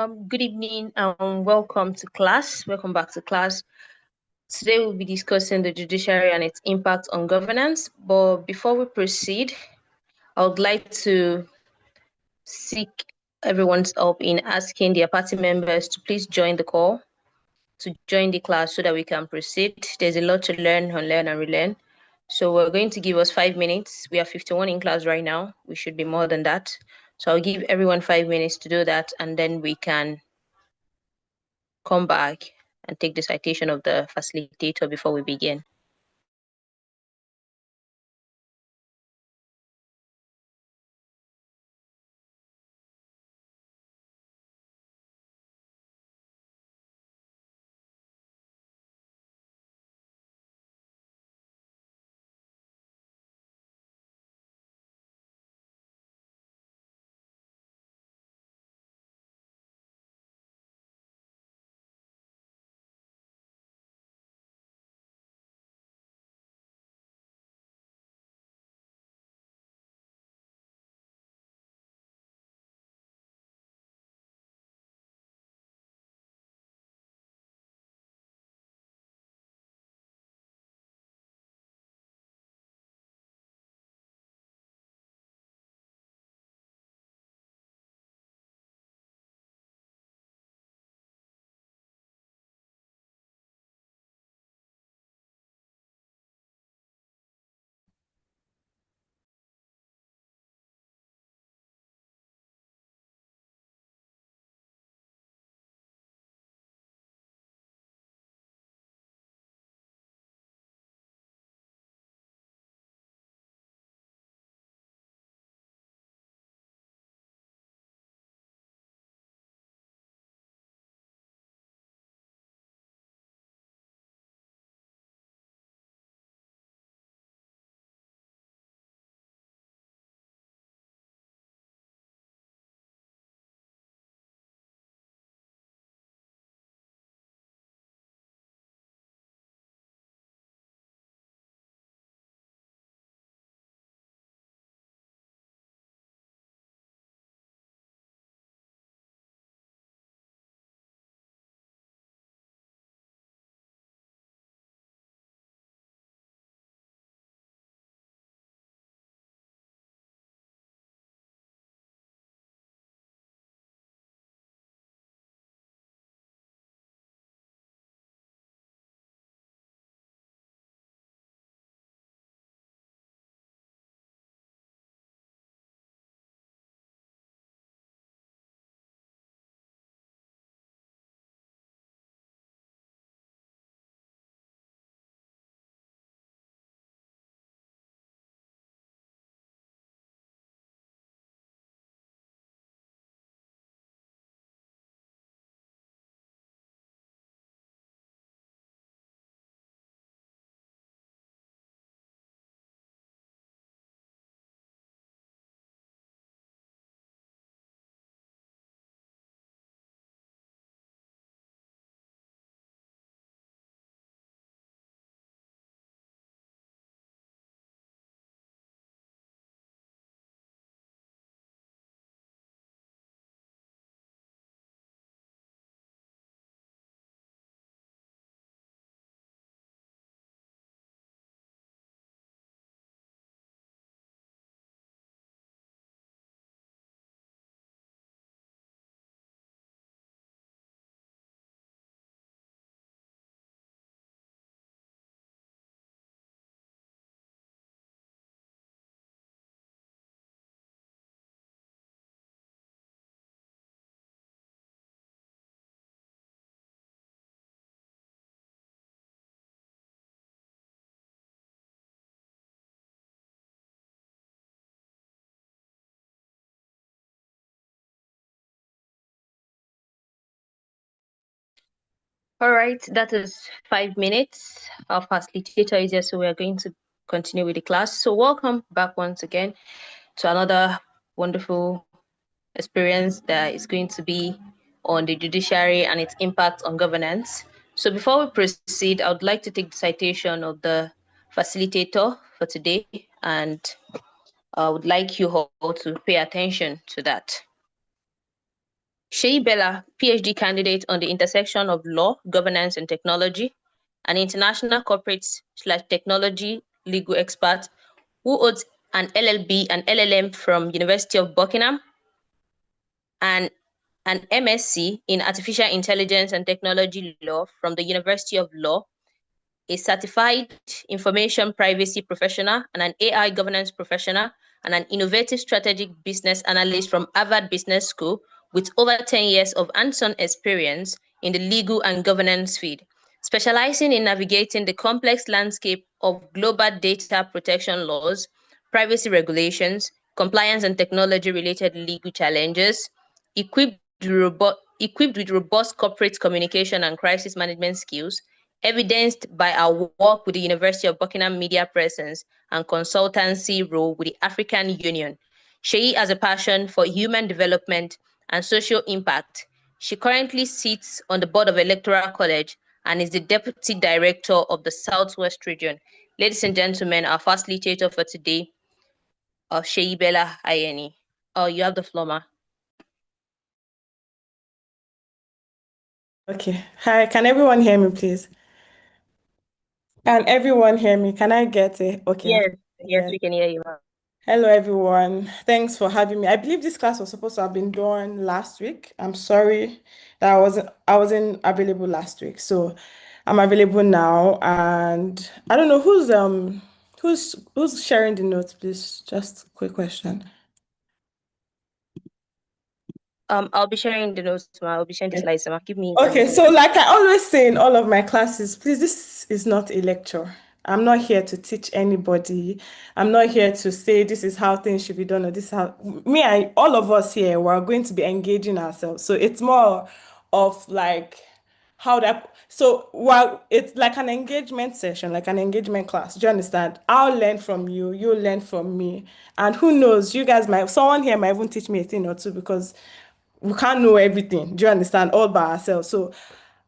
Good evening and welcome to class. Welcome back to class. Today we'll be discussing the judiciary and its impact on governance. But before we proceed, I would like to seek everyone's help in asking their party members to please join the call, to join the class so that we can proceed. There's a lot to learn, unlearn, and relearn. So we're going to give us 5 minutes. We are 51 in class right now. We should be more than that. So I'll give everyone 5 minutes to do that, and then we can come back and take the citation of the facilitator before we begin. All right, that is 5 minutes. Our facilitator is here, so we are going to continue with the class. So welcome back once again to another wonderful experience that is going to be on the judiciary and its impact on governance. So before we proceed, I would like to take the citation of the facilitator for today, and I would like you all to pay attention to that. Shei Bella, PhD candidate on the intersection of law, governance, and technology, an international corporate/technology legal expert who holds an LLB and LLM from University of Buckingham and an MSc in Artificial Intelligence and Technology Law from the University of Law, a certified information privacy professional and an AI governance professional, and an innovative strategic business analyst from Harvard Business School with over 10 years of hands-on experience in the legal and governance field, specializing in navigating the complex landscape of global data protection laws, privacy regulations, compliance and technology-related legal challenges, equipped with robust corporate communication and crisis management skills, evidenced by our work with the University of Buckingham Media Presence and consultancy role with the African Union. Sheyi has a passion for human development and social impact. She currently sits on the board of Electoral College and is the Deputy Director of the Southwest Region. Ladies and gentlemen, our facilitator for today, Sheyi Bella Ayeni. Oh, you have the floor, ma. Okay. Hi, can everyone hear me, please? Can everyone hear me? Can I get it? Okay. Yes, yes, Yes. we can hear you, ma. Hello, everyone. Thanks for having me. I believe this class was supposed to have been done last week. I'm sorry that I wasn't available last week. So I'm available now, and I don't know who's sharing the notes, please. Just a quick question. I'll be sharing the notes, ma. I'll be sharing the slides, ma. Give me a Okay, minute. so like I always say in all of my classes, please, this is not a lecture. I'm not here to teach anybody. I'm not here to say this is how things should be done or this is how all of us here, we're going to be engaging ourselves. So it's more of like how that so while it's like an engagement session, like an engagement class. Do you understand? I'll learn from you, you'll learn from me. And who knows, you guys might someone here might even teach me a thing or two because we can't know everything. Do you understand? All by ourselves. So,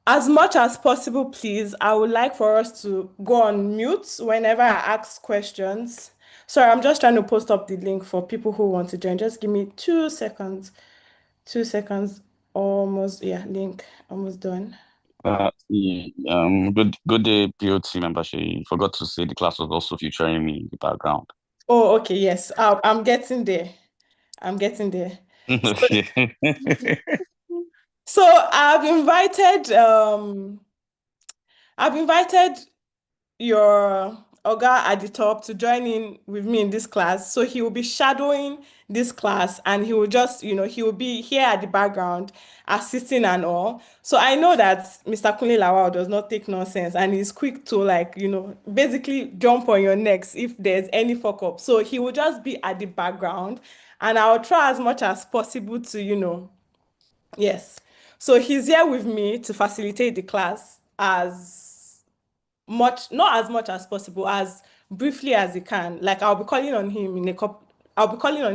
as much as possible, please, I would like for us to go on mute whenever I ask questions. Sorry, I'm just trying to post up the link for people who want to join. Just give me 2 seconds. 2 seconds. Almost, yeah, link almost done. Good day, POT membership. Forgot to say the class was also featuring me in the background. Oh, okay, yes. I'm getting there. I'm getting there. So, Okay. so I've invited your Oga at the top to join in with me in this class. So he will be shadowing this class and he will just, he will be here at the background, assisting and all. So I know that Mr. Kunle Lawal does not take nonsense and he's quick to like, basically jump on your necks if there's any fuck up. So he will just be at the background and I'll try as much as possible to, yes. So he's here with me to facilitate the class as much, not as much as possible, as briefly as he can. Like I'll be calling on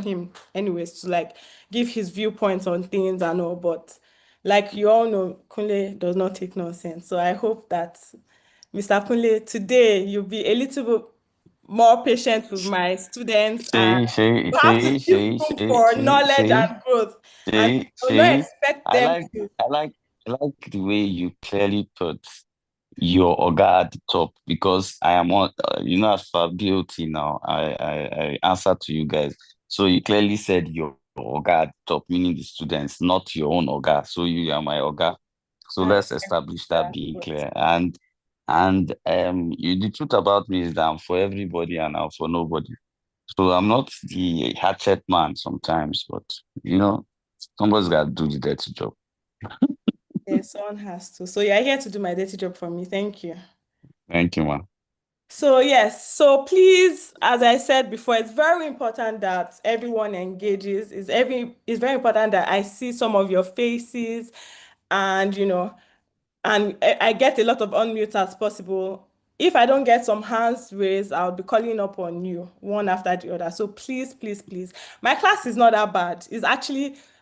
him anyways to like give his viewpoints on things and all. But like you all know, Kunle does not take nonsense. So I hope that Mr. Kunle, today you'll be a little bit more patient with my students and you have to give room for knowledge and growth. And I will not see. expect I them like, to. I like, I like the way you clearly put your Oga at the top because I am on, as for BOT now, I answer to you guys. So you clearly said your Oga at the top, meaning the students, not your own Oga. So you are my Oga. So I let's establish that understand, being but clear. The truth about me is that I'm for everybody and I'm for nobody. So I'm not the hatchet man sometimes, but somebody's got to do the dirty job. yeah, someone has to. So you're here to do my dirty job for me. Thank you. Thank you, man. So yes, so please, as I said before, it's very important that everyone engages. It's very important that I see some of your faces and I get a lot of unmutes as possible. If I don't get some hands raised, I'll be calling up on you one after the other. So please, please, please. My class is not that bad.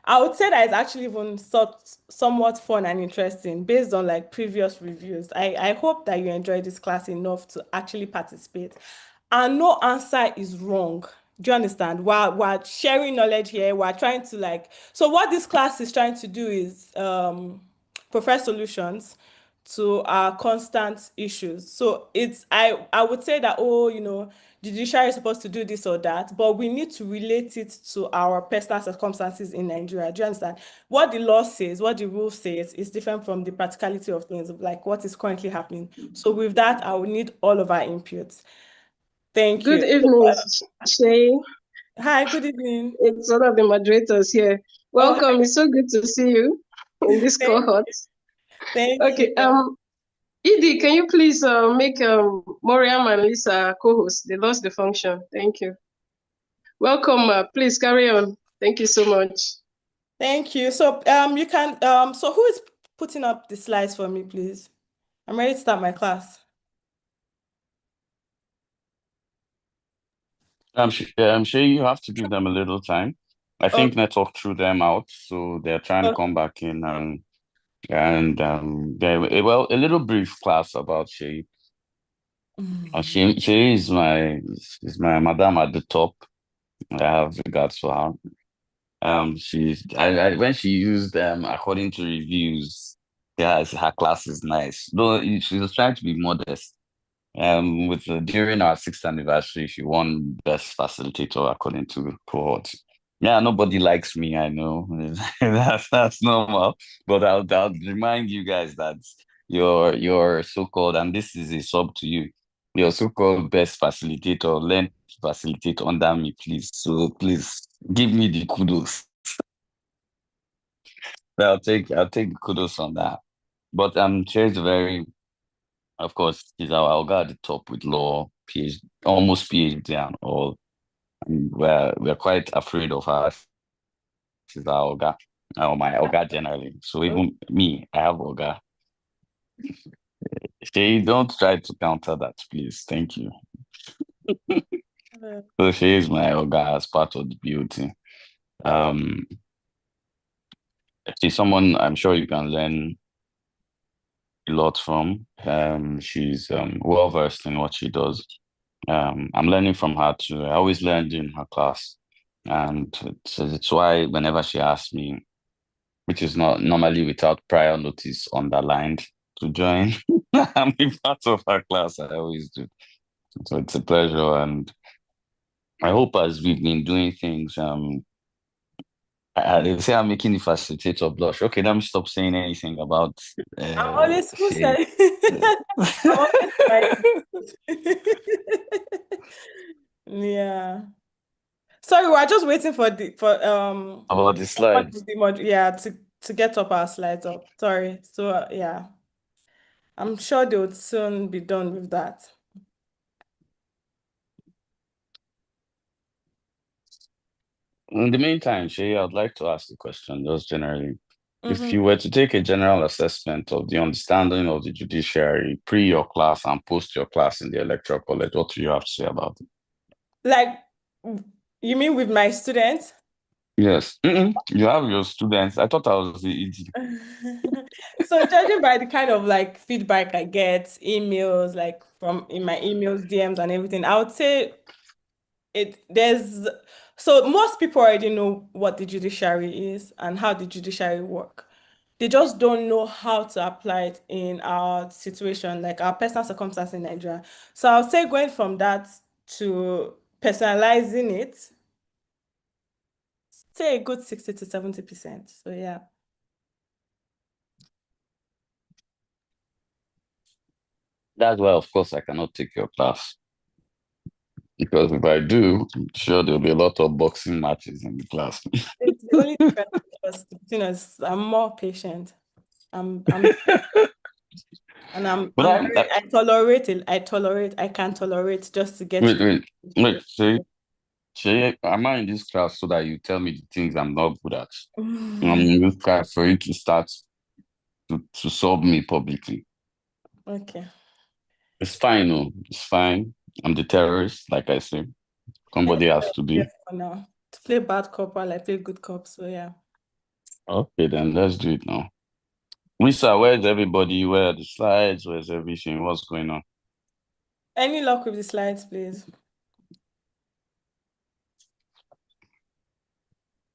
I would say that it's actually even somewhat fun and interesting based on like previous reviews. I hope that you enjoy this class enough to actually participate. And no answer is wrong. Do you understand? We're sharing knowledge here. We're trying to like, so what this class is trying to do is provide solutions to our constant issues. So it's, I would say that, oh, judiciary is supposed to do this or that, but we need to relate it to our personal circumstances in Nigeria. Do you understand? What the law says, what the rule says is different from the practicality of things, like what is currently happening. So with that, I will need all of our inputs. Thank Good you. evening, Shay. Hi, good evening. It's one of the moderators here. Oh, Welcome. It's so good to see you in this thank, cohort. thank you. Okay. Edie, can you please make Moriam and Lisa co-hosts? They lost the function. Thank you. Welcome. Please carry on. Thank you so much. Thank you. So you can so who is putting up the slides for me, please? I'm ready to start my class. I'm sure you have to give them a little time. I think network threw them out, so they're trying to come back in well, a little brief class about Shay. She is my madam at the top. I have regards for her. When she used according to reviews, yeah, her class is nice. Though she was trying to be modest. During our 6th anniversary, she won best facilitator according to cohort. Yeah, nobody likes me, I know. That's normal. But I'll remind you guys that your so-called, and this is a sub to you, your so-called best facilitator, learn to facilitate under me, please. So please give me the kudos. I'll take the kudos on that. But Cher's very, of course, he's our guy at the top with law, PhD, almost PhD and all. And we're quite afraid of her. She's our Oga, or my Oga generally. So even me, I have Oga. She don't try to counter that, please. Thank you. So she is my Oga as part of the beauty. She's someone I'm sure you can learn a lot from. She's well versed in what she does. I'm learning from her too. I always learned in her class. And it's why whenever she asks me, which is not normally without prior notice underlined to join, I'm a part of her class. I always do. So it's a pleasure. And I hope as we've been doing things, they say I'm making the facilitator blush. Okay, let me stop saying anything about I'm always who Shay. said I'm always right. Yeah. Sorry, we're just waiting for About the slides. to get up our slides up. Sorry. So yeah. I'm sure they would soon be done with that. In the meantime, Shay, I'd like to ask the question just generally. If you were to take a general assessment of the understanding of the judiciary pre your class and post your class in the electoral college, what do you have to say about it? Like, you mean with my students? Yes. You have your students. I thought I was easy. So judging by the kind of like feedback I get, emails, like from in my emails, DMs and everything, I would say so most people already know what the judiciary is and how the judiciary work. They just don't know how to apply it in our situation, like our personal circumstance in Nigeria. So I would say going from that to personalizing it, say a good 60 to 70%. So yeah. That's why, of course, I cannot take your class. Because if I do, I'm sure there'll be a lot of boxing matches in the class. It's the only difference between us. I'm more patient. I'm and I tolerate it. I can tolerate just to get wait. Say, am I in this class so that you tell me the things I'm not good at? I'm in this class for you to start to solve me publicly. Okay. It's fine, no, it's fine. I'm the terrorist, like I said. Somebody has to be. For now. To play bad cop while I play good cop, so yeah. Okay, then let's do it now. Lisa, where's everybody? Where are the slides? Where's everything? What's going on? Any luck with the slides, please?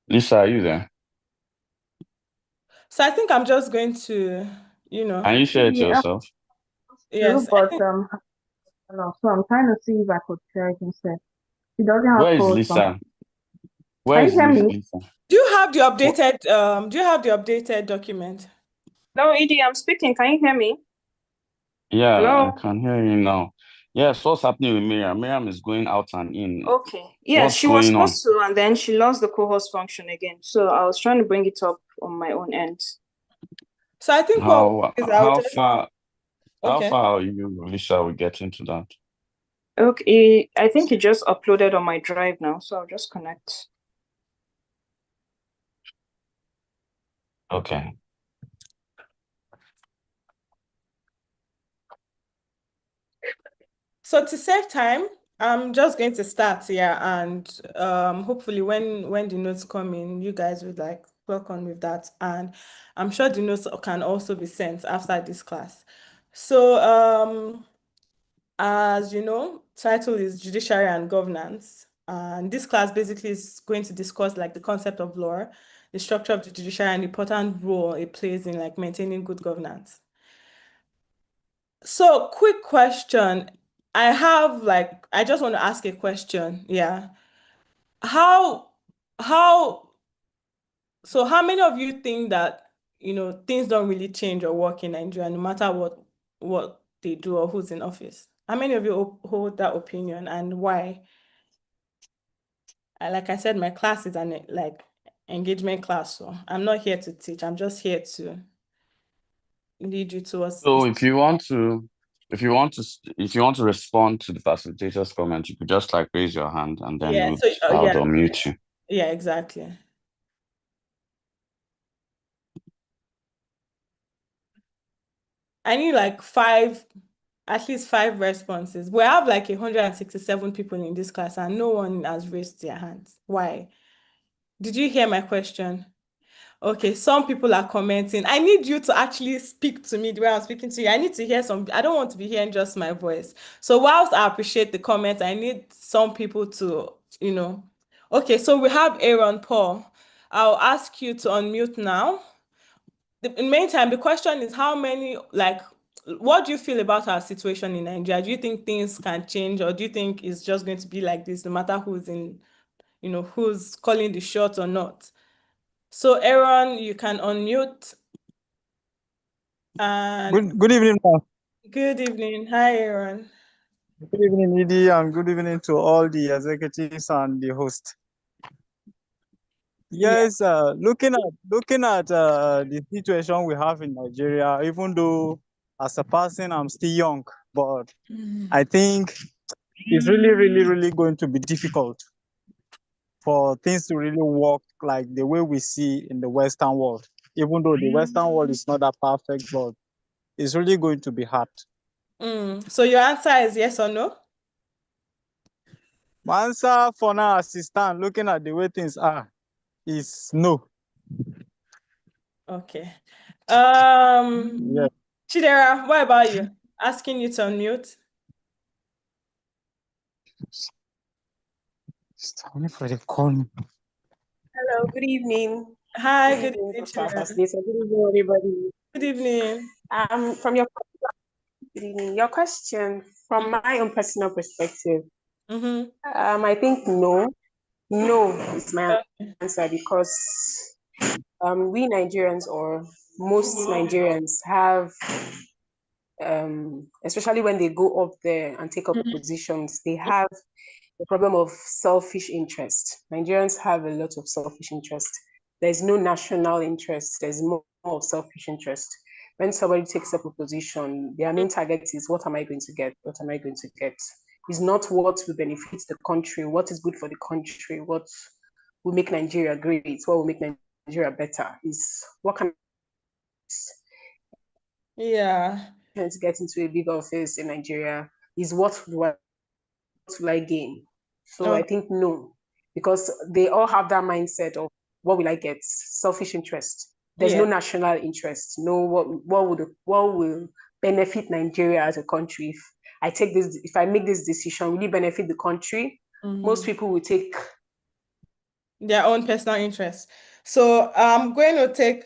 Lisa, are you there? So I think I'm just going to, Can you share it yourself? yes, but no, so I'm trying to see if I could share it instead. It doesn't have Where is code Lisa? Where Can is you hear me? Lisa? do you have the updated document? Hello, Edie, I'm speaking. Can you hear me? Yeah, Hello? I can hear you now. Yes, what's happening with Miriam? Miriam is going out and in. Okay. Yeah, What's she was going on? supposed to, and then she lost the co-host function again. So I was trying to bring it up on my own end. So I think How okay. far are you, Lisa? We get into that. Okay, I think it just uploaded on my drive now, so I'll just connect. Okay. So to save time, I'm just going to start here, and hopefully when the notes come in, you guys would like work on with that, and I'm sure the notes can also be sent after this class. So as you know, title is Judiciary and Governance, and this class basically is going to discuss like the concept of law, the structure of the judiciary, and the important role it plays in like maintaining good governance. So, quick question. I just want to ask a question. Yeah. How, how, how many of you think that, things don't really change or work in Nigeria, no matter what they do or who's in office? How many of you hold that opinion, and why? Like I said, my class is an engagement class, so I'm not here to teach. I'm just here to lead you towards So this. if you want to respond to the facilitator's comment, you could just like raise your hand and then Yeah. I'll unmute you. Yeah, exactly. I need like at least five responses. We have like 167 people in this class and no one has raised their hands. Why? Did you hear my question? Okay, some people are commenting. I need you to actually speak to me the way I'm speaking to you. I need to hear I don't want to be hearing just my voice. So whilst I appreciate the comments, I need some people to, Okay, so we have Aaron Paul. I'll ask you to unmute now. In the meantime, the question is what do you feel about our situation in Nigeria? Do you think things can change, or do you think it's just going to be like this no matter who's calling the shots or not? So Aaron, you can unmute. And Good evening, ma'am. good evening. Hi, Aaron. Good evening, Edie, and good evening to all the executives and the host. Yes, looking at the situation we have in Nigeria, even though as a person I'm still young, but I think it's really, really, really going to be difficult for things to really work like the way we see in the Western world. Even though the Western world is not that perfect, but it's really going to be hard. So your answer is yes or no? My answer for now, as it stands, looking at the way things are, is no. Okay. Yeah. Chidera, what about you? Asking you to unmute. Only for the call. Hello, good evening. Hi, Good good evening, evening, Dr. Chidera. Facilitator. Good evening, everybody. Good evening. From your good evening. Your question, from my own personal perspective, I think no. No is my answer because we Nigerians, or most Nigerians, have especially when they go up there and take up positions, they have the problem of selfish interest. Nigerians have a lot of selfish interest. There's no national interest. There's more of selfish interest. When somebody takes up a position, their main target is, what am I going to get? What am I going to get? It's not what will benefit the country, what is good for the country, what will make Nigeria great, what will make Nigeria better. Is what can to get into a big office in Nigeria, is what will I gain? So I think no, because they all have that mindset of, what will I get? Selfish interest. There's no national interest. No, what will benefit Nigeria as a country? If I make this decision, will it benefit the country? Most people will take Their own personal interests. So I'm going to tag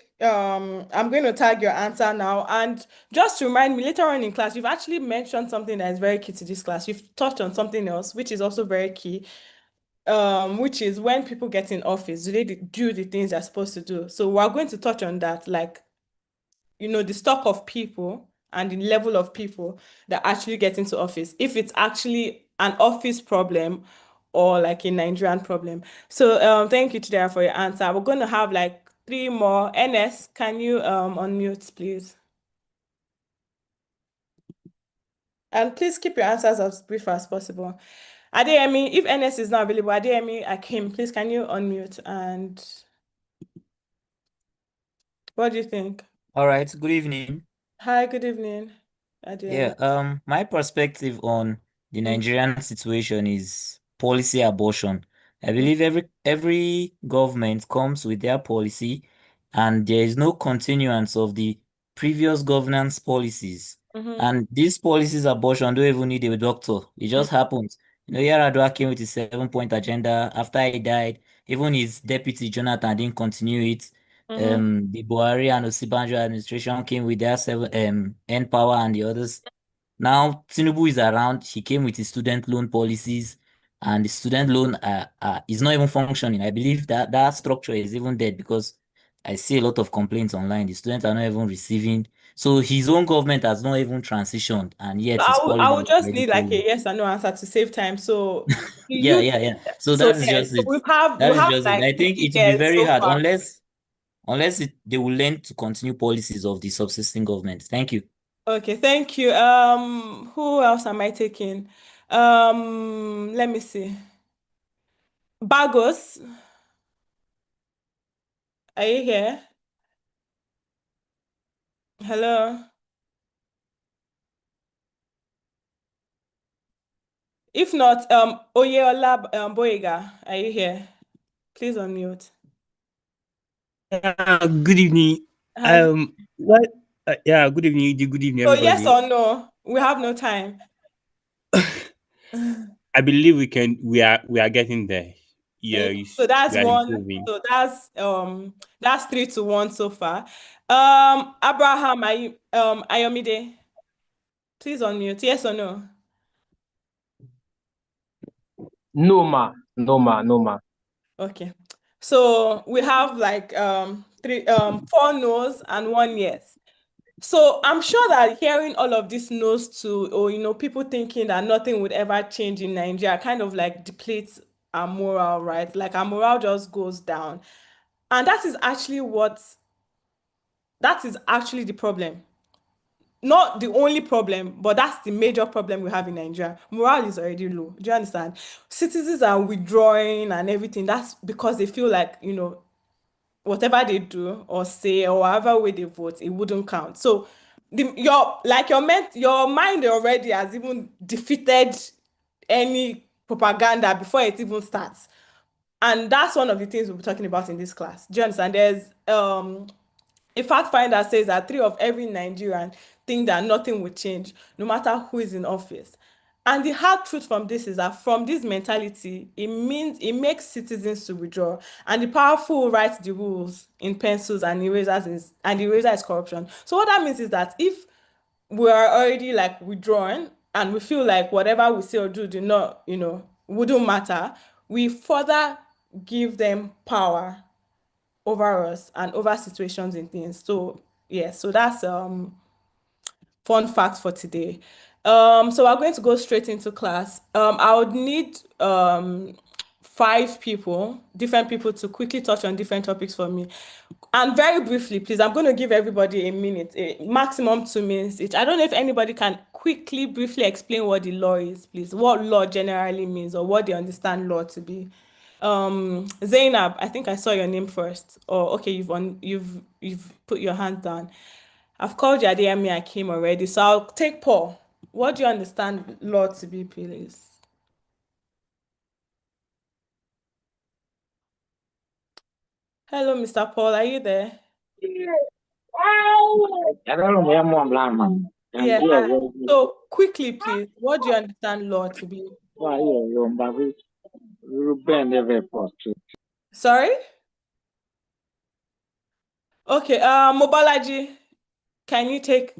your answer now. And just to remind me, later on in class, you've actually mentioned something that is very key to this class. You've touched on something else, which is also very key, which is when people get in office, do they do the things they're supposed to do? So we're going to touch on that, like, the stock of people and the level of people that actually get into office, if it's actually an office problem or like a Nigerian problem. So thank you, Chidera, for your answer. We're going to have like 3 more. NS, can you unmute, please? And please keep your answers as brief as possible. Adeyemi, if NS is not available, Adeyemi Akim, please can you unmute, and what do you think? All right, good evening. Hi, good evening, Adeyemi. Yeah, my perspective on the Nigerian situation is policy abortion. I believe every government comes with their policy, and there is no continuance of the previous governance policies. And these policies abortion don't even need a doctor. It just happens. Yar'Adua came with his 7-point agenda. After he died, even his deputy Jonathan didn't continue it. The Buhari and Osibanjo administration came with their N Power and the others. Now Tinubu is around. He came with his student loan policies, and the student loan is not even functioning. I believe that structure is even dead, because I see a lot of complaints online. The students are not even receiving. So his own government has not even transitioned, and yet his I policies would are just already need like a failing. yes or no answer to save time. So Yeah. So so that is yes, just so it. we have That is just it. like I think 3 it will be years very so hard far. unless they will learn to continue policies of the subsisting government. Thank you. Okay, thank you. Who else am I taking? Let me see. Bagos, are you here? Hello. If not, Oyeola Boyega, are you here? Please unmute. Good evening. Hi. What? Yeah, good evening. Good evening, So yes everybody. or no? We have no time. I believe we can. We are getting there. Yeah, So that's we are one. improving. So that's 3-1 so far. Abraham, Ayomide, please unmute. Yes or no? No ma, no ma, no ma. Okay. So we have like 4 no's and 1 yes. So I'm sure that hearing all of these no's to, or people thinking that nothing would ever change in Nigeria kind of like depletes our morale, right? Like our morale just goes down. And that is actually the problem. Not the only problem, but that's the major problem we have in Nigeria. Morale is already low. Do you understand? Citizens are withdrawing and everything. That's because they feel like, whatever they do or say or however way they vote, it wouldn't count. So your mind already has even defeated any propaganda before it even starts. And that's one of the things we'll be talking about in this class. Do you understand? There's a fact finder says that 3 of every Nigerian think that nothing will change, no matter who is in office. And the hard truth from this is that from this mentality, it makes citizens to withdraw, and the powerful write the rules in pencils and and the eraser is corruption. So what that means is that if we are already like withdrawn and we feel like whatever we say or do not, wouldn't matter, we further give them power over us and over situations and things. So yeah, so that's fun fact for today. So we're going to go straight into class. I would need 5 people, different people, to quickly touch on different topics for me. And very briefly, please, I'm going to give everybody a minute, a maximum 2 minutes each. I don't know if anybody can quickly, briefly explain what the law is, please. What law generally means, or what they understand law to be. Zainab, I think I saw your name first. Oh, okay, you've put your hand down. I've called you Adeyemi Akim already, so I'll take Paul. What do you understand law to be, please? Hello, Mr. Paul, are you there? Yeah. So quickly, please, what do you understand law to be? Sorry? Okay, Mobalaji, can you take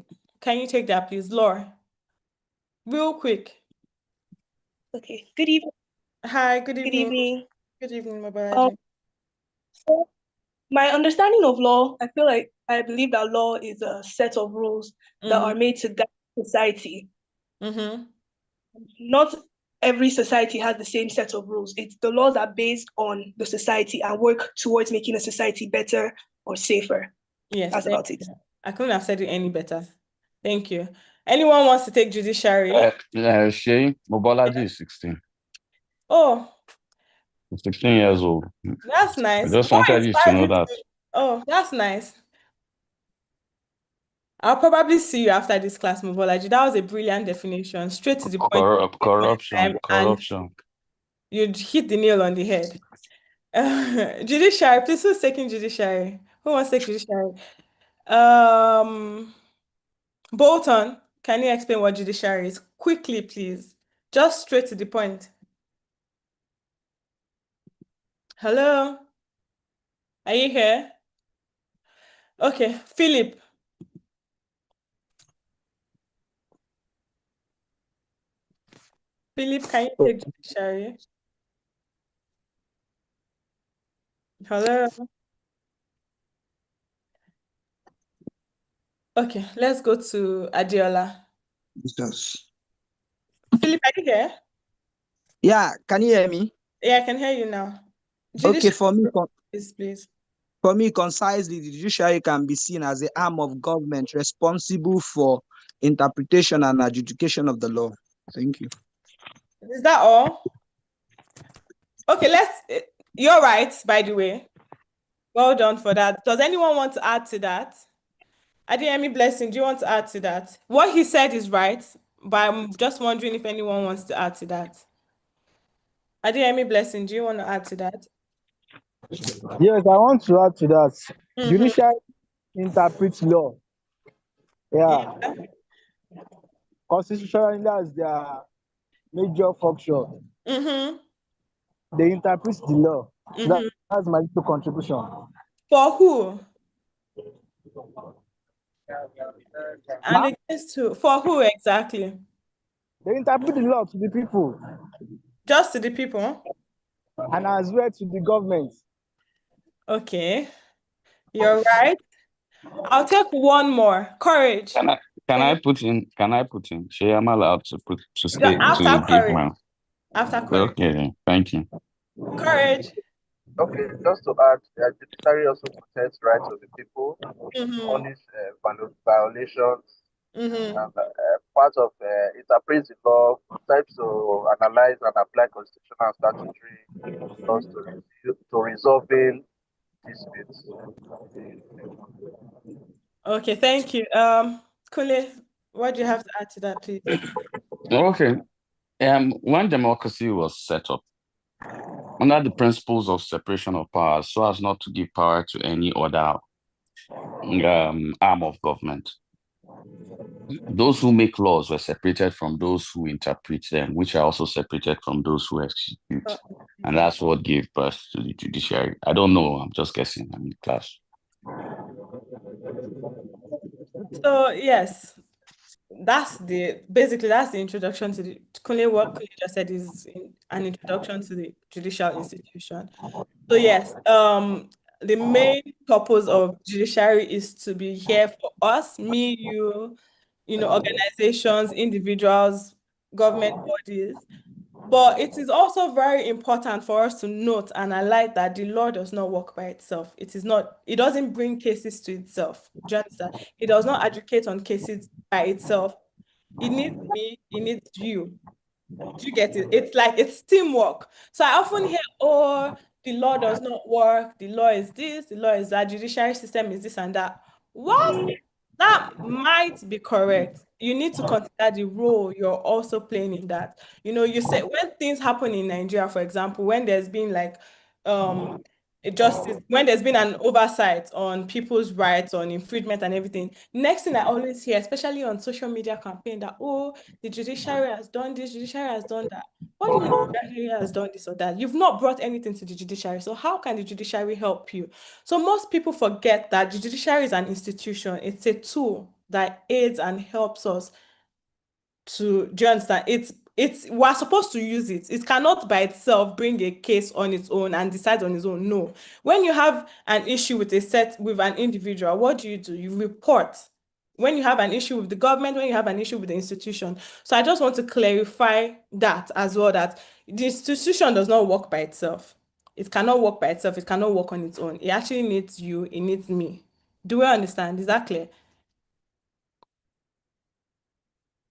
that, please? Laura, real quick. Okay. Good evening. Hi, good Good evening. evening. Good evening, Mobalaji. So my understanding of law, I believe that law is a set of rules that are made to guide society. Not every society has the same set of rules. The laws are based on the society and work towards making a society better or safer. Yes, that's about it. I couldn't have said it any better. Thank you. Anyone wants to take judiciary? Shay, Mobolaji is 16. Oh, 16 years old. that's nice. I just What wanted you to inspired know you that. Oh, that's nice. I'll probably see you after this class, Mobolaji. That was a brilliant definition. Straight to the point. Corruption. And you'd hit the nail on the head. Judiciary, please, who's taking judiciary? Who wants to take judiciary? Bolton, can you explain what judiciary is? Quickly, please. Just straight to the point. Hello? Are you here? Okay, Philip. Philip, can you take judiciary? Hello? Okay, let's go to Adiola. Yes. Philip, are you here? Yeah, can you hear me? Yeah, I can hear you now. Okay, for me, please. For me, concisely, the judiciary can be seen as the arm of government responsible for interpretation and adjudication of the law. Thank you. Is that all? Okay, you're right, by the way. Well done for that. Does anyone want to add to that? Adeyemi Blessing, do you want to add to that? What he said is right, but I'm just wondering if anyone wants to add to that. Adeyemi Blessing, do you want to add to that? Yes, I want to add to that. Judiciary interprets law. Yeah. Constitutionally, that's their major function. They interpret the law. So that's my little contribution. For who? And against who? For who exactly? They interpret the law to the people. Just to the people? And as well to the government. Okay. You're right. I'll take one more. Courage. Can I put in? Shay, I'm allowed to stay after to give courage. my. After courage. Okay, thank you. Courage. Okay, just to add, the judiciary also protects rights of the people, punish violations, and part of interprets the law, types to analyze and apply constitutional and statutory laws to resolving disputes. Okay, thank you. Kule, what do you have to add to that, please? Okay. When democracy was set up, under the principles of separation of powers, so as not to give power to any other arm of government, those who make laws were separated from those who interpret them, which are also separated from those who execute. And that's what gave birth to the judiciary. I don't know. I'm just guessing. I'm in class. So, yes, that's the introduction to the Kunle. What Kunle just said is an introduction to the judicial institution. So yes, the main purpose of judiciary is to be here for us, me, you, organizations, individuals, government bodies. But it is also very important for us to note and highlight that the law does not work by itself. It doesn't bring cases to itself. Do you understand? It does not advocate on cases by itself. It needs me, it needs you. Do you get it? It's teamwork. So I often hear, oh, the law does not work, the law is this, the law is that, judiciary system is this and that. What? That might be correct. You need to consider the role you're also playing in that. You say when things happen in Nigeria, for example, when there's been like justice, when there's been an oversight on people's rights, on infringement and everything, next thing I always hear, especially on social media campaign, that, oh, the judiciary has done this, judiciary has done that. What do you mean the judiciary has done this or that? You've not brought anything to the judiciary, so how can the judiciary help you? So most people forget that the judiciary is an institution. It's a tool that aids and helps us to, do you understand? We're supposed to use it. It cannot by itself bring a case on its own and decide on its own. No. When you have an issue with an individual, what do? You report. When you have an issue with the government, when you have an issue with the institution. So I just want to clarify that as well, that the institution does not work by itself. It cannot work by itself. It cannot work on its own. It actually needs you. It needs me. Do we understand? Is that clear?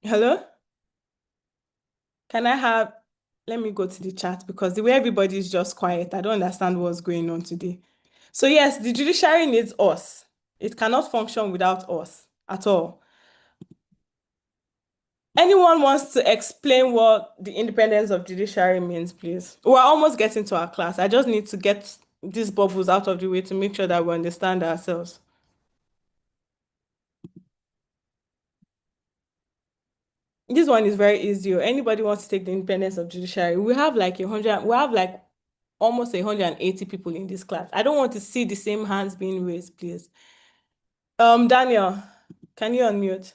Hello? Let me go to the chat, because the way everybody is just quiet, I don't understand what's going on today. So yes, the judiciary needs us. It cannot function without us at all. Anyone wants to explain what the independence of judiciary means, please? We're almost getting to our class. I just need to get these bubbles out of the way to make sure that we understand ourselves. This one is very easy. Anybody wants to take the independence of judiciary? We have like almost 180 people in this class. I don't want to see the same hands being raised, please. Daniel, can you unmute?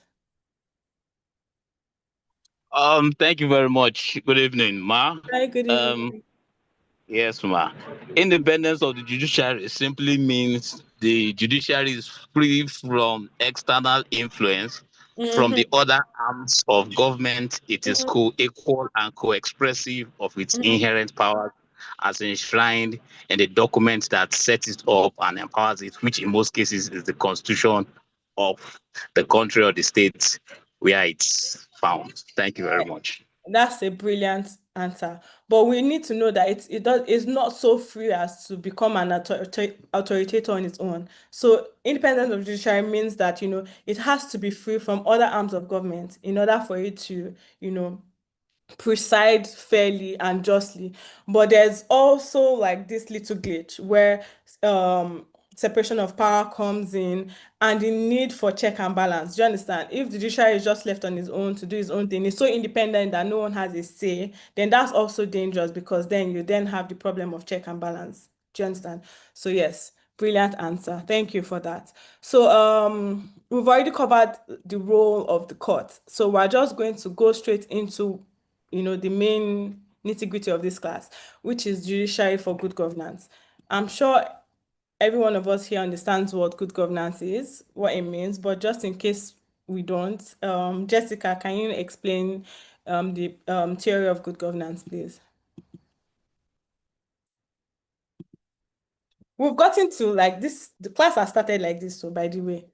Thank you very much. Good evening, Ma. Hi, good evening. Yes, Ma. Independence of the judiciary simply means the judiciary is free from external influence from the other arms of government. It is co-equal and co-expressive of its inherent power as enshrined in the document that sets it up and empowers it, which in most cases is the constitution of the country or the state where it's found. Thank you very much. That's a brilliant answer. But we need to know that it's not so free as to become an authoritator on its own. So independence of judiciary means that, it has to be free from other arms of government in order for it to, preside fairly and justly. But there's also like this little glitch where separation of power comes in, and the need for check and balance. Do you understand? If the judiciary is just left on his own to do his own thing, it's so independent that no one has a say, then that's also dangerous, because then you have the problem of check and balance. Do you understand? So yes, brilliant answer. Thank you for that. So we've already covered the role of the court. So we're just going to go straight into the main nitty-gritty of this class, which is judiciary for good governance. I'm sure every one of us here understands what good governance is, what it means, but just in case we don't, Jessica, can you explain the theory of good governance, please? We've gotten to like this, the class has started like this, so by the way.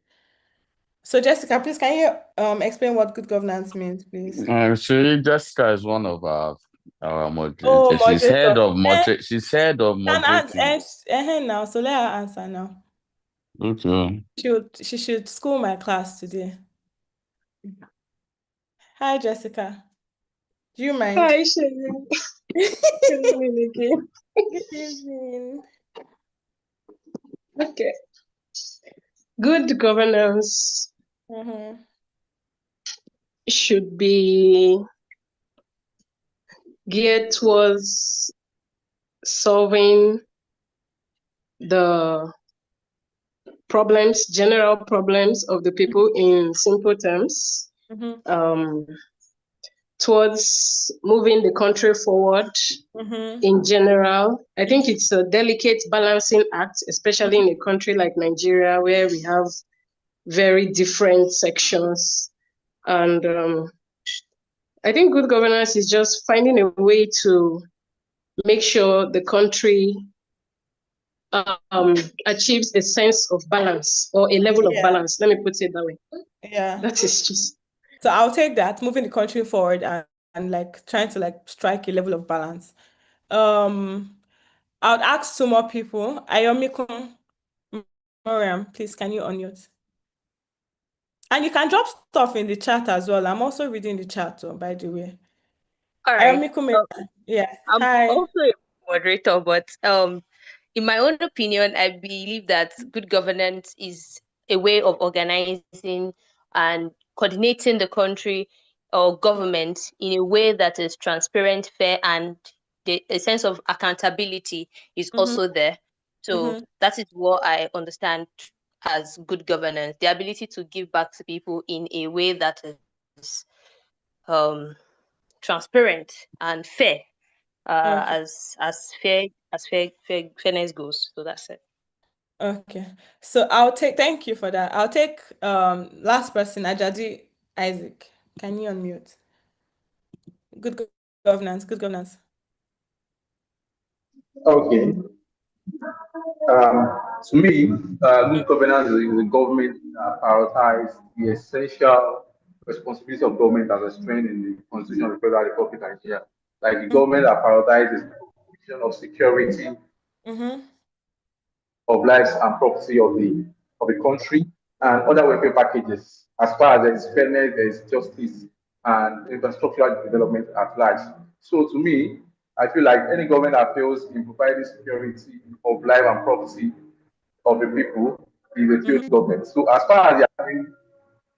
So Jessica, please, can you explain what good governance means, please? So Jessica is one of our moderators. Oh, She's head of moderator. She's head of moderating. Now, so let her answer now. Okay. She should school my class today. Hi, Jessica. Do you mind? Hi, Shannon. Good evening again. Good evening. Okay. Good governance should be geared towards solving the general problems of the people in simple terms, towards moving the country forward in general. I think it's a delicate balancing act, especially in a country like Nigeria, where we have very different sections. And I think good governance is just finding a way to make sure the country achieves a sense of balance, or a level of balance. Let me put it that way. Yeah. That is just. So I'll take that, moving the country forward and like trying to like strike a level of balance. I would ask two more people. Ayomiko, Mariam, please, can you unmute? And you can drop stuff in the chat as well. I'm also reading the chat, by the way. All right. Ayomiko, yeah. I'm Hi. also a moderator, but in my own opinion, I believe that good governance is a way of organizing and coordinating the country or government in a way that is transparent, fair, and a sense of accountability is also there. So that is what I understand as good governance, the ability to give back to people in a way that is um, transparent and fair, Okay. as fairness goes. So that's it. Okay. So I'll take, thank you for that. I'll take last person, Ajadi Isaac. Can you unmute? Good governance, good governance. Okay. To me, good governance is the government prioritize the essential responsibility of government as explained in the Constitution of the Federal Republic of Nigeria. Like the government that prioritizes the provision of security of lives and property of the country and other welfare packages. As far as there is fairness, there is justice and infrastructural development at large. So to me, I feel like any government that fails in providing security of life and property of the people is a failed government. So as far as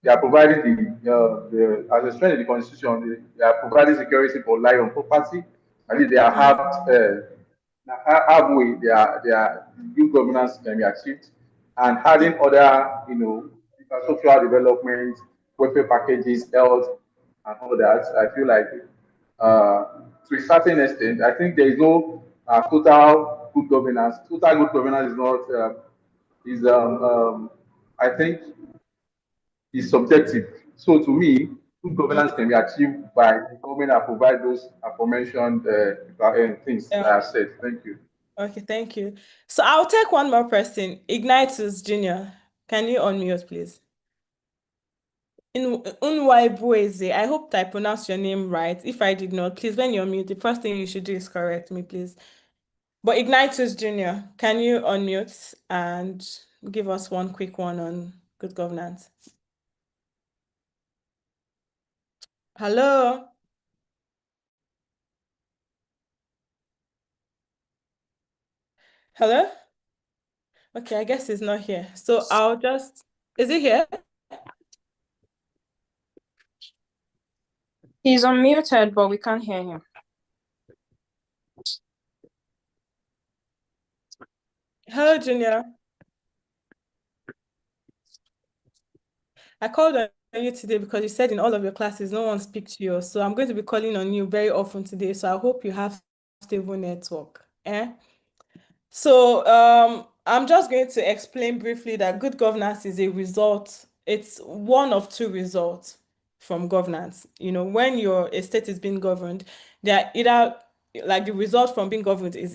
they are providing as explained in the constitution, they are providing security for life and property. At least they are halfway. They are good governance can be achieved, and having other infrastructural development, welfare packages, health, and all that. I feel like to a certain extent, I think there is no total good governance. Total good governance is not is I think is subjective. So to me, good governance can be achieved by the government that provide those aforementioned things that I said. Thank you. Okay, thank you. So I'll take one more person, Ignatius Jr. Can you unmute, please? Unwaibueze, I hope I pronounced your name right. If I did not, please, when you unmute, the first thing you should do is correct me, please. But Ignatius Jr., can you unmute and give us one quick one on good governance? Hello? Hello? Okay, I guess he's not here. So I'll just, is he here? He's unmuted, but we can't hear him. Hello, Junior. I called on you today because you said in all of your classes, no one speaks to you. So I'm going to be calling on you very often today. So I hope you have stable network. So I'm just going to explain briefly that good governance is a result. It's one of two results from governance. When your estate is being governed, they're either like the result from being governed is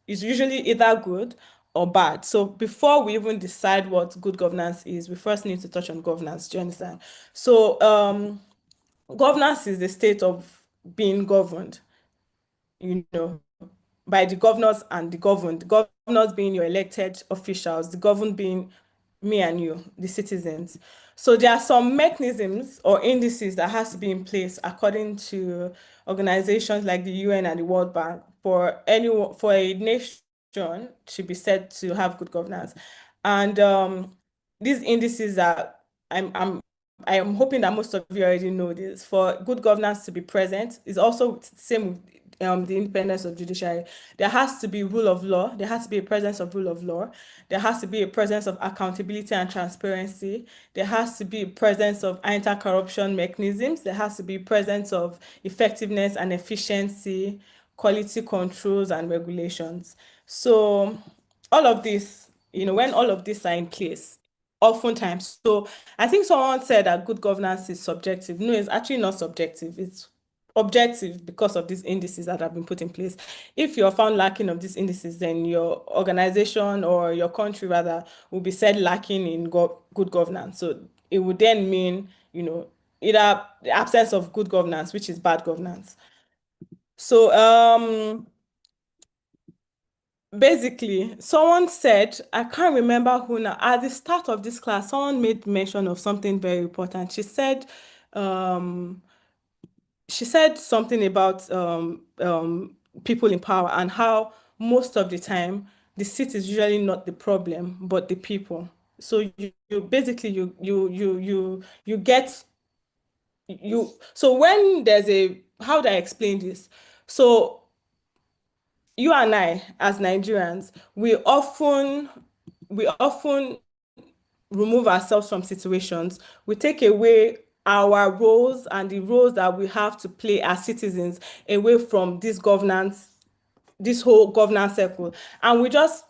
usually either good or bad. So before we even decide what good governance is, we first need to touch on governance. Do you understand? So governance is the state of being governed, by the governors and the governed. The governors being your elected officials, the governed being me and you, the citizens. So there are some mechanisms or indices that has to be in place according to organizations like the UN and the World Bank for a nation to be said to have good governance. And these indices are I am hoping that most of you already know this. For good governance to be present is also the same with the independence of judiciary. There has to be rule of law. There has to be a presence of rule of law. There has to be a presence of accountability and transparency. There has to be a presence of anti-corruption mechanisms. There has to be presence of effectiveness and efficiency, quality controls and regulations. So all of this, when all of these are in place, oftentimes. So I think someone said that good governance is subjective. No, it's actually not subjective. It's objective because of these indices that have been put in place. If you're found lacking of these indices, then your organization or your country rather will be said lacking in good governance. So it would then mean, either the absence of good governance, which is bad governance. So basically, someone said, I can't remember who now, at the start of this class, someone made mention of something very important. She said something about people in power and how most of the time the seat is usually not the problem, but the people. So you basically you get you. So when there's a, how do I explain this? So you and I, as Nigerians, we often remove ourselves from situations. We take away our roles and the roles that we have to play as citizens away from this whole governance circle. And we just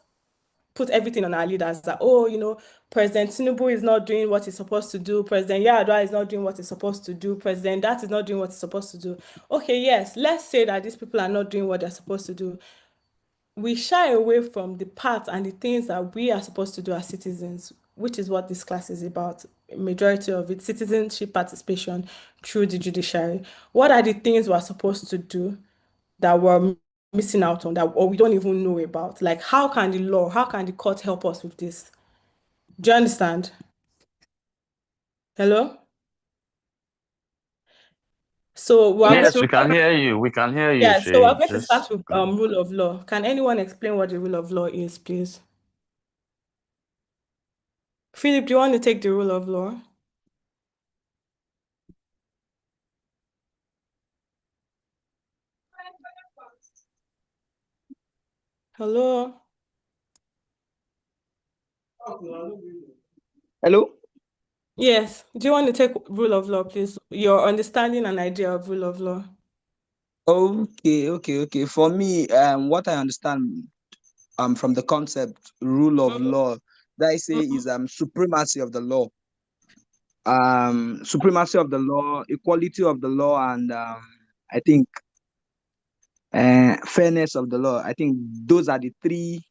put everything on our leaders that, oh, President Tinubu is not doing what he's supposed to do. President Yar'Adua is not doing what he's supposed to do. President that is not doing what he's supposed to do. Okay, yes, let's say that these people are not doing what they're supposed to do. We shy away from the part and the things that we are supposed to do as citizens, which is what this class is about. Majority of it, citizenship participation through the judiciary. What are the things we're supposed to do that we're missing out on, that or we don't even know about? Like, how can the court help us with this? Do you understand? Hello? So Yes, we can hear you. We can hear you, yeah, so we're going to start Just with rule of law. Can anyone explain what the rule of law is, please? Philip, do you want to take the rule of law? Hello? Hello? Yes. Do you want to take rule of law, please? Your understanding and idea of rule of law. Okay. For me, what I understand from the concept rule of law that I say is supremacy of the law. Supremacy of the law, equality of the law, and I think fairness of the law. I think those are the three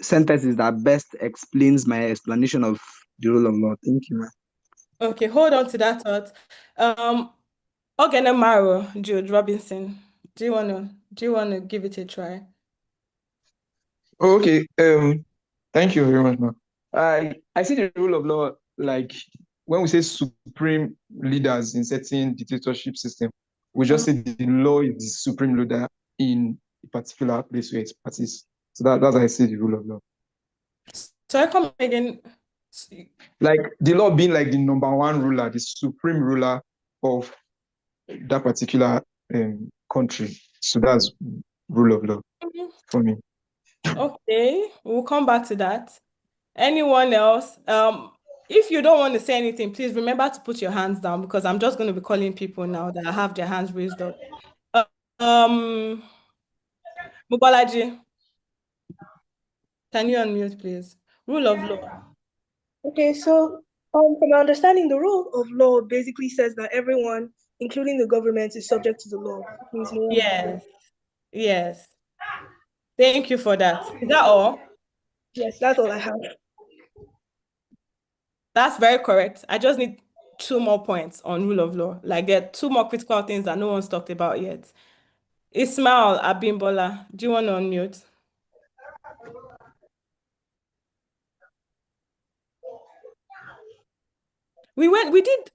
sentences that best explains my explanation of the rule of law. Thank you, man. Okay, hold on to that thought. Ogenemaro, Jude Robinson, do you wanna give it a try? Oh, okay. Thank you very much, ma'am. I see the rule of law like when we say supreme leaders in certain dictatorship system, we just say the law is the supreme leader in a particular place where it practices. So that's how I see the rule of law. So I come again. Like the law being like the number one ruler, the supreme ruler of that particular country. So that's rule of law for me. Okay, we'll come back to that. Anyone else? If you don't want to say anything, please remember to put your hands down because I'm just going to be calling people now that have their hands raised up. Mubalaji, can you unmute, please? Rule of law. Okay, so from my understanding, the rule of law basically says that everyone, including the government, is subject to the law. It means no one. Yes. Thank you for that. Is that all? Yes, that's all I have. That's very correct. I just need 2 more points on rule of law. Like there are 2 more critical things that no one's talked about yet. Ismail Abimbola, do you want to unmute? We did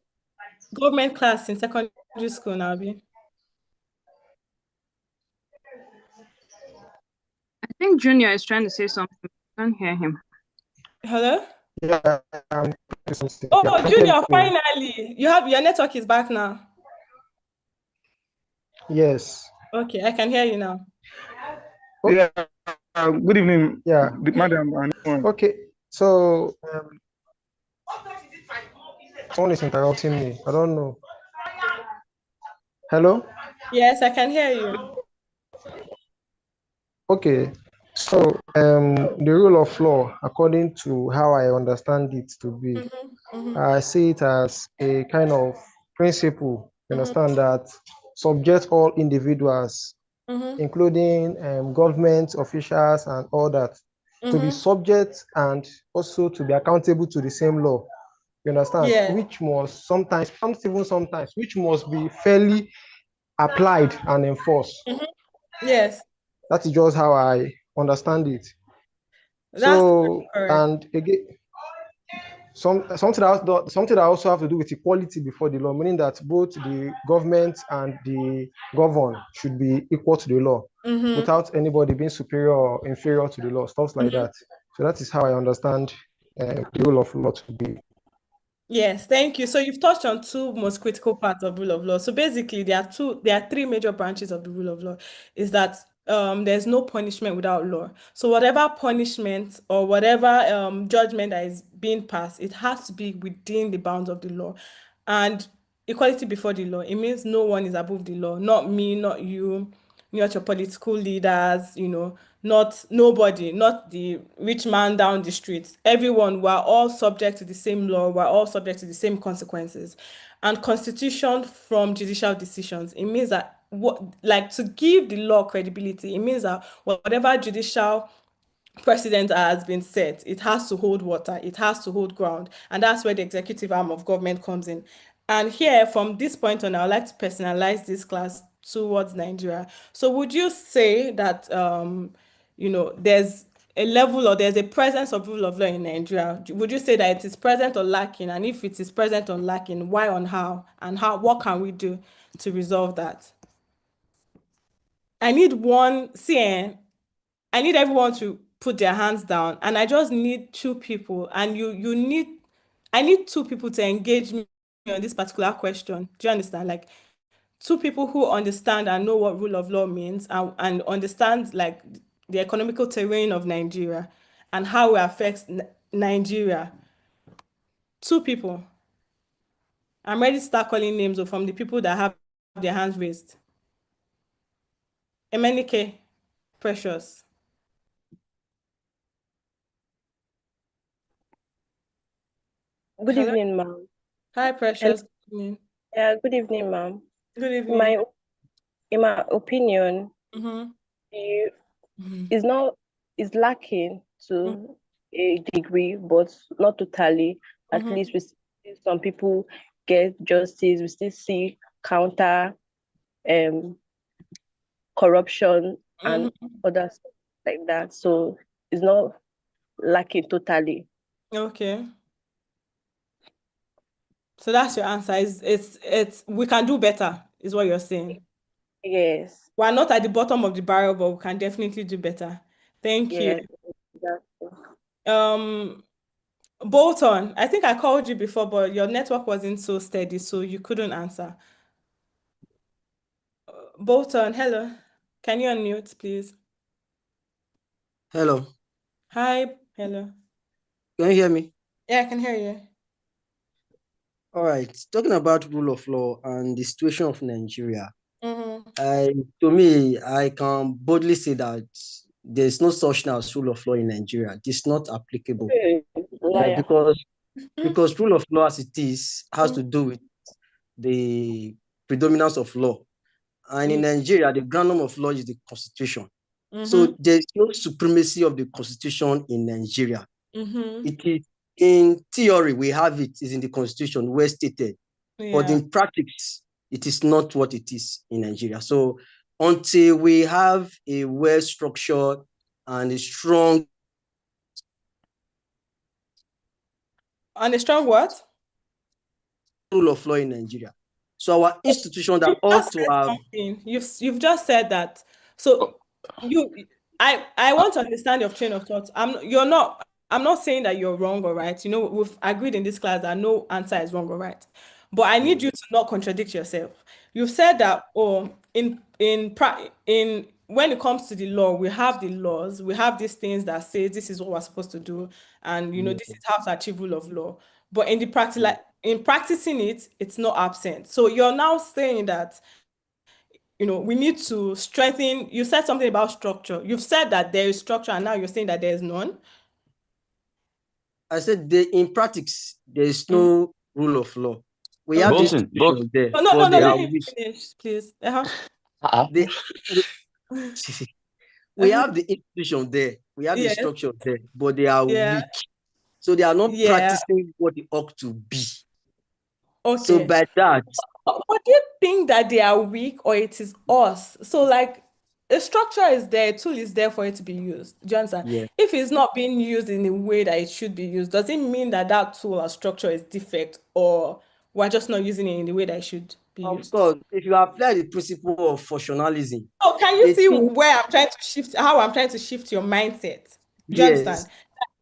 government class in secondary school now, Abi. I think Junior is trying to say something. I can't hear him. Hello? Yeah. Oh, Junior, finally. Your network is back now. Yes. Okay, I can hear you now. Yeah. Good evening. Yeah, madam. Okay. So someone is interrupting me. I don't know. Hello? Yes, I can hear you. Okay. So the rule of law, according to how I understand it to be, I see it as a kind of principle, you understand, that subject all individuals, including government officials and all that, to be subject and also to be accountable to the same law, you understand, which must sometimes, which must be fairly applied and enforced. Yes. That is just how I understand it. That's So, correct. and again, something that also have to do with equality before the law, meaning that both the government and the governed should be equal to the law, without anybody being superior or inferior to the law, stuff like that. So that is how I understand the rule of law to be. Yes, thank you. So you've touched on two most critical parts of rule of law. So basically, there are three major branches of the rule of law. Is that there's no punishment without law. So whatever punishment or whatever judgment that is being passed, it has to be within the bounds of the law. And equality before the law, it means no one is above the law. Not me, not you, not your political leaders, not nobody, not the rich man down the street. Everyone, we're all subject to the same law, we're all subject to the same consequences. And constitution from judicial decisions, it means that to give the law credibility, it means that whatever judicial precedent has been set, it has to hold water, it has to hold ground, and that's where the executive arm of government comes in. And here, from this point on, I would like to personalize this class towards Nigeria. So would you say that there's a level or there's a presence of rule of law in Nigeria? Would you say that it is present or lacking? And if it is present or lacking, why on how? And what can we do to resolve that? I need everyone to put their hands down, and I just need two people, and I need two people to engage me on this particular question. Do you understand? Like two people who understand and know what rule of law means, and understand like the economical terrain of Nigeria and how it affects Nigeria. Two people. I'm ready to start calling names from the people that have their hands raised. Emenike, Precious. Good Hello? evening, ma'am. Hi, Precious. Good evening. Yeah, good evening, ma'am. Good evening. In my opinion, is lacking to a degree, but not totally. At least we see some people get justice. We still see counter corruption and other stuff like that. So it's not lacking totally. Okay. So that's your answer. It's we can do better, is what you're saying. Yes. We're not at the bottom of the barrel, but we can definitely do better. Thank you. Exactly. Bolton, I think I called you before, but your network wasn't so steady, so you couldn't answer. Bolton, hello. Can you unmute, please? Hello. Hi, hello. Can you hear me? Yeah, I can hear you. All right. Talking about rule of law and the situation of Nigeria, to me, I can boldly say that there's no such thing as rule of law in Nigeria. It's not applicable. Because rule of law as it is has to do with the predominance of law. And in Nigeria, the ground of law is the constitution. So there's no supremacy of the constitution in Nigeria. It is in theory, we have it, is in the constitution, well stated. But in practice, it is not what it is in Nigeria. So until we have a well-structured and a strong... And a strong what? Rule of law in Nigeria. So our institution that ought to have... You've just said that. So I want to understand your train of thought. I'm not saying that you're wrong or right. We've agreed in this class that no answer is wrong or right. But I need you to not contradict yourself. You've said that when it comes to the law, we have the laws, we have these things that say this is what we're supposed to do, and this is how to achieve rule of law. But in practicing it, it's not absent. So you're now saying that we need to strengthen. You said something about structure. You've said that there is structure, and now you're saying that there is none. I said in practice, there is no rule of law. We have institutions there. No, let me finish, please. We have the institution there. We have the structure there, but they are weak. So they are not practicing what they ought to be. Okay. So by that... But do you think that they are weak or it is us? So a structure is there, a tool is there for it to be used. Do you understand? Yeah. If it's not being used in the way that it should be used, does it mean that that tool or structure is defect, or we're just not using it in the way that it should be Of used? course, if you apply the principle of functionalism, So can you a see thing, where I'm trying to shift, how I'm trying to shift your mindset? Do you understand?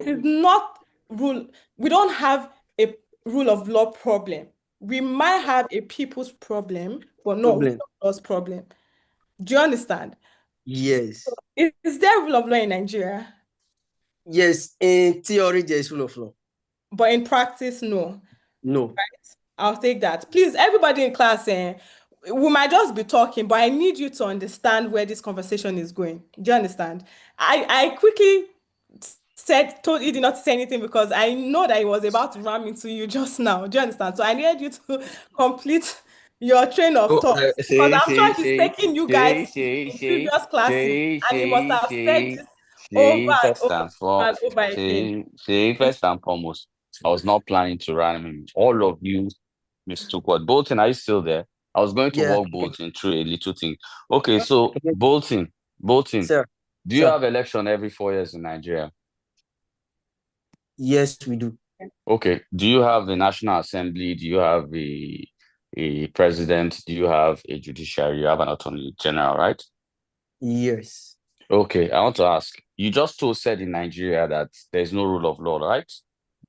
yes, It is not rule. We don't have a rule of law problem. We might have a people's problem, but not rule problem, of law's problem. Do you understand? yes. Is there rule of law in Nigeria? Yes, in theory, there is rule of law. But in practice, no. No. Right? I'll take that. Please, everybody in class, we might just be talking, but I need you to understand where this conversation is going. Do you understand? I quickly told you did not say anything because I know that he was about to ram into you just now. Do you understand? So I needed you to complete your train of thought because I'm sure he's taking you guys in previous classes and he must have said this over and First over and foremost, and over again. first and foremost, I was not planning to ram him. All of you mistook what. Bolton, are you still there? I was going to Yeah. walk Bolton through a little thing. Okay, so Bolton, Sir, do you sir. have election every 4 years in Nigeria? Yes, we do. Okay. Do you have a National Assembly? Do you have a president? Do you have a judiciary? You have an attorney general, right? Yes. Okay. I want to ask. You just said in Nigeria that there's no rule of law, right?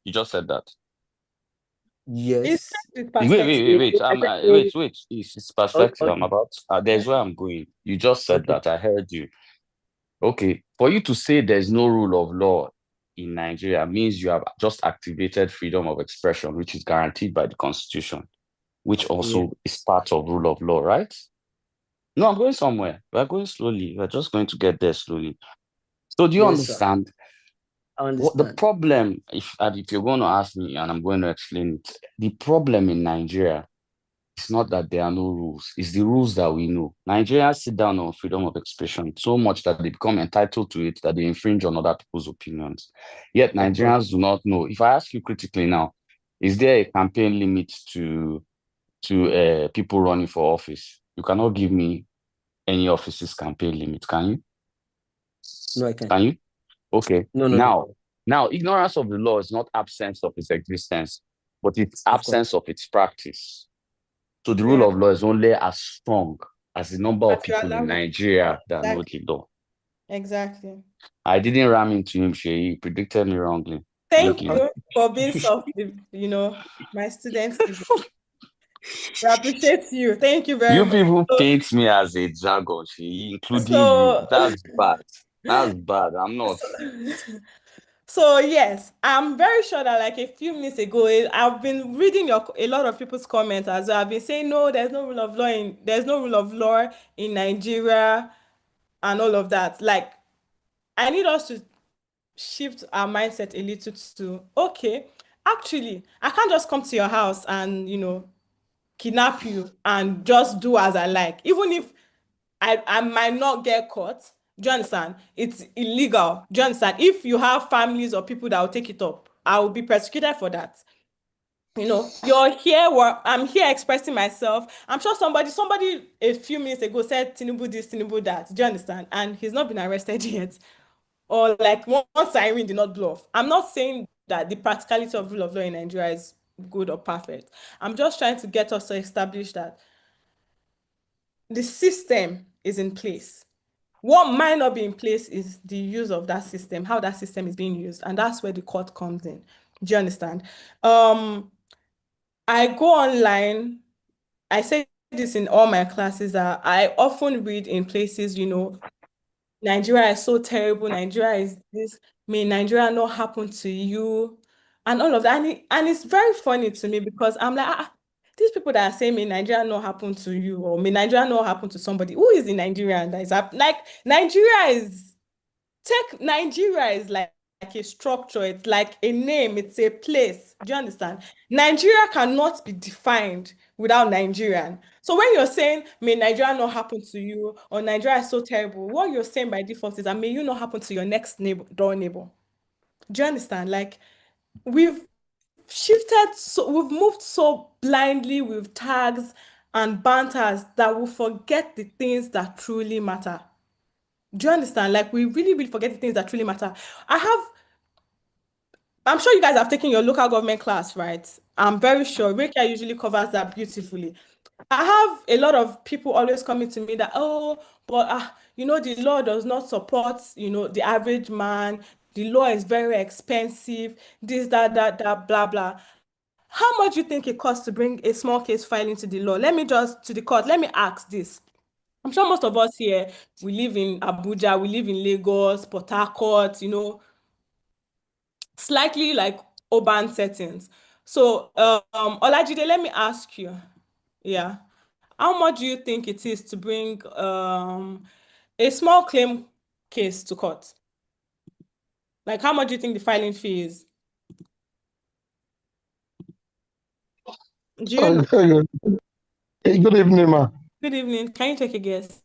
You just said that. Yes. Wait. It's perspective. Okay. I'm about. There's where I'm going. You just said that. I heard you. Okay. For you to say there's no rule of law in Nigeria means you have just activated freedom of expression, which is guaranteed by the Constitution, which also is part of rule of law, right? No, I'm going somewhere. We're going slowly. We're just going to get there slowly. So do you Yes, sir. understand? I What the understand. problem, if you're going to ask me and I'm going to explain it, the problem in Nigeria is not that there are no rules, it's the rules that we know. Nigerians sit down on freedom of expression so much that they become entitled to it, that they infringe on other people's opinions. Yet Nigerians do not know. If I ask you critically now, is there a campaign limit to people running for office? You cannot give me any office's campaign limit, can you? No, I can't. Can you? Okay. No. Now, ignorance of the law is not absence of its existence, but it's absence of its practice. So the rule of law is only as strong as the number of people in Nigeria that know the law. Exactly. I didn't ram into him, Shay. He predicted me wrongly. Thank you for being soft, my students. We appreciate you. Thank you very You much. people paint me as a jargon, Shay, including you. That's bad. That's bad. I'm not. So yes, I'm very sure that like a few minutes ago, I've been reading a lot of people's comments as well. I've been saying no, there's no rule of law in Nigeria and all of that. Like, I need us to shift our mindset a little to, okay, actually, I can't just come to your house and kidnap you and just do as I like, even if I might not get caught. Do you understand? It's illegal. Do you understand? If you have families or people that will take it up, I will be persecuted for that. You're here, I'm here expressing myself. I'm sure somebody a few minutes ago said Tinubu this, Tinubu that. Do you understand? And he's not been arrested yet. Or like one siren did not blow off. I'm not saying that the practicality of rule of law in Nigeria is good or perfect. I'm just trying to get us to establish that the system is in place. What might not be in place is the use of that system, how that system is being used, and that's where the court comes in. Do you understand? I go online. I say this in all my classes that I often read in places, Nigeria is so terrible. Nigeria is this. May Nigeria not happen to you, and all of that. And it's very funny to me because I'm like, these people that are saying may Nigeria not happen to you or may Nigeria not happen to somebody. Who is the Nigerian that is like Nigeria is like a structure. It's like a name. It's a place. Do you understand? Nigeria cannot be defined without Nigerian. So when you're saying, may Nigeria not happen to you, or Nigeria is so terrible, what you're saying by default is that may you not happen to your next door neighbor. Do you understand? Like, we've we've moved so blindly with tags and banters that we forget the things that truly matter. Do you understand? Like, we really, really forget the things that truly matter. I'm sure you guys have taken your local government class, right? I'm very sure. Rekia usually covers that beautifully. I have a lot of people always coming to me that, oh, but the law does not support, the average man. The law is very expensive, this, that, blah, blah. How much do you think it costs to bring a small case file into the law? To the court, let me ask this. I'm sure most of us here, we live in Abuja, we live in Lagos, Port Harcourt, slightly like urban settings. So, Olajide, let me ask you, yeah, how much do you think it is to bring a small claim case to court? Like, how much do you think the filing fee is? Do you know? Good evening, ma. Good evening. Can you take a guess?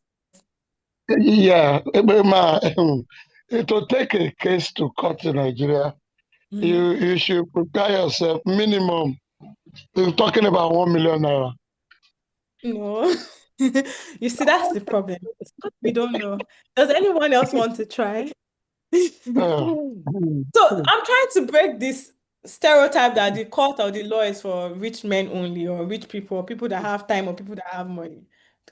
Yeah, ma, to take a case to court in Nigeria, you should prepare yourself minimum. You're talking about 1 million naira. No. You see, that's the problem. We don't know. Does anyone else want to try? So I'm trying to break this stereotype that the court or the law is for rich men only, or rich people, or people that have time, or people that have money.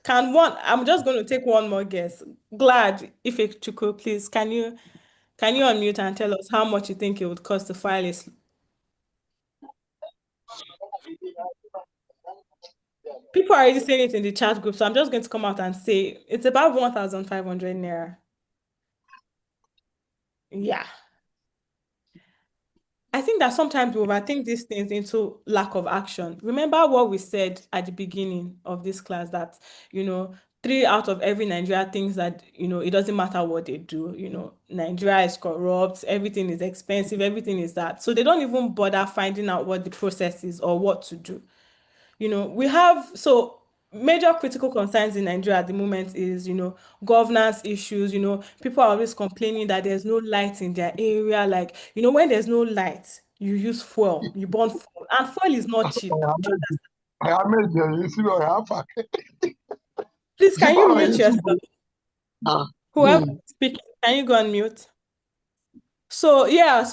I'm just going to take one more guess. Glad, if it Chuku, please, can you unmute and tell us how much you think it would cost to file a People are already saying it in the chat group, so I'm just going to come out and say it's about 1,500 naira. Yeah. I think that sometimes we overthink these things into lack of action. Remember what we said at the beginning of this class, that, 3 out of every Nigeria thinks that, it doesn't matter what they do. Nigeria is corrupt, everything is expensive, everything is that. So they don't even bother finding out what the process is or what to do. We have major critical concerns in Nigeria at the moment is, governance issues. People are always complaining that there's no light in their area. Like, when there's no light, you use fuel, you burn fuel, and fuel is not cheap. Please, can you mute yourself? Whoever is speaking, can you go on mute? So yeah,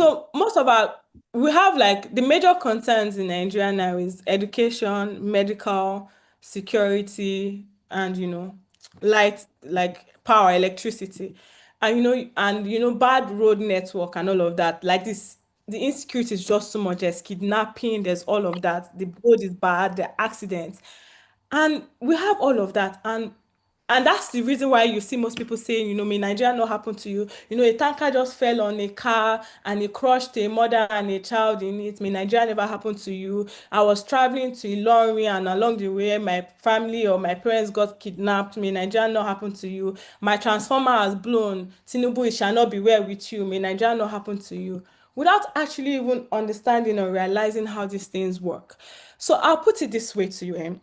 we have like the major concerns in Nigeria now is education, medical, security, and light, like power, electricity, and bad road network and all of that. Like this, the insecurity is just so much. There's kidnapping, there's all of that. The road is bad, the accidents, and we have all of that. And that's the reason why you see most people saying, may Nigeria not happen to you. A tanker just fell on a car and it crushed a mother and a child in it. May Nigeria never happen to you. I was traveling to Ilorin and along the way, my family or my parents got kidnapped. May Nigeria not happen to you. My transformer has blown. Tinubu, it shall not be well with you. May Nigeria not happen to you. Without actually even understanding or realizing how these things work. So I'll put it this way to you, Em.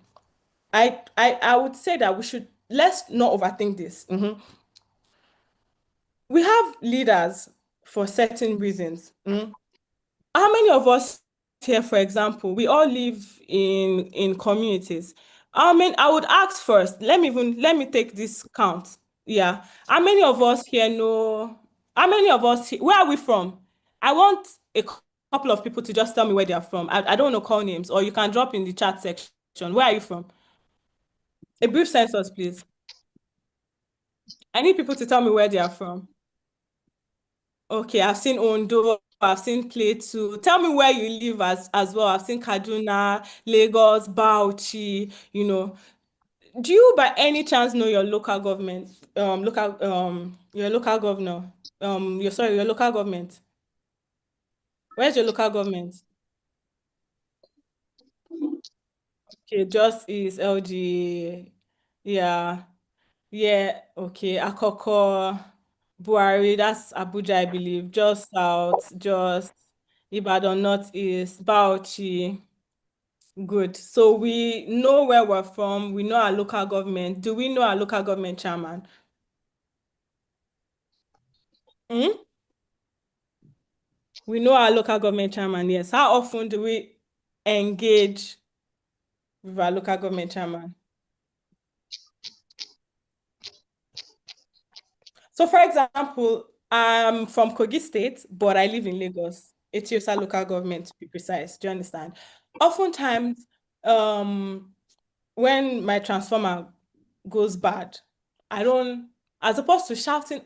I would say that let's not overthink this. We have leaders for certain reasons. How many of us here, for example, we all live in communities? I would ask first, let me take this count. Yeah. How many of us here know, where are we from? I want a couple of people to just tell me where they are from. I don't want to call names, or you can drop in the chat section. Where are you from? A brief census, please. I need people to tell me where they are from. Okay, I've seen Ondo, I've seen Plateau. Tell me where you live as well. I've seen Kaduna, Lagos, Bauchi, Do you by any chance know your local government? Your local governor. Your local government. Where's your local government? Okay, just is LG. Yeah. Yeah, okay. Akoko, Buhari, that's Abuja, I believe. Just South, just Ibadan Northeast, Bauchi. Good. So we know where we're from. We know our local government. Do we know our local government chairman? We know our local government chairman, yes. How often do we engage with our local government chairman? So, for example, I'm from Kogi State, but I live in Lagos, Etiosa local government to be precise. Do you understand? Oftentimes, when my transformer goes bad, I don't, as opposed to shouting,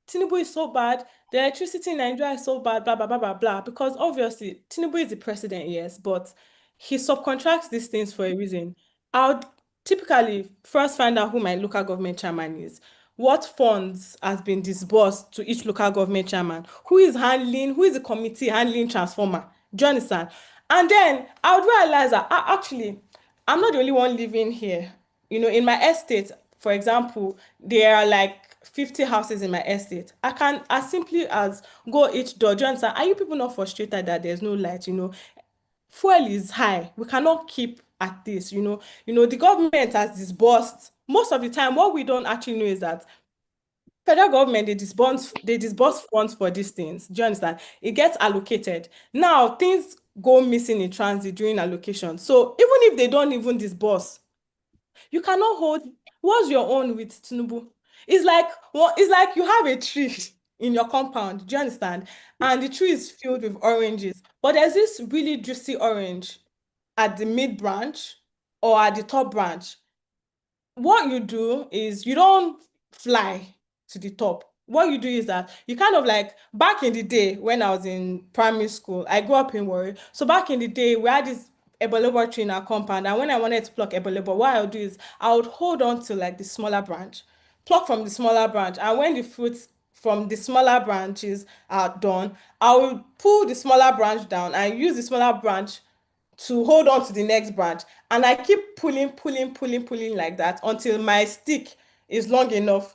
Tinubu is so bad, the electricity in Nigeria is so bad, blah, blah, blah, blah, blah, because obviously Tinubu is the president, yes, but he subcontracts these things for a reason. I would typically first find out who my local government chairman is, what funds has been disbursed to each local government chairman, who is the committee handling transformer, do you understand? And then I would realize that actually, I'm not the only one living here. In my estate, for example, there are like 50 houses in my estate. I can as simply as go each door. Do you understand? Are you people not frustrated that there's no light? Fuel is high. We cannot keep at this. The government has disbursed. Most of the time, what we don't actually know is that federal government, they disburse funds for these things. Do you understand? It gets allocated. Now things go missing in transit during allocation. So even if they don't even disburse, you cannot hold. What's your own with Tinubu? It's like you have a tree in your compound. Do you understand? And the tree is filled with oranges, but there's this really juicy orange at the mid branch or at the top branch. What you do is you don't fly to the top. What you do is that you kind of like back in the day when I was in primary school, I grew up in Warri. So back in the day, we had this ebolobo tree in our compound, and when I wanted to pluck ebolobo, what I would do is I would hold on to like the smaller branch, pluck from the smaller branch, and when the fruits from the smaller branches are done, I will pull the smaller branch down and use the smaller branch to hold on to the next branch. And I keep pulling like that until my stick is long enough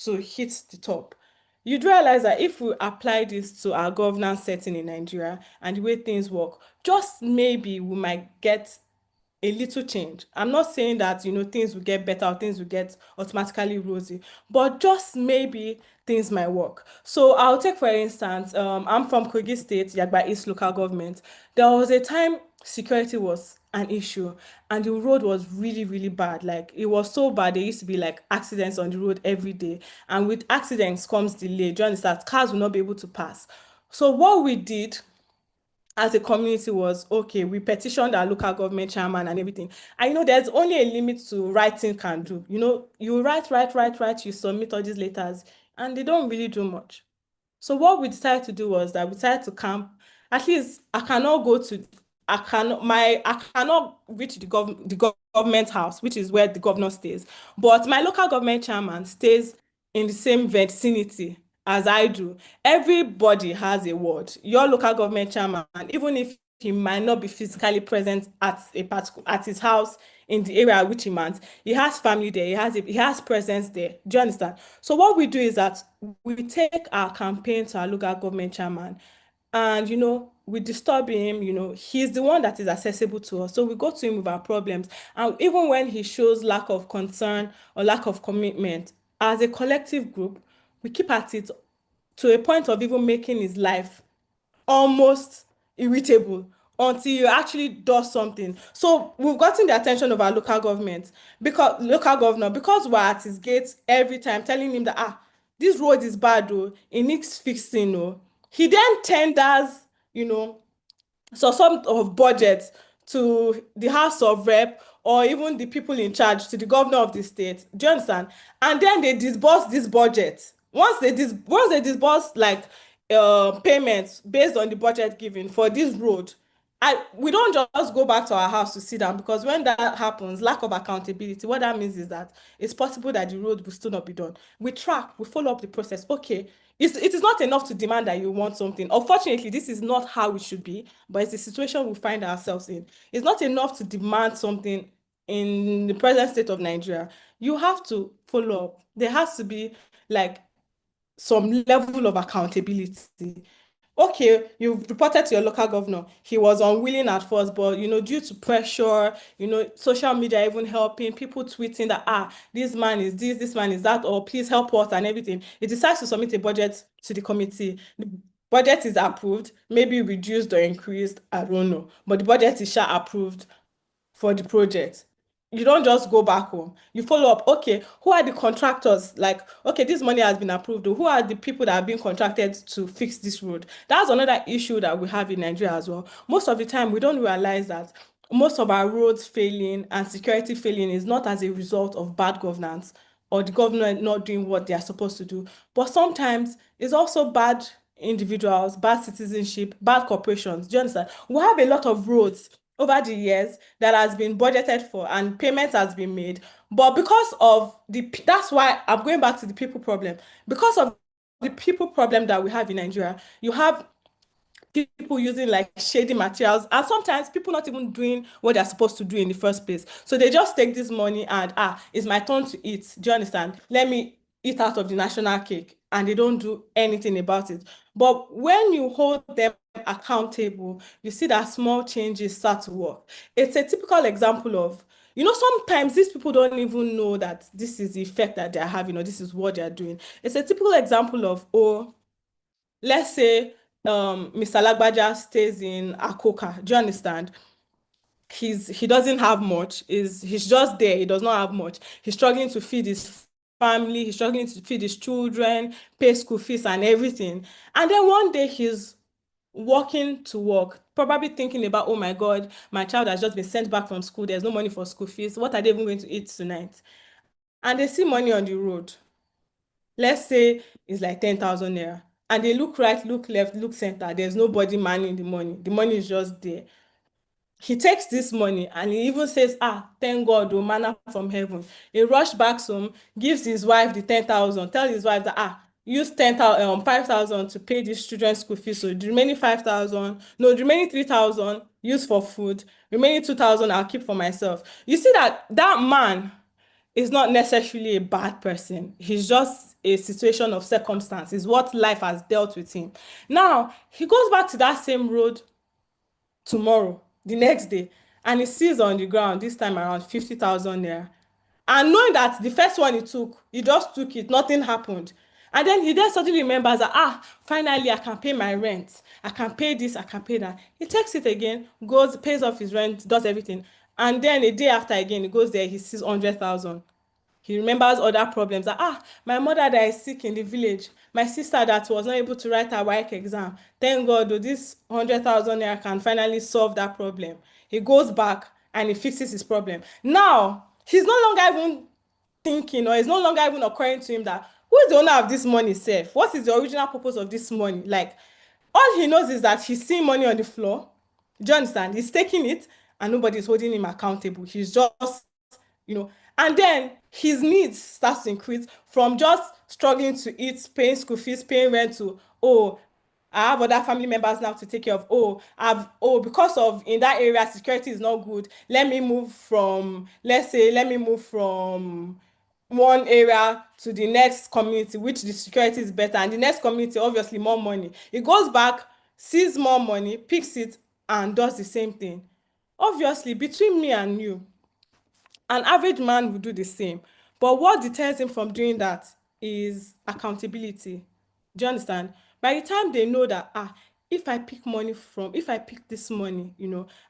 to hit the top. You'd realize that if we apply this to our governance setting in Nigeria and the way things work, just maybe we might get a little change. I'm not saying that things will get better or things will get automatically rosy, but just maybe things might work. So I'll take for instance, I'm from Kogi State, Yagba East local government. There was a time security was an issue and the road was really, really bad. Like it was so bad, there used to be like accidents on the road every day. And with accidents comes delay. Do you understand? Cars will not be able to pass. So what we did as a community was, okay, we petitioned our local government chairman and everything. And there's only a limit to writing can do. You write, you submit all these letters, and they don't really do much. So what we decided to do was that we decided to camp. At least I cannot reach the government house, which is where the governor stays. But my local government chairman stays in the same vicinity as I do. Everybody has a ward. Your local government chairman, even if he might not be physically present at his house in the area which he mans, he has family there, he has presence there. Do you understand? So what we do is that we take our campaign to our local government chairman, and we disturb him. He's the one that is accessible to us, so we go to him with our problems. And even when he shows lack of concern or lack of commitment, as a collective group, we keep at it to a point of even making his life almost irritable until you actually does something. So we've gotten the attention of our local government, because local governor, because we're at his gates every time telling him that this road is bad, oh, it needs fixing. Oh. He then tenders, so some of budget to the House of Rep or even the people in charge, to the governor of the state. Do you understand? And then they disburse this budget. Once they disburse like payments based on the budget given for this road, we don't just go back to our house to sit down, because when that happens, lack of accountability, what that means is that it's possible that the road will still not be done. We track, we follow up the process. Okay, it is not enough to demand that you want something. Unfortunately, this is not how it should be, but it's the situation we find ourselves in. It's not enough to demand something in the present state of Nigeria. You have to follow up. There has to be like some level of accountability. Okay, you've reported to your local governor. He was unwilling at first, but due to pressure, social media even helping, people tweeting that this man is this man is that, or please help us and everything. He decides to submit a budget to the committee. The budget is approved, maybe reduced or increased, I don't know. But the budget is approved for the project. you don't just go back home. You follow up. Okay, who are the contractors? Like, okay, this money has been approved. Who are the people that have been contracted to fix this road? That's another issue that we have in Nigeria as well. Most of the time, we don't realize that most of our roads failing and security failing is not as a result of bad governance or the government not doing what they are supposed to do. But sometimes it's also bad individuals, bad citizenship, bad corporations. Do you understand? We have a lot of roads over the years that has been budgeted for and payment has been made. But because of that's why I'm going back to the people problem. Because of the people problem that we have in Nigeria, you have people using like shady materials and sometimes people not even doing what they're supposed to do in the first place. So they just take this money and it's my turn to eat. Do you understand? Let me eat out of the national cake, and they don't do anything about it. But when you hold them accountable, you see that small changes start to work. It's a typical example of, sometimes these people don't even know that this is the effect that they're having or this is what they're doing. It's a typical example of, let's say Mr. Lagbaja stays in Akoka. Do you understand? He doesn't have much. He's just there. He does not have much. He's struggling to feed his family. He's struggling to feed his children, pay school fees and everything. And then one day he's walking to work, probably thinking about, oh my God, my child has just been sent back from school. There's no money for school fees. What are they even going to eat tonight? And they see money on the road. Let's say it's like 10,000 naira. And they look right, look left, look center. There's nobody manning the money. The money is just there. He takes this money and he even says, thank God, oh, manna from heaven. He rushes back home, gives his wife the 10,000, tell his wife that, use 5,000 to pay these children's school fees. So the remaining 5,000, no, the remaining 3,000, use for food. Remaining 2,000, I'll keep for myself. You see that man is not necessarily a bad person. He's just a situation of circumstance. It's what life has dealt with him. Now, he goes back to that same road tomorrow, the next day, and he sees on the ground, this time around 50,000 naira. And knowing that the first one he just took it, nothing happened. And then he suddenly remembers that, finally I can pay my rent. I can pay this, I can pay that. He takes it again, goes, pays off his rent, does everything. And then a day after again, he goes there, he sees 100,000. He remembers other problems that, my mother that is sick in the village, my sister that was not able to write her WAEC exam. Thank God, this 100,000 naira can finally solve that problem. He goes back and he fixes his problem. Now, he's no longer even thinking, or it's no longer even occurring to him that, who is the owner of this money, Seth? What is the original purpose of this money? Like, all he knows is that he's seeing money on the floor. Do you understand? He's taking it and nobody's holding him accountable. He's just, and then his needs starts to increase from just struggling to eat, paying school fees, paying rent to, I have other family members now to take care of. Because of in that area security is not good. Let me move from one area to the next community, which the security is better, and the next community obviously more money. He goes back, sees more money, picks it, and does the same thing. Obviously, between me and you, an average man will do the same. But what deters him from doing that is accountability. Do you understand? By the time they know that, if I pick this money,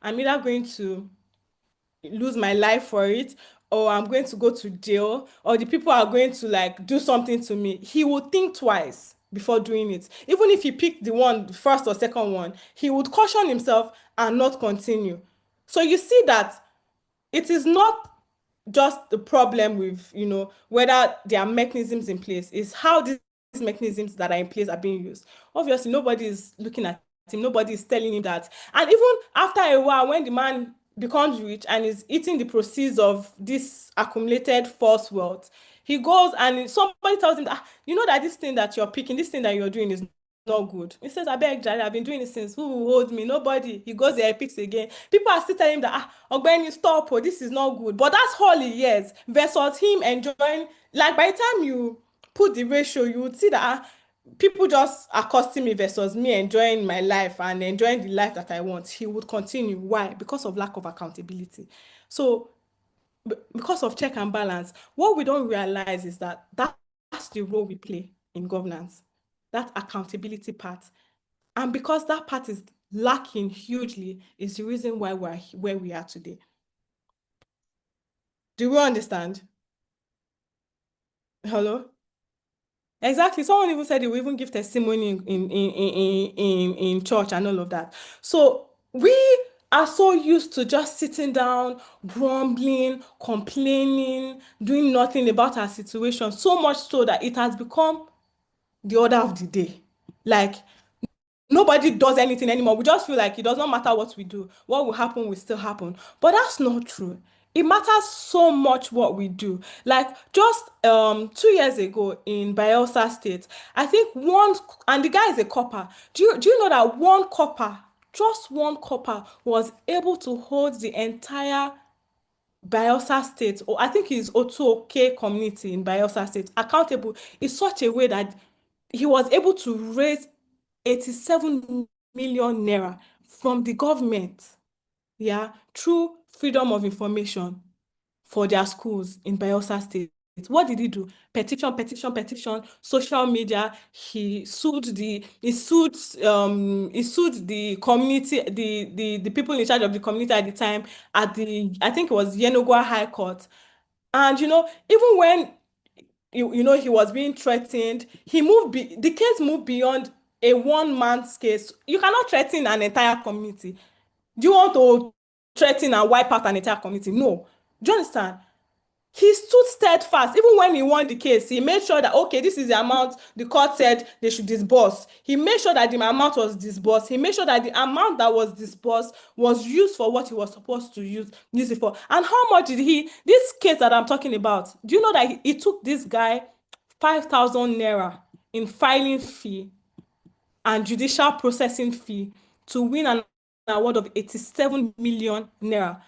I'm either going to lose my life for it, or I'm going to go to jail, or the people are going to do something to me, he will think twice before doing it. Even if he picked the first or second one, he would caution himself and not continue. So you see that it is not just the problem with, whether there are mechanisms in place, is how these mechanisms that are in place are being used. Obviously, nobody is looking at him, nobody is telling him that. And even after a while, when the man becomes rich and is eating the proceeds of this accumulated false wealth, he goes and somebody tells him that, that this thing that you're picking, this thing that you're doing is not good. He says, I beg, Jare, I've been doing it since. Who will hold me? Nobody. He goes there, he picks again. People are still telling him that, Ogbeni, stop, this is not good. But that's all he hears versus him enjoying. Like, by the time you put the ratio, you would see that people just accosting me versus me enjoying my life and enjoying the life that I want. He would continue. Why? Because of lack of accountability. So, because of check and balance, what we don't realize is that that's the role we play in governance. That accountability part. And because that part is lacking hugely is the reason why we're where we are today. Do we understand? Hello? Exactly. Someone even said they will even give testimony in church and all of that. So we are so used to just sitting down, grumbling, complaining, doing nothing about our situation, so much so that it has become the order of the day. Like nobody does anything anymore. We just feel like it does not matter what we do. What will happen will still happen. But that's not true. It matters so much what we do. Like just 2 years ago in Bielsa State, I think and the guy is a copper. Do you know that one copper, just one copper, was able to hold the entire Bielsa State, or I think it's Otuoke community in Bielsa State, accountable in such a way that he was able to raise 87 million naira from the government, yeah, through freedom of information for their schools in Bielsa State. What did he do? Petition, social media. He sued the community, the people in charge of the community at the time at I think it was Yenogwa High Court. And even when he was being threatened, the case moved beyond a one-man's case. You cannot threaten an entire community. Do you want to threaten and wipe out an entire community? No. Do you understand? He stood steadfast. Even when he won the case, he made sure that, okay, this is the amount the court said they should disburse. He made sure that the amount was disbursed. He made sure that the amount that was disbursed was used for what he was supposed to use it for. And how much did this case that I'm talking about, do you know that it took this guy 5,000 naira in filing fee and judicial processing fee to win an award of 87 million naira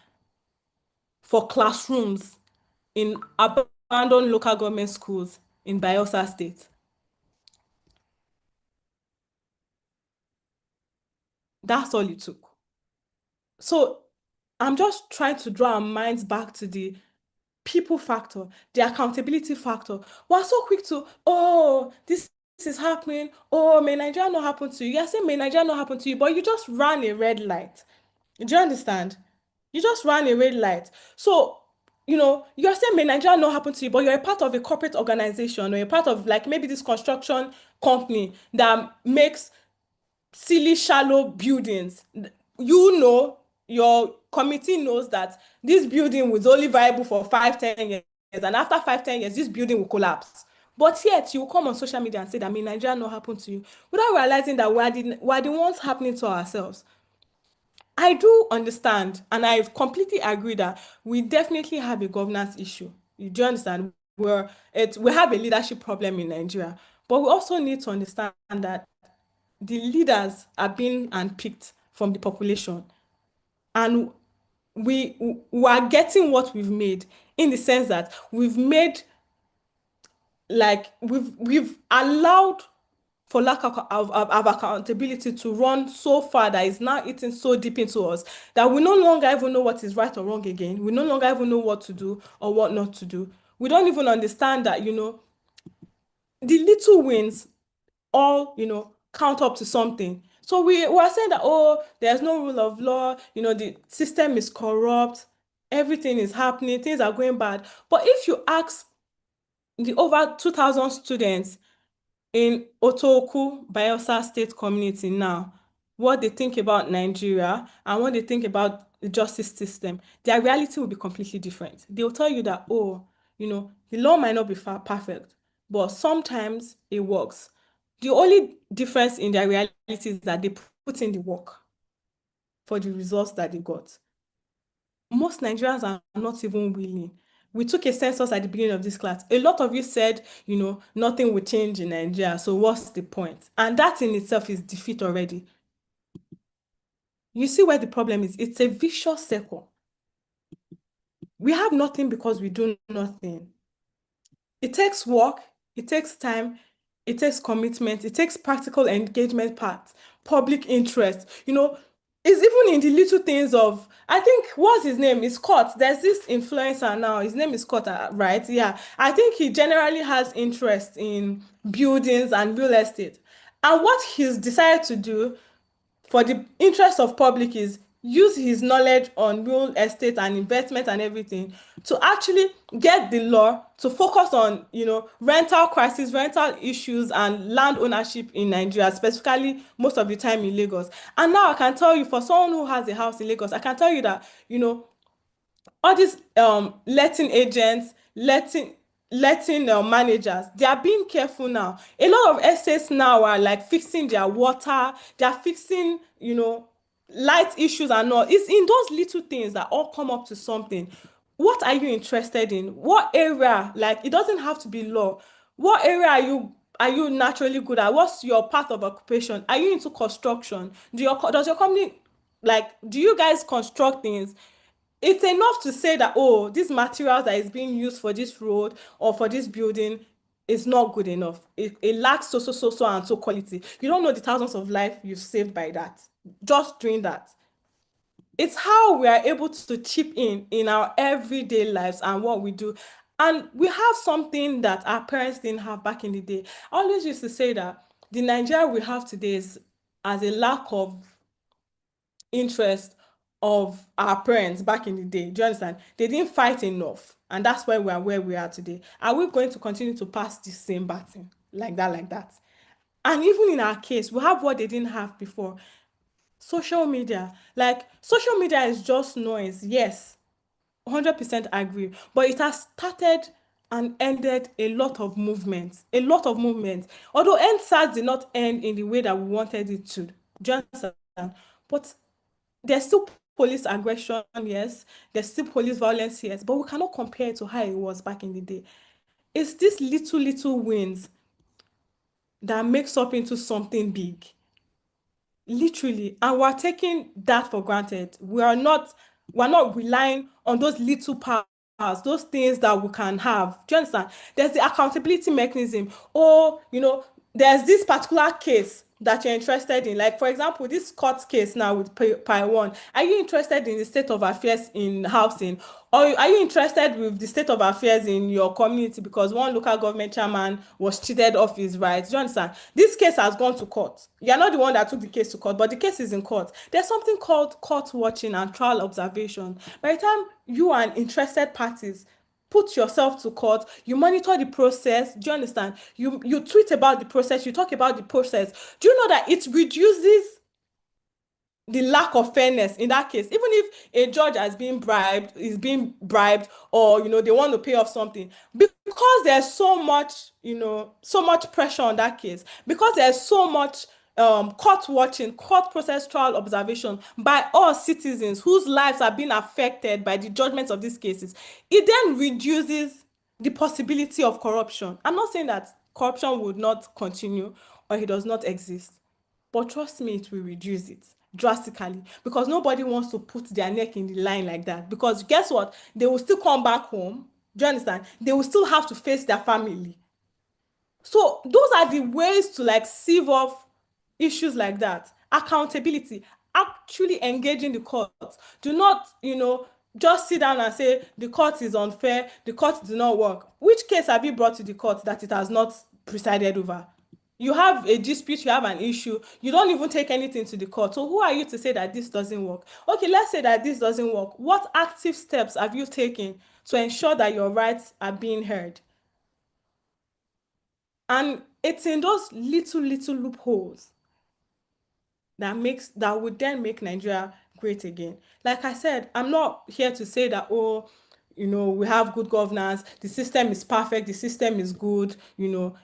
for classrooms in abandoned local government schools in Bielsa State? That's all it took. So I'm just trying to draw our minds back to the people factor, the accountability factor. We're so quick to, this is happening. Oh, may Nigeria not happen to you? You're saying may Nigeria not happen to you, but you just ran a red light. Do you understand? You just ran a red light. So, you're saying may Nigeria not happen to you, but you're a part of a corporate organization or a part of like maybe this construction company that makes silly, shallow buildings. Your committee knows that this building was only viable for 5-10 years, and after 5-10 years, this building will collapse. But yet, you will come on social media and say that may Nigeria not happen to you, without realizing that we're the ones happening to ourselves. I do understand, and I completely agree that we definitely have a governance issue. You do understand? We have a leadership problem in Nigeria, but we also need to understand that the leaders are being handpicked from the population, and we are getting what we've made, in the sense that we've made, like we've allowed, for lack of accountability, to run so far that it's now eating so deep into us that we no longer even know what is right or wrong again. We no longer even know what to do or what not to do. We don't even understand that, the little wins all, count up to something. So we are saying that, there's no rule of law, the system is corrupt, everything is happening, things are going bad. But if you ask the over 2,000 students in Otoku, Bielsa State community now, what they think about Nigeria and what they think about the justice system, their reality will be completely different. They'll tell you that, the law might not be perfect, but sometimes it works. The only difference in their reality is that they put in the work for the results that they got. Most Nigerians are not even willing. We took a census at the beginning of this class. A lot of you said, nothing will change in Nigeria, so what's the point? And that in itself is defeat already. You see where the problem is? It's a vicious circle. We have nothing because we do nothing. It takes work, it takes time, it takes commitment, it takes practical engagement part, public interest. It's even in the little things of, I think, what's his name? Is Scott. There's this influencer now. His name is Scott, right? Yeah. I think he generally has interest in buildings and real estate. And what he's decided to do for the interest of public is use his knowledge on real estate and investment and everything to actually get the law to focus on, rental crisis, rental issues, and land ownership in Nigeria, specifically most of the time in Lagos. And now I can tell you, for someone who has a house in Lagos, I can tell you that, all these letting agents, letting managers, they are being careful now. A lot of estates now are like fixing their water, they are fixing, light issues and all. It's in those little things that all come up to something. What are you interested in? What area? Like, it doesn't have to be law. What area are you naturally good at? What's your path of occupation? Are you into construction? Does your company, like, do you guys construct things? It's enough to say that, oh, this materials that is being used for this road or for this building is not good enough. It lacks so and so quality. You don't know the thousands of lives you've saved by that, just doing that. It's how we are able to chip in our everyday lives and what we do. And we have something that our parents didn't have back in the day. I always used to say that the Nigeria we have today is as a lack of interest of our parents back in the day. Do you understand? They didn't fight enough, and that's why we are where we are today. Are we going to continue to pass the same baton like that? And even in our case, we have what they didn't have before. Social media. Like, social media is just noise. Yes, 100% agree. But it has started and ended a lot of movements. A lot of movements. Although NSAS did not end in the way that we wanted it to. Do you understand? But there's still police aggression, yes. There's still police violence, yes. But we cannot compare it to how it was back in the day. It's these little wins that makes up into something big. Literally. And we're taking that for granted. We're not relying on those little powers, those things that we can have. Do you understand? There's the accountability mechanism. Or, there's this particular case that you're interested in. Like, for example, this court case now with Pi 1. Are you interested in the state of affairs in housing? Or are you interested with the state of affairs in your community because one local government chairman was cheated of his rights? Do you understand? This case has gone to court. You're not the one that took the case to court, but the case is in court. There's something called court watching and trial observation. By the time you and interested parties put yourself to court, you monitor the process. Do you understand? You tweet about the process, you talk about the process. Do you know that it reduces the lack of fairness in that case? Even if a judge is being bribed, or they want to pay off something, because there's so much pressure on that case, because there's so much court watching, court process, trial observation by all citizens whose lives are being affected by the judgments of these cases, it then reduces the possibility of corruption. I'm not saying that corruption would not continue or it does not exist, but trust me, it will reduce it drastically, because nobody wants to put their neck in the line like that, because guess what? They will still come back home. Do you understand? They will still have to face their family. So those are the ways to, like, sieve off issues like that. Accountability, actually engaging the court. Do not, just sit down and say the court is unfair, the court did not work. Which case have you brought to the court that it has not presided over? You have a dispute, you have an issue, you don't even take anything to the court. So who are you to say that this doesn't work? Okay, let's say that this doesn't work. What active steps have you taken to ensure that your rights are being heard? And it's in those little loopholes that would then make Nigeria great again. Like I said, I'm not here to say that, we have good governance, the system is perfect, the system is good,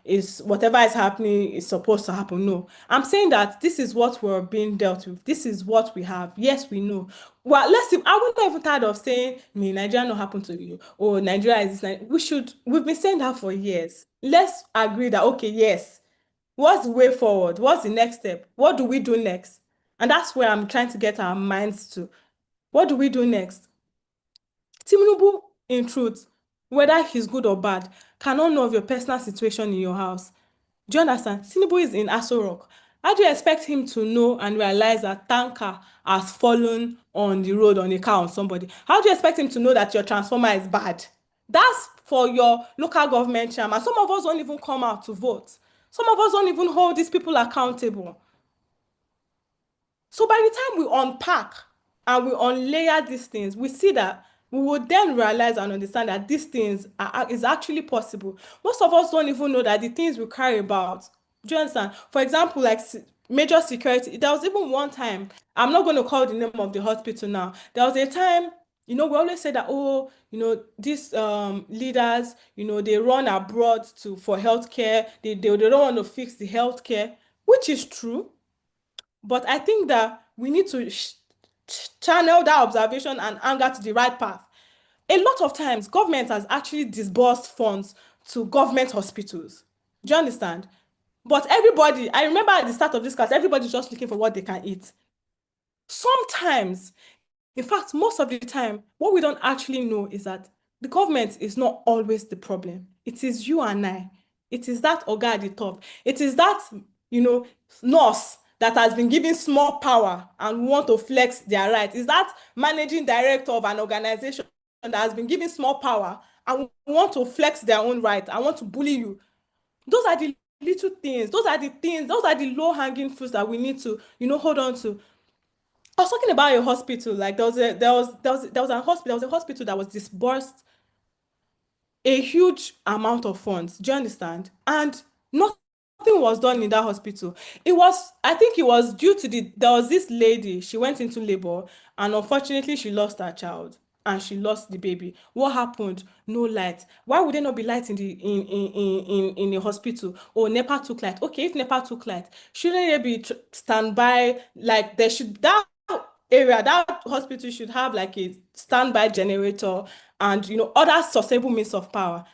is whatever is happening is supposed to happen. No, I'm saying that this is what we're being dealt with. This is what we have. Yes, we know. Well, I would not even tired of saying, Nigeria not happen to you, or Nigeria is this. We've been saying that for years. Let's agree that, okay, yes, what's the way forward? What's the next step? What do we do next? And that's where I'm trying to get our minds to. What do we do next? Tinubu, in truth, whether he's good or bad, cannot know of your personal situation in your house. Do you understand? Tinubu is in Aso Rock. How do you expect him to know and realize that tanker has fallen on the road on a car on somebody? How do you expect him to know that your transformer is bad? That's for your local government chairman. Some of us don't even come out to vote. Some of us don't even hold these people accountable. So by the time we unpack and we unlayer these things, we see that we would then realize and understand that these things is actually possible. Most of us don't even know that the things we carry about. Do you understand? For example, like major security. There was even one time, I'm not going to call the name of the hospital now. There was a time, we always say that, oh, these leaders, they run abroad for healthcare. They don't want to fix the healthcare, which is true. But I think that we need to channel that observation and anger to the right path. A lot of times, government has actually disbursed funds to government hospitals. Do you understand? But everybody, I remember at the start of this class, everybody's just looking for what they can eat. Sometimes, in fact, most of the time, what we don't actually know is that the government is not always the problem. It is you and I. It is that oga at the top. It is that, nurse that has been given small power and want to flex their right. Is that managing director of an organization that has been given small power and want to flex their own right and want to bully you. Those are the little things. Those are the low-hanging fruits that we need to, hold on to. I was talking about a hospital. Like there was a hospital that was disbursed a huge amount of funds. Do you understand? And nothing was done in that hospital. I think it was due to there was this lady, she went into labor, and unfortunately she lost her child and she lost the baby. What happened? No light. Why would there not be light in the hospital? Oh, NEPA took light. Okay, if NEPA took light, shouldn't there be standby? Like that hospital should have like a standby generator and other sustainable means of power.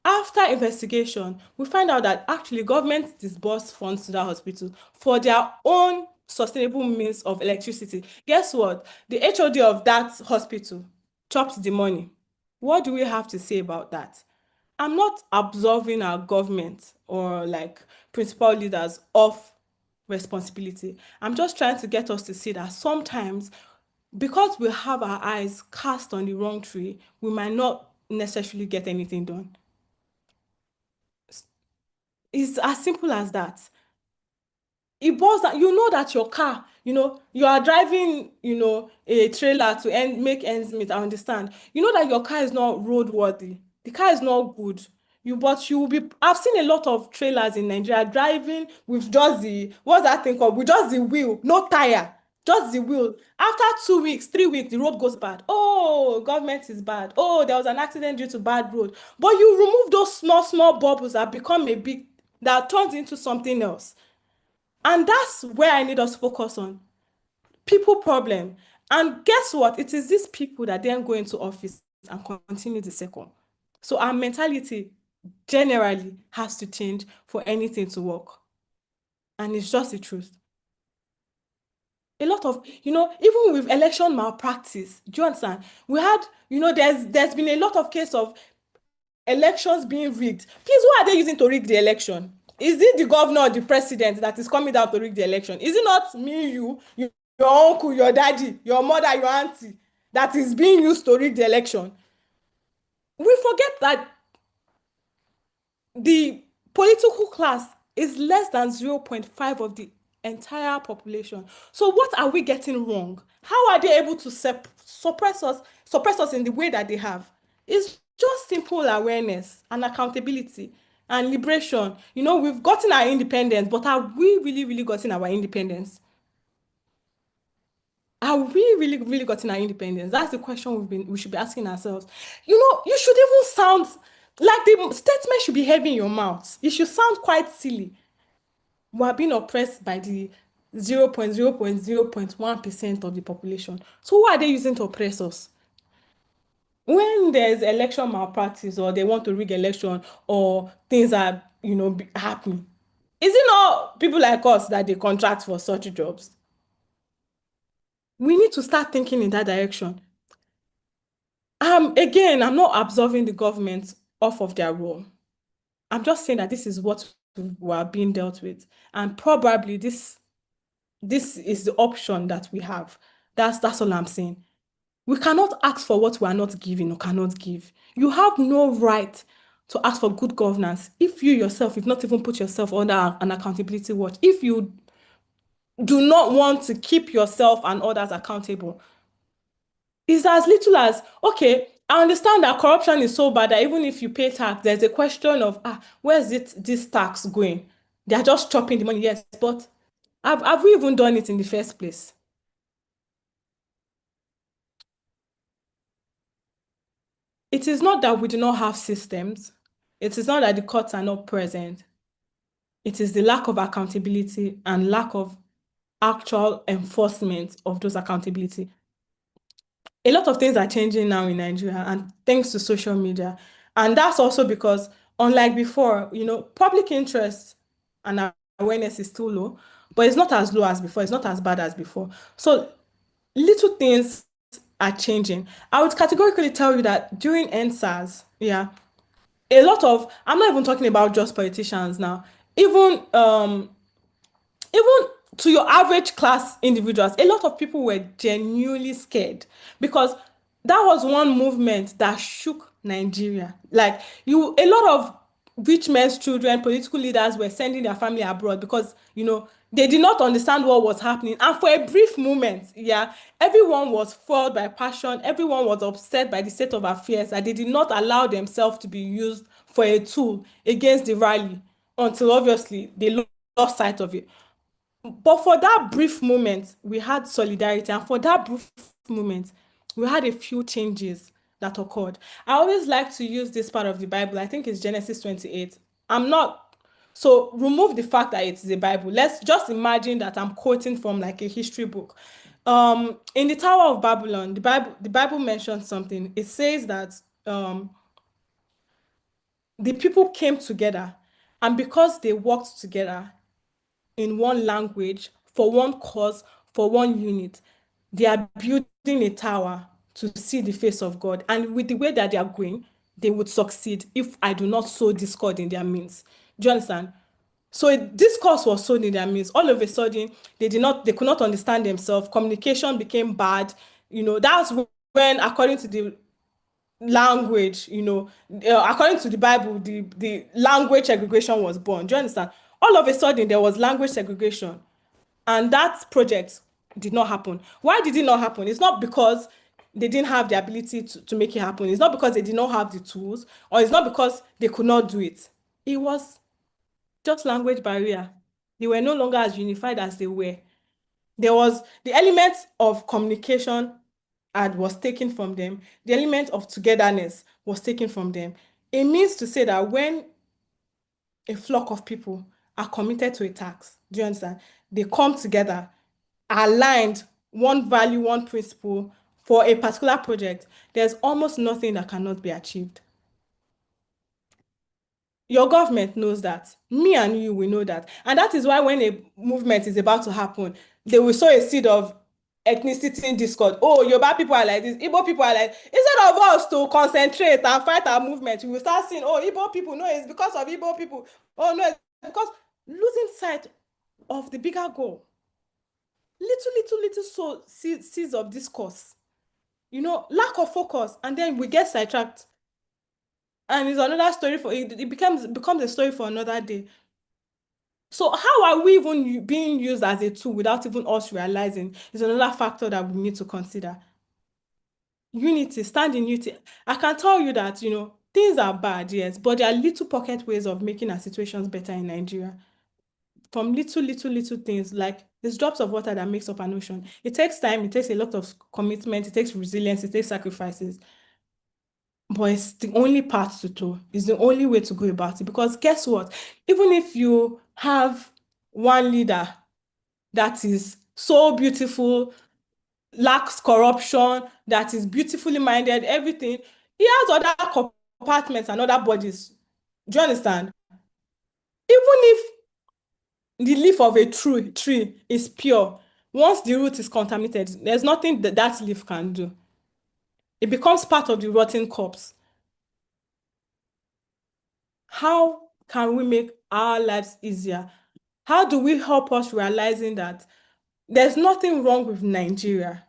After investigation, we find out that actually government disbursed funds to that hospital for their own sustainable means of electricity. Guess what? The HOD of that hospital chopped the money. What do we have to say about that? I'm not absolving our government or like principal leaders of responsibility. I'm just trying to get us to see that sometimes, because we have our eyes cast on the wrong tree, we might not necessarily get anything done. It's as simple as that. It boils down, that your car, you are driving, a trailer to make ends meet. I understand. You know that your car is not roadworthy. The car is not good. But you will be. I've seen a lot of trailers in Nigeria driving with just what's that thing called? With just the wheel, no tire, just the wheel. After 2 weeks, 3 weeks, the road goes bad. Oh, government is bad. Oh, there was an accident due to bad road. But you remove those small bubbles that become that turns into something else. And that's where I need us to focus on. People problem. And guess what? It is these people that then go into office and continue the circle. So our mentality generally has to change for anything to work. And it's just the truth. A lot of, even with election malpractice, do you understand? We had, there's been a lot of cases of elections being rigged. Please, who are they using to rig the election? Is it the governor or the president that is coming down to rig the election? Is it not me, your uncle, your daddy, your mother, your auntie that is being used to rig the election? We forget that the political class is less than 0.5 of the entire population. So what are we getting wrong? How are they able to suppress us in the way that they have? It's just simple awareness and accountability and liberation. We've gotten our independence, but have we really, really gotten our independence? Are we really, really gotten our independence? That's the question we should be asking ourselves. You should even sound like the statement should be heavy in your mouth. It should sound quite silly. We are being oppressed by the 0.1% of the population. So who are they using to oppress us? When there's election malpractice or they want to rig election or things are, happening, is it not people like us that they contract for such jobs? We need to start thinking in that direction. Again, I'm not absolving the government off of their role. I'm just saying that this is what we are being dealt with. And probably this is the option that we have. That's all I'm saying. We cannot ask for what we are not giving or cannot give. You have no right to ask for good governance if you yourself, you've not even put yourself under an accountability watch. If you do not want to keep yourself and others accountable. It's as little as, okay, I understand that corruption is so bad that even if you pay tax, there's a question of, where's this tax going? They're just chopping the money, yes, but have we even done it in the first place? It is not that we do not have systems. It is not that the courts are not present. It is the lack of accountability and lack of actual enforcement of those accountability. A lot of things are changing now in Nigeria, and thanks to social media. And that's also because, unlike before, public interest and awareness is still low, but it's not as low as before. It's not as bad as before. So little things are changing. I would categorically tell you that during NSAS, a lot of, I'm not even talking about just politicians now, even to your average class individuals, a lot of people were genuinely scared because that was one movement that shook Nigeria. Like a lot of rich men's children, political leaders were sending their family abroad because, they did not understand what was happening. And for a brief moment, everyone was fueled by passion. Everyone was upset by the state of affairs, and they did not allow themselves to be used for a tool against the rally until obviously they lost sight of it. But for that brief moment, we had solidarity. And for that brief moment, we had a few changes that occurred. I always like to use this part of the Bible. I think it's Genesis 28. So remove the fact that it's the Bible. Let's just imagine that I'm quoting from like a history book. In the Tower of Babylon, the Bible mentions something. It says that the people came together, and because they worked together in one language, for one cause, for one unit, they are building a tower to see the face of God. And with the way that they are going, they would succeed if I do not sow discord in their midst. Do you understand? So discourse was sown in their midst. All of a sudden, they could not understand themselves. Communication became bad. That's when, according to the language, according to the Bible, the language segregation was born. Do you understand? All of a sudden, there was language segregation, and that project did not happen. Why did it not happen? It's not because they didn't have the ability to make it happen. It's not because they did not have the tools, or it's not because they could not do it. It was just language barrier. They were no longer as unified as they were. There was the element of communication was taken from them. The element of togetherness was taken from them. It means to say that when a flock of people are committed to a task, do you understand? They come together, aligned, one value, one principle for a particular project, there's almost nothing that cannot be achieved. Your government knows that. Me and you, we know that. And that is why when a movement is about to happen, they will sow a seed of ethnicity in discord. Oh, Yoruba people are like this, Igbo people are like, instead of us to concentrate and fight our movement, we will start seeing, oh, Igbo people, no, it's because of Igbo people. Oh, no, it's because losing sight of the bigger goal. Little seeds of discourse. Lack of focus, and then we get sidetracked. And it's another story it becomes a story for another day. So how are we even being used as a tool without even us realizing is another factor that we need to consider. Unity, stand in unity. I can tell you that, things are bad, yes, but there are little pocket ways of making our situations better in Nigeria. From little things, like there's drops of water that makes up an ocean. It takes time, it takes a lot of commitment, it takes resilience, it takes sacrifices. But it's the only path to do. It's the only way to go about it. Because guess what? Even if you have one leader that is so beautiful, lacks corruption, that is beautifully minded, everything, he has other compartments and other bodies. Do you understand? Even if the leaf of a tree is pure, once the root is contaminated, there's nothing that leaf can do. It becomes part of the rotten corpse. How can we make our lives easier? How do we help us realizing that there's nothing wrong with Nigeria,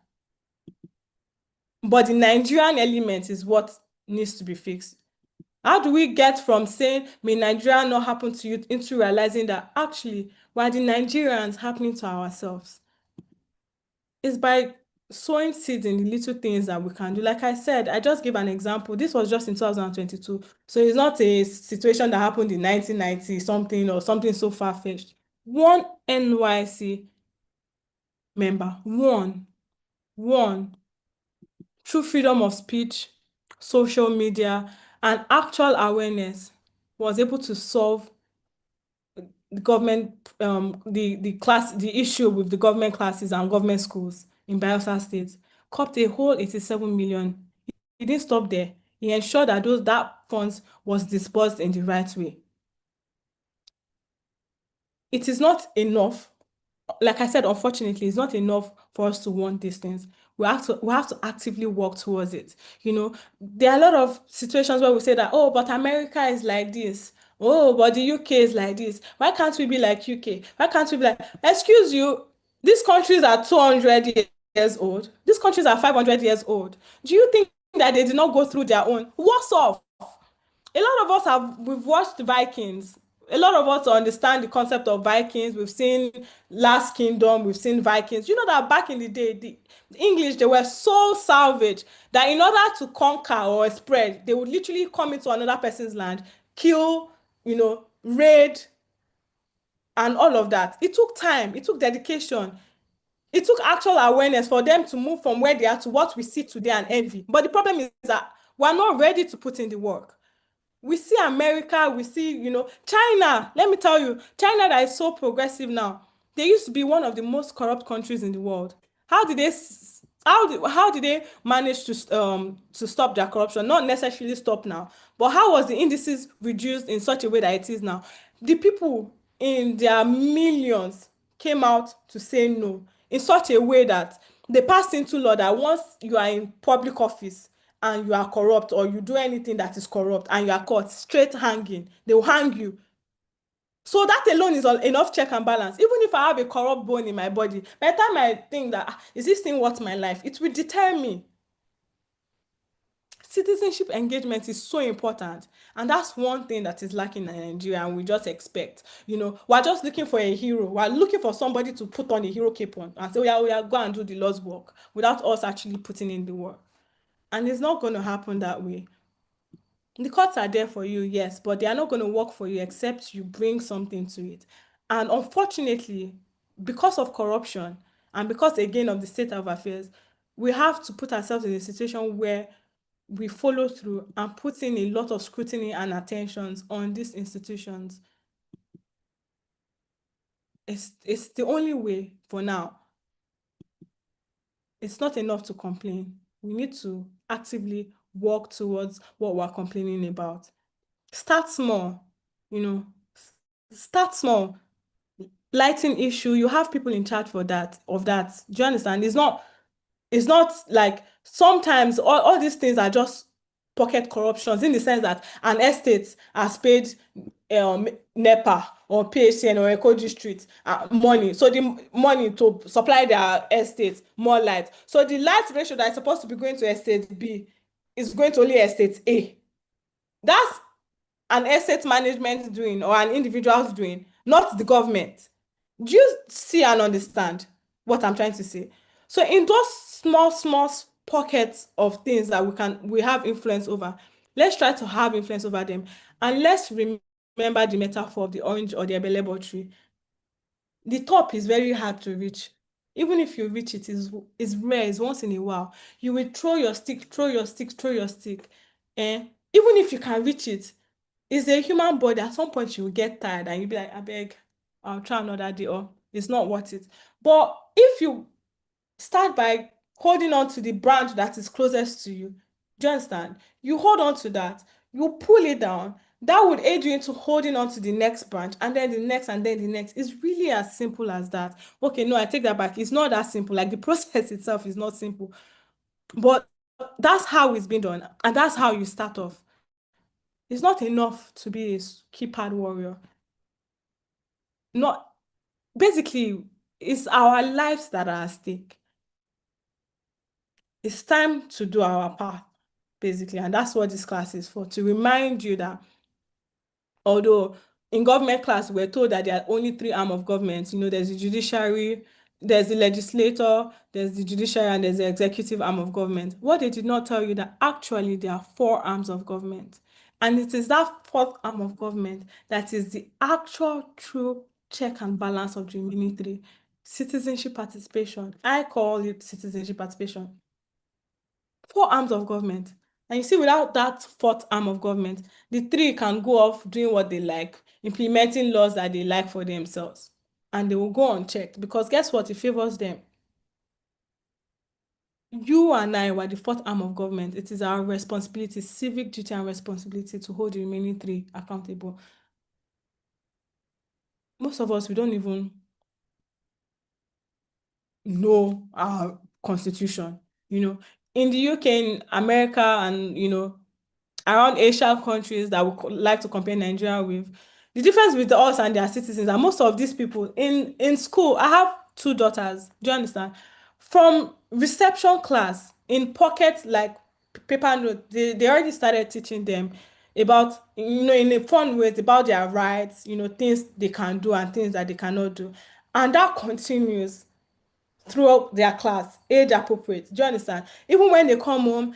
but the Nigerian element is what needs to be fixed? How do we get from saying, may Nigeria not happen to you, into realizing that actually we're the Nigerians happening to ourselves? It's by sowing seeds in the little things that we can do. Like I said, I just gave an example. This was just in 2022. So it's not a situation that happened in 1990 something or something so far-fetched. One NYC member, one, through freedom of speech, social media, and actual awareness, was able to solve the government, the issue with the government classes and government schools in Bayelsa State, copped a whole 87 million. He didn't stop there. He ensured that that funds was disbursed in the right way. It is not enough. Like I said, unfortunately, it's not enough for us to want these things. We have to actively work towards it. There are a lot of situations where we say that, oh, but America is like this. Oh, but the UK is like this. Why can't we be like UK? Why can't we be like, excuse you, these countries are 200 years old. These countries are 500 years old. Do you think that they did not go through their own? What's off? A lot of us we've watched Vikings. A lot of us understand the concept of Vikings. We've seen Last Kingdom, we've seen Vikings. You know that back in the day, the English, they were so savage that in order to conquer or spread, they would literally come into another person's land, kill, raid, and all of that. It took time, it took dedication. It took actual awareness for them to move from where they are to what we see today and envy. But the problem is that we're not ready to put in the work. We see America, we see, China. Let me tell you, China that is so progressive now, they used to be one of the most corrupt countries in the world. How did they manage to stop their corruption? Not necessarily stop now, but how was the indices reduced in such a way that it is now? The people in their millions came out to say no in such a way that they passed into law that once you are in public office and you are corrupt or you do anything that is corrupt and you are caught, straight hanging, they will hang you. So that alone is enough check and balance. Even if I have a corrupt bone in my body, by the time I think that, is this thing worth my life? It will deter me. Citizenship engagement is so important, and that's one thing that is lacking in Nigeria, and we just expect, we're just looking for a hero. We're looking for somebody to put on a hero cape on and say, we are go and do the Lord's work, without us actually putting in the work. And it's not going to happen that way. The courts are there for you, yes, but they are not going to work for you except you bring something to it. And unfortunately, because of corruption and because, again, of the state of affairs, we have to put ourselves in a situation where we follow through and put in a lot of scrutiny and attentions on these institutions. It's the only way for now. It's not enough to complain. We need to actively work towards what we're complaining about. Start small, start small. Lighting issue, you have people in charge of that. Do you understand? It's not like sometimes all these things are just pocket corruptions, in the sense that an estate has paid NEPA or PHCN or Eco District money. So the money to supply their estate more light. So the light ratio that is supposed to be going to estate B is going to only estate A. That's an asset management doing, or an individual's doing, not the government. Do you see and understand what I'm trying to say? So in those small pockets of things that we have influence over, let's try to have influence over them. And let's remember the metaphor of the orange or the ebelebo tree. The top is very hard to reach. Even if you reach it, is rare, it's once in a while. You will throw your stick. And even if you can reach it, it's a human body. At some point, you will get tired and you'll be like, I beg, I'll try another day, or it's not worth it. But if you start by holding on to the branch that is closest to you, do you understand? You hold on to that, you pull it down. That would aid you into holding on to the next branch, and then the next, and then the next. It's really as simple as that. Okay, no, I take that back. It's not that simple. Like, the process itself is not simple. But that's how it's been done, and that's how you start off. It's not enough to be a keypad warrior. Basically, it's our lives that are at stake. It's time to do our part. basically. And that's what this class is for, to remind you that although in government class, we're told that there are only 3 arms of government. You know, there's the judiciary, there's the legislator, there's the judiciary, and there's the executive arm of government. What they did not tell you that actually there are 4 arms of government. And it is that 4th arm of government that is the actual true check and balance of the remaining 3. Citizenship participation. I call it citizenship participation. 4 arms of government. And you see, without that 4th arm of government, the 3 can go off doing what they like, implementing laws that they like for themselves. And they will go unchecked because guess what? It favors them. You and I were the 4th arm of government. It is our responsibility, civic duty and responsibility, to hold the remaining 3 accountable. Most of us, we don't even know our constitution. You know, in the UK, in America, and around Asian countries that we like to compare Nigeria with, the difference with us and their citizens are most of these people in school. I have 2 daughters. Do you understand? From reception class, in pocket, like paper note, they already started teaching them about, in a fun way, about their rights, things they can do and things that they cannot do. And that continues throughout their class, age appropriate. Do you understand? Even when they come home,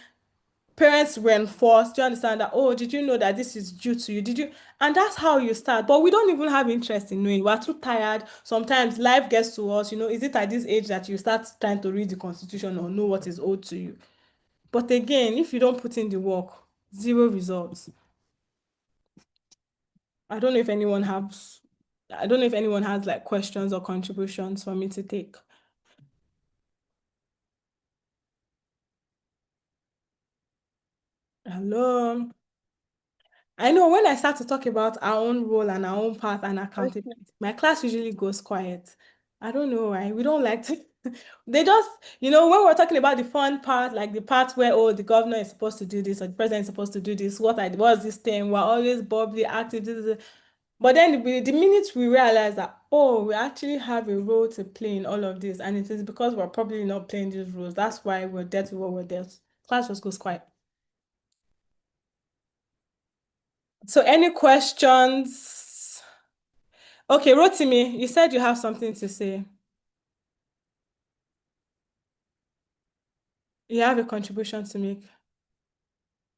parents were enforced. Do you understand that? Oh, did you know that this is due to you? Did you? And that's how you start. But we don't even have interest in knowing. We're too tired. Sometimes life gets to us. Is it at this age that you start trying to read the constitution or know what is owed to you? But again, if you don't put in the work, 0 results. I don't know if anyone has like questions or contributions for me to take. Hello. I know when I start to talk about our own role and our own path and accountability, my class usually goes quiet. I don't know why. We don't like to. They just, when we're talking about the fun part, like the part where, oh, the governor is supposed to do this or the president is supposed to do this, what's this thing? We're always bubbly, active. But then the minute we realize that, oh, we actually have a role to play in all of this, and it is because we're probably not playing these roles. That's why we're dead to what we're dead. Class just goes quiet. So any questions? Okay, Rotimi, you said you have something to say. You have a contribution to make.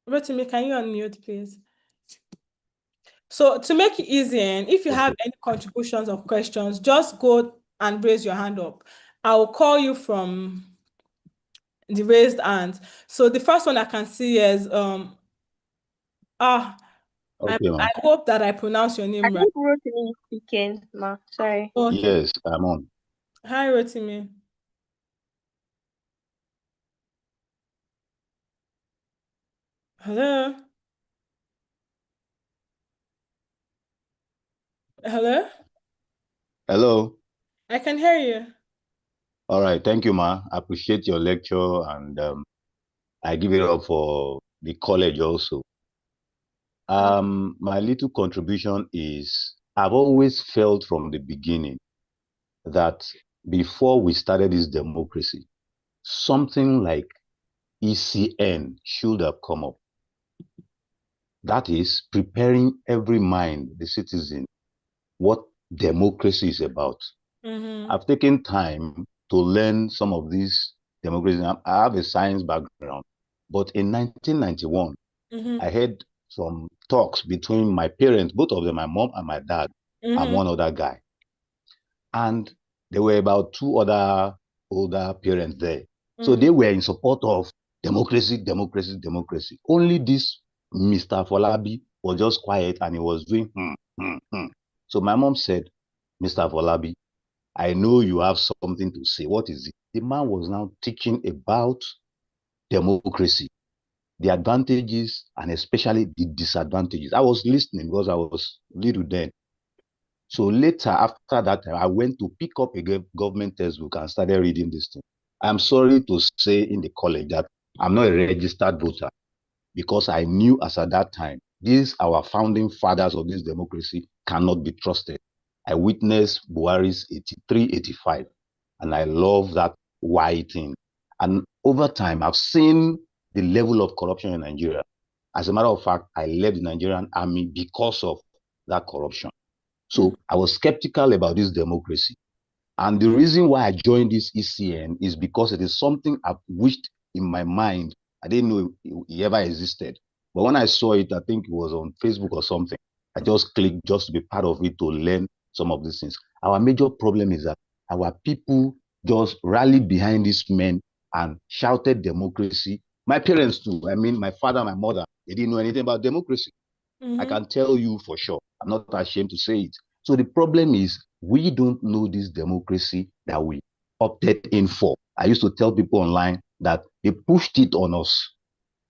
Rotimi, can you unmute, please? So to make it easy, and if you have any contributions or questions, just go and raise your hand up. I will call you from the raised hands. So the first one I can see is I hope that I pronounce your name right. I think Rotimi is speaking, ma. Sorry. Okay. Yes, I'm on. Hi, Rotimi. Hello. Hello. Hello. I can hear you. All right. Thank you, ma. I appreciate your lecture, and I give it up for the college also. My little contribution is I've always felt from the beginning that before we started this democracy, something like ECN should have come up. That is preparing every mind, the citizen, what democracy is about. I've taken time to learn some of these democracies. I have a science background, but in 1991, I heard some talks between my parents, both of them, my mom and my dad, and one other guy. And there were about 2 other older parents there. So they were in support of democracy, democracy, democracy. Only this Mr. Folabi was just quiet and he was doing So my mom said, Mr. Folabi, I know you have something to say. What is it? The man was now teaching about democracy, the advantages and especially the disadvantages. I was listening because I was little then. So later, after that, I went to pick up a government textbook and started reading this thing. I'm sorry to say in the college that I'm not a registered voter because I knew as at that time, these our founding fathers of this democracy cannot be trusted. I witnessed Buhari's 83, 85, and I love that why thing. And over time, I've seen the level of corruption in Nigeria. As a matter of fact, I left the Nigerian army because of that corruption. So I was skeptical about this democracy. And the reason why I joined this ECN is because it is something I've wished in my mind. I didn't know it ever existed. But when I saw it, I think it was on Facebook or something, I just clicked just to be part of it to learn some of these things. Our major problem is that our people just rallied behind these men and shouted democracy. My parents too. I mean, my father, my mother, they didn't know anything about democracy. I can tell you for sure. I'm not ashamed to say it. So the problem is we don't know this democracy that we opted in for. I used to tell people online that they pushed it on us.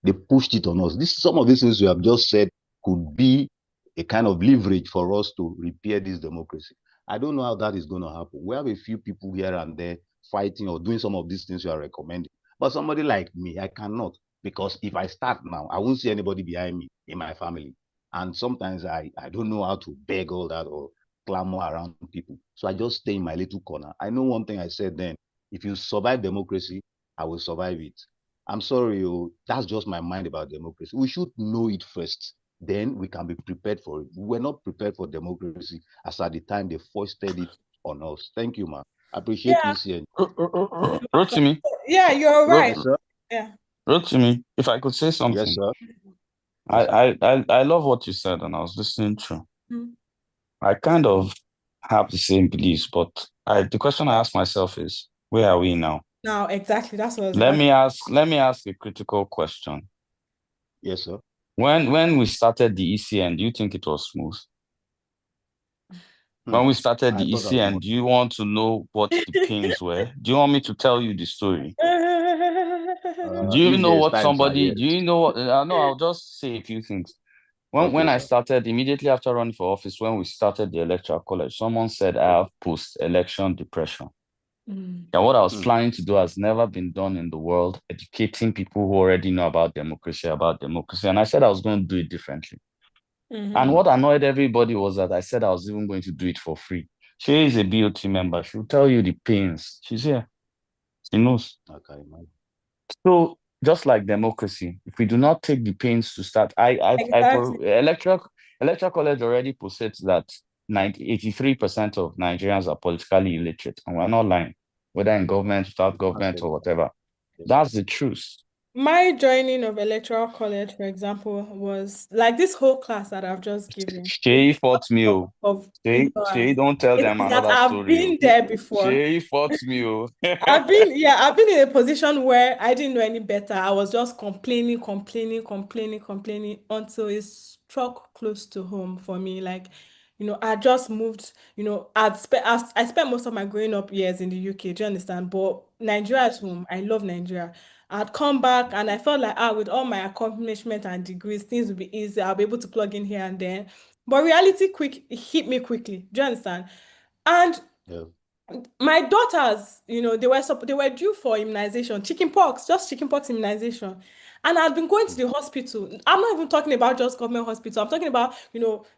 They pushed it on us. Some of these things you have just said could be a kind of leverage for us to repair this democracy. I don't know how that is going to happen. We have a few people here and there fighting or doing some of these things you are recommending. But somebody like me, I cannot. Because if I start now, I won't see anybody behind me in my family. And sometimes I don't know how to beg all that or clamor around people. So I just stay in my little corner. I know one thing I said then, if you survive democracy, I will survive it. I'm sorry, that's just my mind about democracy. We should know it first. Then we can be prepared for it. We're not prepared for democracy as at the time they foisted it on us. Thank you, man. I appreciate listening. Rotimi. Yeah, you're right. Yes, sir. Yeah. Rotimi, if I could say something. Yes, sir. I love what you said, and I was listening through. I kind of have the same beliefs, but the question I ask myself is, where are we now? Now, exactly. That's what I was Let about. me ask a critical question. Yes, sir. When we started the ECN, do you think it was smooth? When we started the ECN, do you want to know what the pains were? Do you want me to tell you the story? Do you know what somebody, do you know what, no, I'll just say a few things. When I started, immediately after running for office, when we started the electoral college, someone said I have post-election depression. And what I was planning to do has never been done in the world, educating people who already know about democracy. And I said I was going to do it differently. And what annoyed everybody was that I said I was even going to do it for free. She is a BOT member. She'll tell you the pains. She's here. She knows. Okay, man. So just like democracy, if we do not take the pains to start, electoral college already posits that 83% of Nigerians are politically illiterate, and we're not lying, whether in government, without government, or whatever. That's the truth. My joining of electoral college, for example, was like this whole class that I've just given. Shay fought me. Shay, don't tell them another story. I've been there before. Shay fought me. I've been in a position where I didn't know any better. I was just complaining until it struck close to home for me. Like, I just moved, I spent most of my growing up years in the UK, do you understand? But Nigeria is home. I love Nigeria. I'd come back and I felt like, with all my accomplishment and degrees, things would be easy. I'll be able to plug in here and there. But reality hit me quickly. Do you understand? And my daughters, they were due for immunization, chickenpox immunization. And I'd been going to the hospital. I'm not even talking about just government hospital. I'm talking about,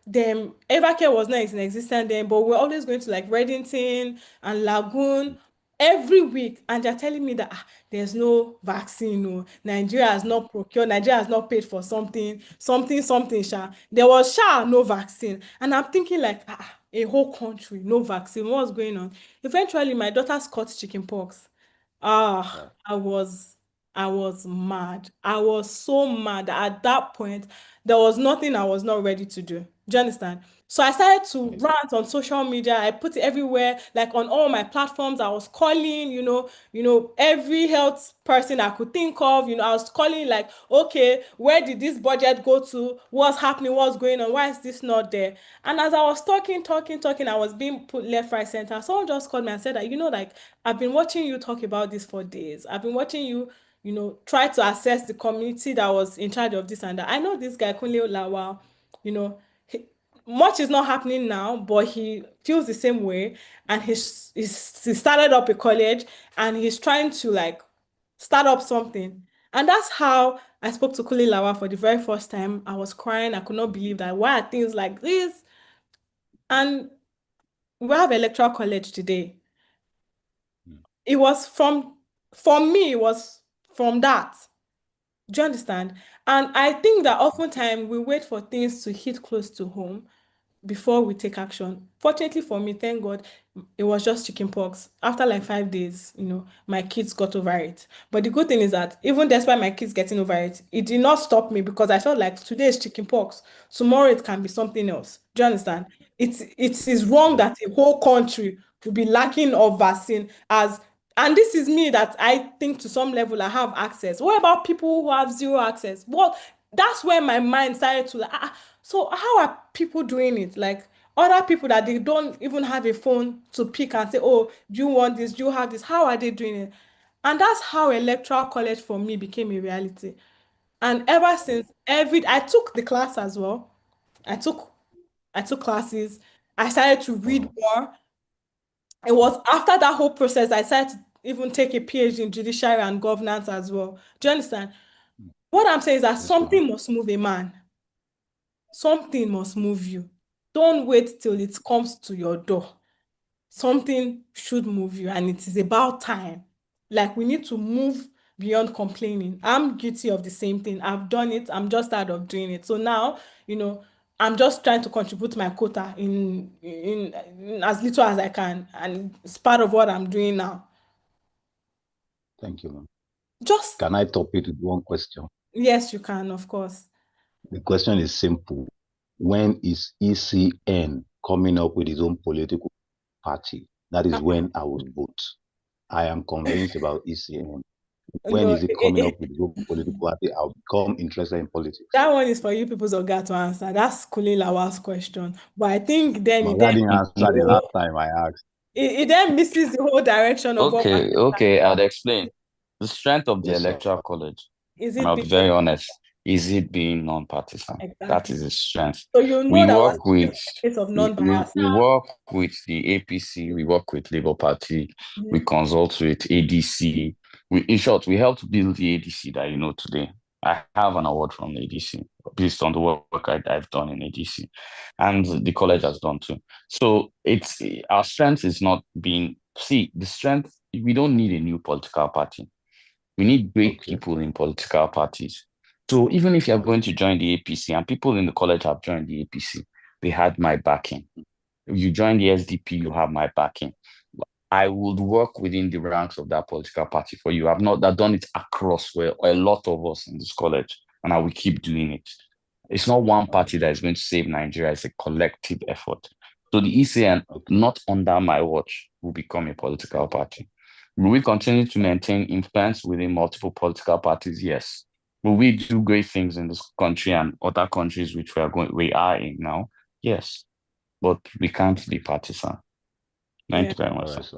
them, Evercare was not in existence then, but we're always going to like Reddington and Lagoon every week, and they're telling me that there's no vaccine. No, Nigeria has not procured, Nigeria has not paid for something, sha. There was no vaccine. And I'm thinking like, a whole country, no vaccine. What's going on? Eventually, my daughter's caught chickenpox. I was mad. I was so mad. At that point, there was nothing I was not ready to do. Do you understand? So I started to rant on social media. I put it everywhere, like on all my platforms. I was calling, every health person I could think of. I was calling like, okay, where did this budget go to? What's happening? What's going on? Why is this not there? And as I was talking, I was being put left, right, center. Someone just called me and said that, like, I've been watching you talk about this for days. I've been watching you, try to assess the community that was in charge of this and that. I know this guy, Kunle Olawa, much is not happening now, but he feels the same way, and he started up a college, and he's trying to like start up something. And that's how I spoke to Kuli Lawa for the very first time. I was crying. I could not believe that. Why are things like this? And we have electoral college today. It was for me, it was from that. Do you understand? And I think that oftentimes we wait for things to hit close to home before we take action. Fortunately for me, thank God, it was just chickenpox. After like 5 days, my kids got over it. But the good thing is that even despite my kids getting over it, it did not stop me because I felt like today is chickenpox, tomorrow it can be something else. Do you understand? It is wrong that a whole country will be lacking of vaccine and this is me that I think to some level I have access. What about people who have zero access? Well, that's where my mind started to like, so how are people doing it? Like other people that they don't even have a phone to pick and say, oh, do you want this? Do you have this? How are they doing it? And that's how electoral college for me became a reality. And ever since I took the class as well. I took I took classes. I started to read more. It was after that whole process I decided to even take a PhD in judiciary and governance as well. Do you understand? What I'm saying is that something must move a man. Something must move you. Don't wait till it comes to your door. Something should move you, and it is about time. Like we need to move beyond complaining. I'm guilty of the same thing. I've done it. I'm just tired of doing it. So now, I'm just trying to contribute my quota in as little as I can, and it's part of what I'm doing now. Thank you, ma'am. Just Can I top it with one question? Yes, you can, of course. The question is simple. When is ECN coming up with its own political party? That is when I would vote. I am convinced about ECN. When is it coming up with its own political party? I'll become interested in politics. That one is for you people's Oga to answer. That's Kuli Lawal's question. But I think then But I didn't answer the last time I asked. It then misses the whole direction of what Okay, I'll explain. The strength of the Yes, sir. electoral college, is and it I'll be being very honest, is it being non-partisan? That exactly. is its strength. So you know We that work was with a case of we non-bias. work with the APC, we work with Labour Party, we consult with ADC. In short, we helped build the ADC that you know today. I have an award from the ADC based on the work I've done in ADC, and the college has done too. So it's our strength is not being the strength. We don't need a new political party. We need great people in political parties. So even if you're going to join the APC, and people in the college have joined the APC, they had my backing. If you join the SDP, you have my backing. I would work within the ranks of that political party for you. I've done it across where a lot of us in this college, and I will keep doing it. It's not one party that is going to save Nigeria, it's a collective effort. So the ECN, not under my watch, will become a political party. Will we continue to maintain influence within multiple political parties? Yes. Will we do great things in this country and other countries which we are in now? Yes. But we can't be partisan. Thank you very much, sir.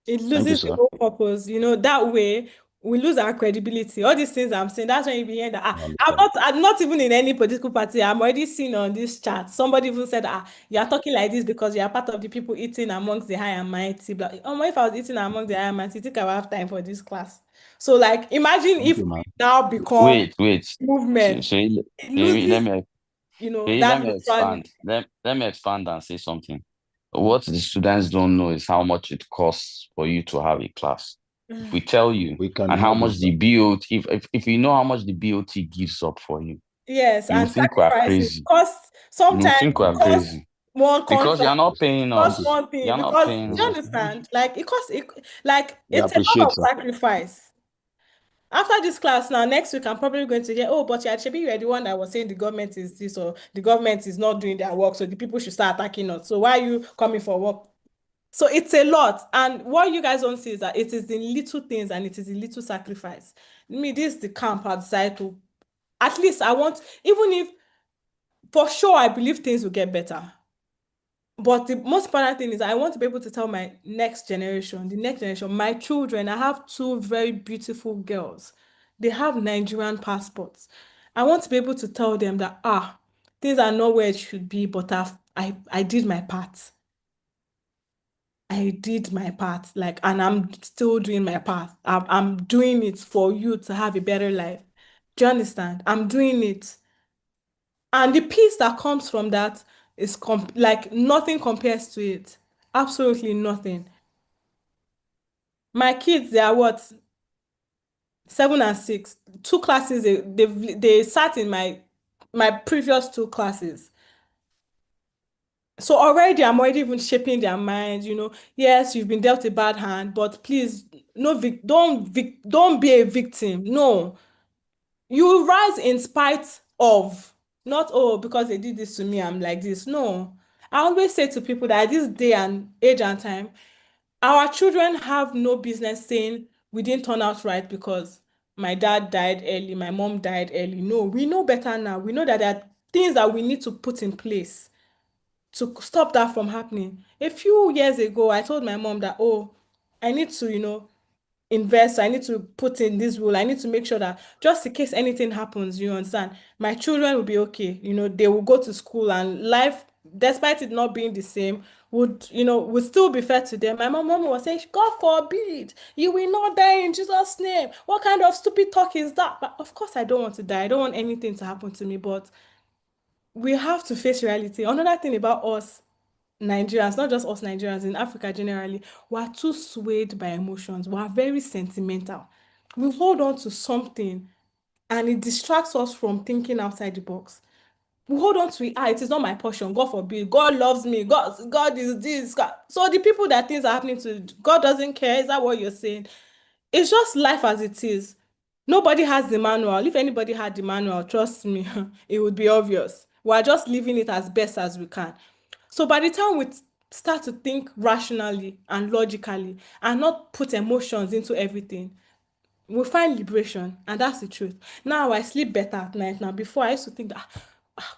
It loses the whole purpose. That way we lose our credibility. All these things I'm saying, that's when you be hearing that I'm not even in any political party. I'm already seen on this chat. Somebody even said, you are talking like this because you are part of the people eating amongst the high and mighty. But if I was eating among the high and mighty, I think I will have time for this class. So like imagine if we now become wait. movement. So It loses, let me that expand. Let me expand and say something. What the students don't know is how much it costs for you to have a class. If we tell you and how much the BOT, if you know how much the BOT gives up for you, yes, you and think we're sacrifices crazy. cost sometimes You think we're crazy. one Because you're not paying us. cost one thing You're not because paying you us. understand, like it costs like We it's a lot appreciate of that. sacrifice. After this class now, next week I'm probably going to hear, oh, but you're the one that was saying the government is this or the government is not doing their work, so the people should start attacking us. So why are you coming for work? So it's a lot. And what you guys don't see is that it is the little things and it is the little sacrifice. This is the camp I've decided to, at least I want, even if for sure I believe things will get better. But the most important thing is I want to be able to tell my next generation, my children, I have two very beautiful girls. They have Nigerian passports. I want to be able to tell them that, things are not where it should be, but I did my part. I did my part, and I'm still doing my part. I'm doing it for you to have a better life. Do you understand? I'm doing it. And the peace that comes from that is like nothing compares to it. Absolutely nothing. My kids, they are what? 7 and 6, 2 classes, they sat in my previous 2 classes. So already I'm already even shaping their minds, yes, you've been dealt a bad hand, but please, don't be a victim. No, you rise in spite of, not, oh, because they did this to me, I'm like this. No, I always say to people that at this day and age and time, our children have no business saying we didn't turn out right because my dad died early, my mom died early. No, we know better now. We know that there are things that we need to put in place to stop that from happening. A few years ago, I told my mom that, oh, I need to, invest. I need to put in this rule. I need to make sure that just in case anything happens, you understand, my children will be okay. They will go to school and life, despite it not being the same, would still be fair to them. My mom was saying, God forbid, you will not die in Jesus' name. What kind of stupid talk is that? But of course, I don't want to die. I don't want anything to happen to me, but we have to face reality. Another thing about us Nigerians, not just us Nigerians, in Africa generally, we are too swayed by emotions. We are very sentimental. We hold on to something and it distracts us from thinking outside the box. We hold on to it. It is not my portion. God forbid. God loves me. God is this. God. So the people that things are happening to, God doesn't care. Is that what you're saying? It's just life as it is. Nobody has the manual. If anybody had the manual, trust me, it would be obvious. We're just living it as best as we can. So by the time we start to think rationally and logically and not put emotions into everything, we'll find liberation. And that's the truth. Now I sleep better at night. Now before I used to think that,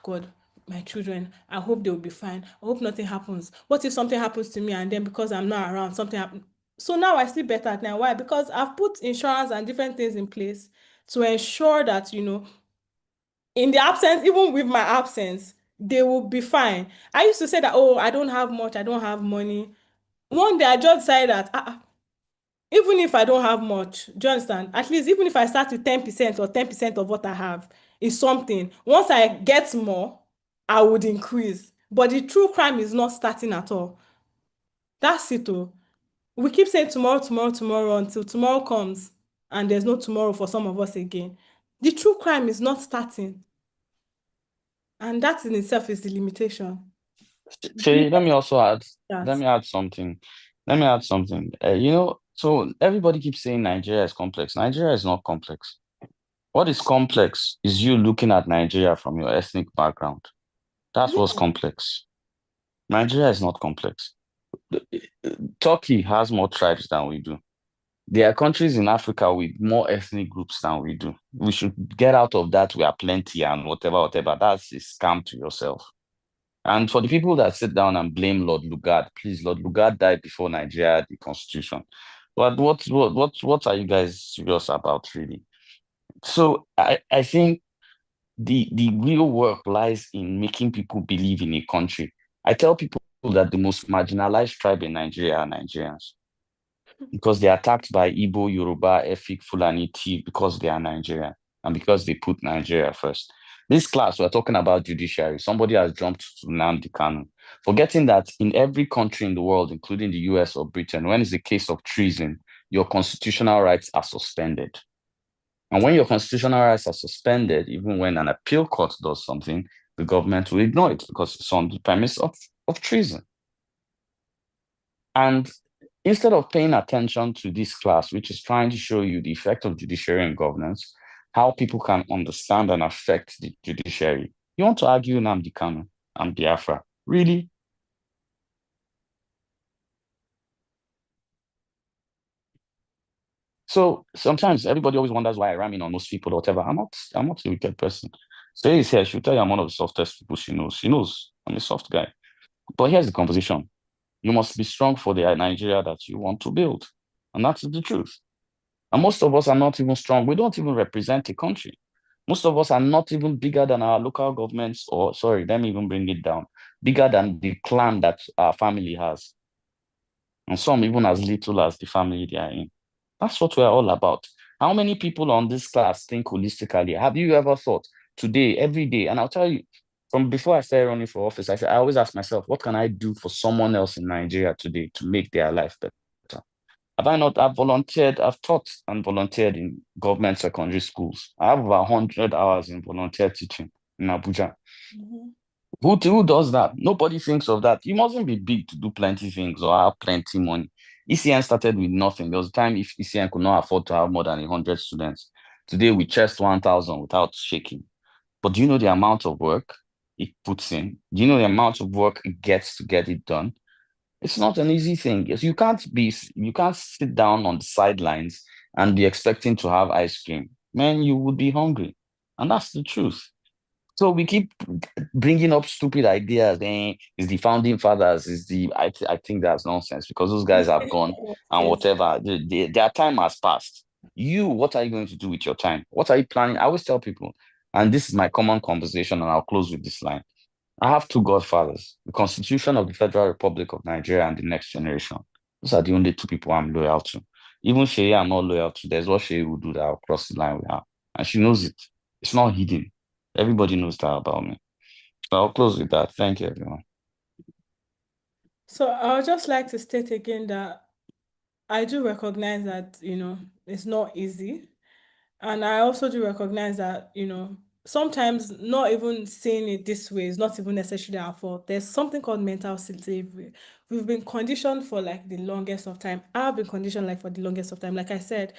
God, my children, I hope they'll be fine. I hope nothing happens. What if something happens to me and then because I'm not around, something happens? So now I sleep better at night. Why? Because I've put insurance and different things in place to ensure that, in the absence, even with my absence, they will be fine. I used to say that, oh, I don't have much, I don't have money. One day I just decided that even if I don't have much, do you understand? At least even if I start with 10% or 10% of what I have is something. Once I get more, I would increase. But the true crime is not starting at all. That's it. Oh. We keep saying tomorrow, tomorrow, tomorrow until tomorrow comes and there's no tomorrow for some of us again. The true crime is not starting. And that in itself is the limitation. Shay, let me also add. That. Let me add something. So everybody keeps saying Nigeria is complex. Nigeria is not complex. What is complex is you looking at Nigeria from your ethnic background. That's what's complex. Nigeria is not complex. Turkey has more tribes than we do. There are countries in Africa with more ethnic groups than we do. We should get out of that. We are plenty and whatever. That's a scam to yourself. And for the people that sit down and blame Lord Lugard, please, Lord Lugard died before Nigeria had the constitution. But what are you guys serious about, really? So I think the real work lies in making people believe in a country. I tell people that the most marginalized tribe in Nigeria are Nigerians because they're attacked by Igbo, Yoruba, Efik, Fulani, Tiv because they are Nigerian and because they put Nigeria first. This class, we're talking about judiciary. Somebody has jumped to Nnamdi Kanu, forgetting that in every country in the world, including the US or Britain, when it's a case of treason, your constitutional rights are suspended. And when your constitutional rights are suspended, even when an appeal court does something, the government will ignore it because it's on the premise of treason. And instead of paying attention to this class, which is trying to show you the effect of judiciary and governance, how people can understand and affect the judiciary, you want to argue Nnamdi Kanu and Biafra. Really? So sometimes everybody always wonders why I ram in on most people or whatever. I'm not a wicked person. Say is here, she'll tell you I'm one of the softest people she knows. She knows I'm a soft guy. But here's the conversation. You must be strong for the Nigeria that you want to build. And that's the truth. And most of us are not even strong. We don't even represent a country. Most of us are not even bigger than our local governments, or sorry, let me even bring it down, bigger than the clan that our family has. And some even as little as the family they are in. That's what we're all about. How many people on this class think holistically? Have you ever thought today, every day? And I'll tell you, from before I started running for office, I always ask myself, what can I do for someone else in Nigeria today to make their life better? Have I not? I've volunteered, I've taught and volunteered in government secondary schools. I have over 100 hours in volunteer teaching in Abuja. Who does that? Nobody thinks of that. You mustn't be big to do plenty things or have plenty money. ECN started with nothing. There was a time if ECN could not afford to have more than 100 students. Today we chest 1,000 without shaking. But do you know the amount of work it puts in? Do you know the amount of work it gets to get it done? It's not an easy thing. Yes, you can't sit down on the sidelines and be expecting to have ice cream. Man, you would be hungry. And that's the truth. So we keep bringing up stupid ideas. It's the founding fathers. I think that's nonsense because those guys have gone and whatever. Their time has passed. What are you going to do with your time? What are you planning? I always tell people, and this is my common conversation, and I'll close with this line. I have two godfathers, the Constitution of the Federal Republic of Nigeria and the Next Generation. Those are the only two people I'm loyal to. Even Shea, I'm not loyal to. There's what Shea will do that I'll cross the line with her. And she knows it. It's not hidden. Everybody knows that about me. So I'll close with that. Thank you, everyone. So I would just like to state again that I do recognize that, it's not easy. And I also do recognize that, sometimes not even seeing it this way is not even necessarily our fault. There's something called mental slavery. We've been conditioned for like the longest of time. I've been conditioned like for the longest of time. Like I said,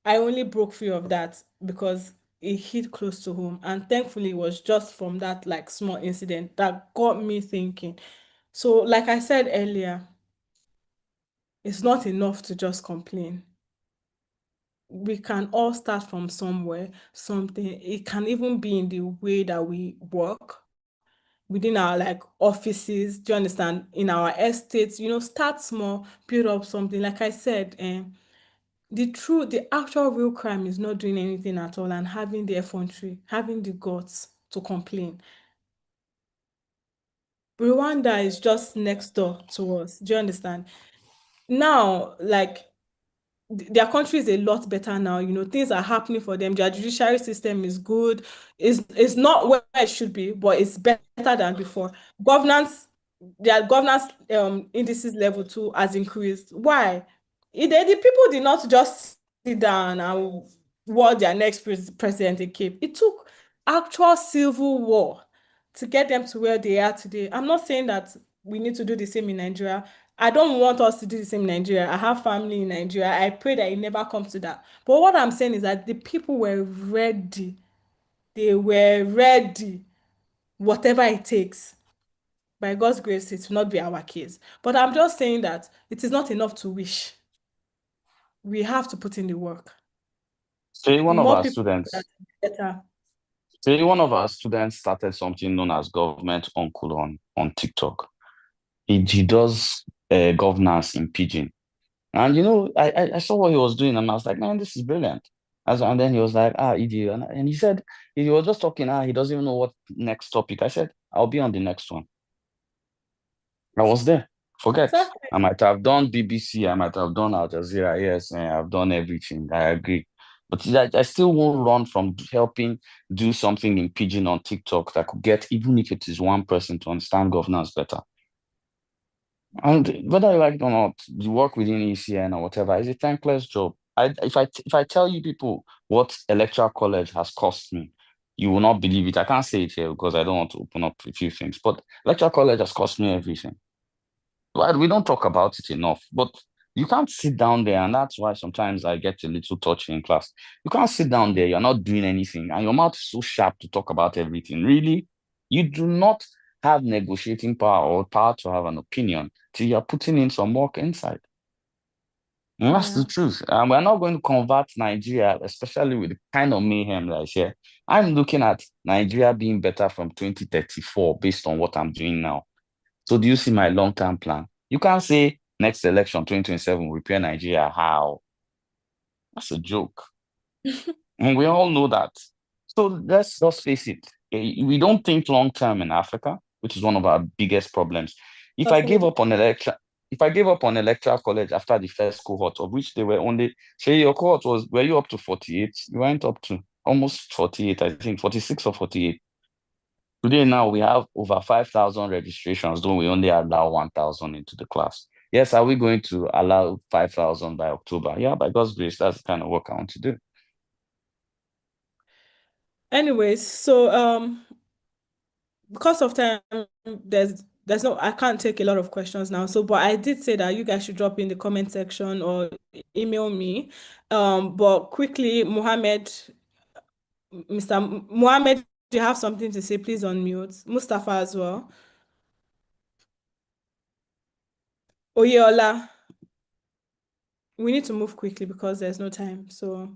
I only broke free of that because it hit close to home. And thankfully it was just from that like small incident that got me thinking. So like I said earlier, it's not enough to just complain. We can all start from somewhere, something. It can even be in the way that we work within our like offices. Do you understand? In our estates, start small, build up something. Like I said, the actual real crime is not doing anything at all and having the effrontery, having the guts to complain. Rwanda is just next door to us. Do you understand? Now, like their country is a lot better now. Things are happening for them. Their judiciary system is good. It's not where it should be, but it's better than before. Their governance indices level 2 has increased. Why? The people did not just sit down and war their next president in Cape. It took actual civil war to get them to where they are today. I'm not saying that we need to do the same in Nigeria. I don't want us to do the same in Nigeria. I have family in Nigeria. I pray that it never comes to that. But what I'm saying is that the people were ready. They were ready. Whatever it takes. By God's grace, it will not be our case. But I'm just saying that it is not enough to wish. We have to put in the work. Say one of More our people students. better. Say one of our students started something known as Government Uncle on TikTok. He does governance in Pidgin. And I saw what he was doing and I was like, man, this is brilliant. And then he was like, idiot. And he said, he was just talking, he doesn't even know what next topic. I said, I'll be on the next one. I was there. Forget. Exactly. I might have done BBC, I might have done Al Jazeera, yes, and I've done everything. I agree. But I still won't run from helping do something in Pidgin on TikTok that could get, even if it is one person, to understand governance better. And whether you like it or not, you work within ECN or whatever, it's a thankless job. If I tell you people what electoral college has cost me, you will not believe it. I can't say it here because I don't want to open up a few things, but electoral college has cost me everything. Well, we don't talk about it enough, but you can't sit down there, and that's why sometimes I get a little touchy in class. You can't sit down there, you're not doing anything, and your mouth is so sharp to talk about everything. Really? You do not have negotiating power or power to have an opinion till you're putting in some work inside. And that's the truth. And we're not going to convert Nigeria, especially with the kind of mayhem that is here. I'm looking at Nigeria being better from 2034 based on what I'm doing now. So do you see my long-term plan? You can't say next election, 2027, repair Nigeria. How? That's a joke. And we all know that. So let's just face it. We don't think long-term in Africa, which is one of our biggest problems. If I gave up on electoral college after the first cohort, of which they were only, say your cohort were you up to 48? You went up to almost 48, I think, 46 or 48. Today now we have over 5,000 registrations, though we only allow 1,000 into the class. yes, are we going to allow 5,000 by October? Yeah, by God's grace, that's the kind of work I want to do. Anyways, so because of time, there's no, I can't take a lot of questions now. So, but I did say that you guys should drop in the comment section or email me. But quickly, Mr. Mohammed, do you have something to say? Please unmute. Mustafa as well. Oyeola. We need to move quickly because there's no time. So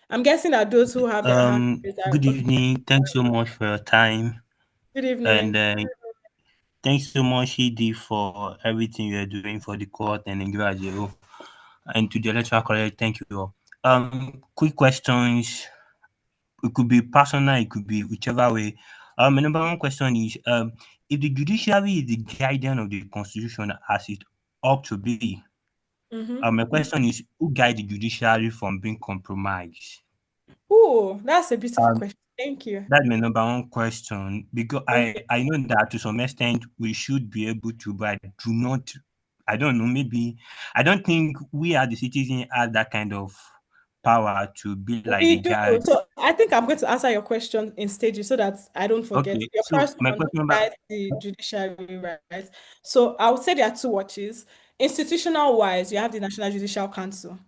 I'm guessing that those who have their hands raised are Good evening. Thanks so much for your time. Good evening. And thanks so much, Shidi, for everything you're doing for the court and Nigeria as a whole. And to the electoral college, thank you all. Quick questions. It could be personal, it could be whichever way. My number one question is, if the judiciary is the guardian of the constitution as it ought to be, my question is, who guide the judiciary from being compromised? Oh, that's a beautiful question. Thank you. That's my number one question, because I know that to some extent we should be able to, but I don't know, maybe I don't think we as the citizen have that kind of power to be like We the do. guide. So I think I'm going to answer your question in stages so that I don't forget. Okay, Your so first my one question number guides the judiciary, right? So I would say there are two watches. Institutional wise, you have the National Judicial Council.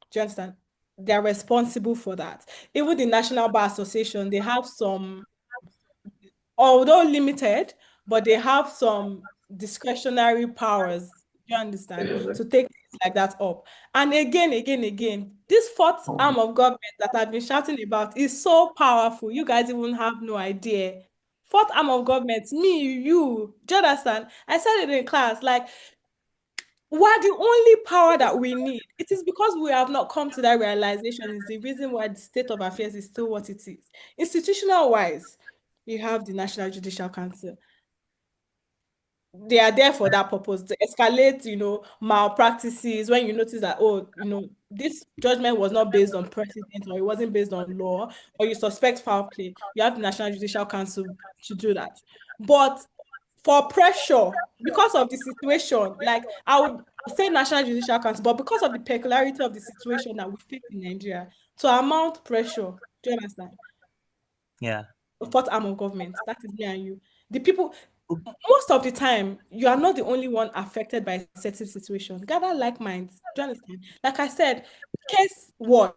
Do you understand? They're responsible for that. Even the National Bar Association, they have some, although limited, but they have some discretionary powers, you understand, to take things like that up. And again, this fourth arm of government that I've been shouting about is so powerful. You guys even have no idea. Fourth arm of government, me, you, do you understand? I said it in class, like, we're the only power that we need. It is because we have not come to that realization is the reason why the state of affairs is still what it is. Institutional wise, you have the National Judicial Council. They are there for that purpose, to escalate, malpractices when you notice that, this judgment was not based on precedent or it wasn't based on law, or you suspect foul play. You have the National Judicial Council to do that. But for pressure, because of the situation, like I would say National Judicial Council, but because of the peculiarity of the situation that we face in Nigeria, to amount pressure, do you understand? Yeah. The fourth arm of government, that is me and you. The people, most of the time, you are not the only one affected by a certain situation. Gather like minds. Do you understand? Like I said, case watch.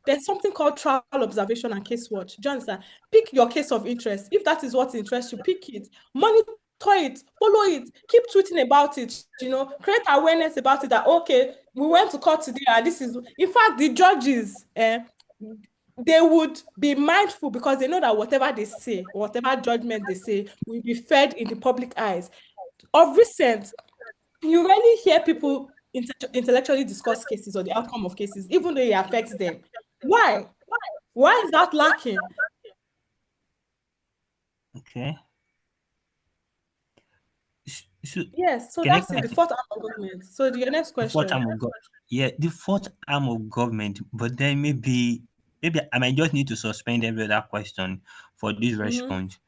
There's something called trial observation and case watch. Do you understand? Pick your case of interest. If that is what interests you, pick it. Monitor it, follow it, keep tweeting about it, create awareness about it that, okay, we went to court today and this is, in fact, the judges, they would be mindful because they know that whatever they say, whatever judgment they say, will be fed in the public eyes. Of recent, you rarely hear people intellectually discuss cases or the outcome of cases, even though it affects them. Why? Why is that lacking? Okay. Yes, so that's it, the fourth arm of government. So your next the fourth question. arm of the fourth arm of government, but then maybe I might just need to suspend every other question for this response.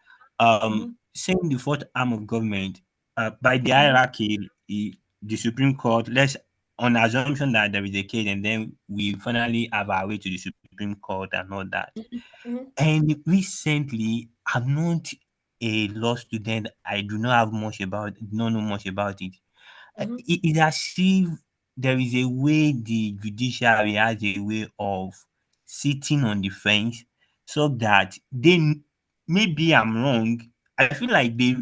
Saying the fourth arm of government, by the hierarchy, the Supreme Court, let's on assumption that there is a case, and then we finally have our way to the Supreme Court and all that. And recently, I'm not a law student. I do not have much about, don't know much about it. It as if there is a way the judiciary has a way of sitting on the fence so that they, maybe I'm wrong. I feel like they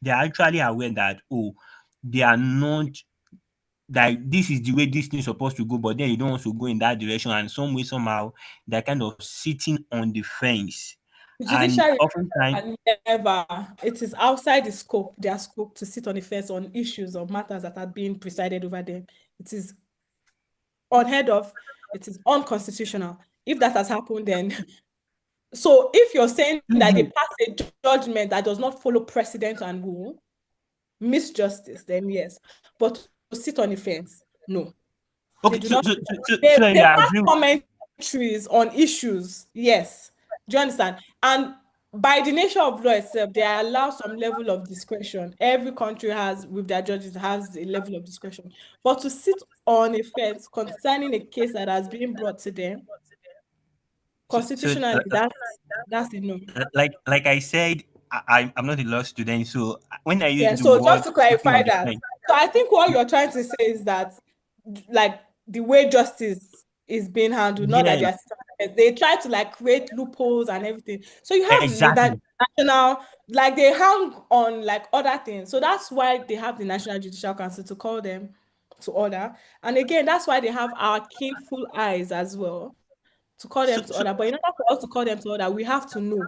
are actually aware that, they are not, like, this is the way this thing is supposed to go, but then you don't want to go in that direction, and some way somehow they're kind of sitting on the fence. The And judiciary oftentimes, never, it is outside their scope to sit on the fence on issues or matters that are being presided over them. It is unheard of. It is unconstitutional. If that has happened, then so if you're saying that they pass a judgment that does not follow precedent and rule, misjustice, then yes. But to sit on the fence, no. okay, They do not. they They pass agree. commentaries on issues, yes. Do you understand? And by the nature of law itself, they allow some level of discretion. Every country has, with their judges, has a level of discretion. But to sit on a fence concerning a case that has been brought to them, constitutionally, that's a no. Like I said, I'm not a law student, so when I use Yeah, the so just word to sitting clarify on the that, fence, so I think what you're trying to say is that, like, the way justice is being handled, not that yes, they try to like create loopholes and everything. So you have the exactly. national, like they hang on like other things. So that's why they have the National Judicial Council to call them to order. And again, that's why they have our keenful eyes as well to call them to So order. But in order for us to call them to order, we have to know.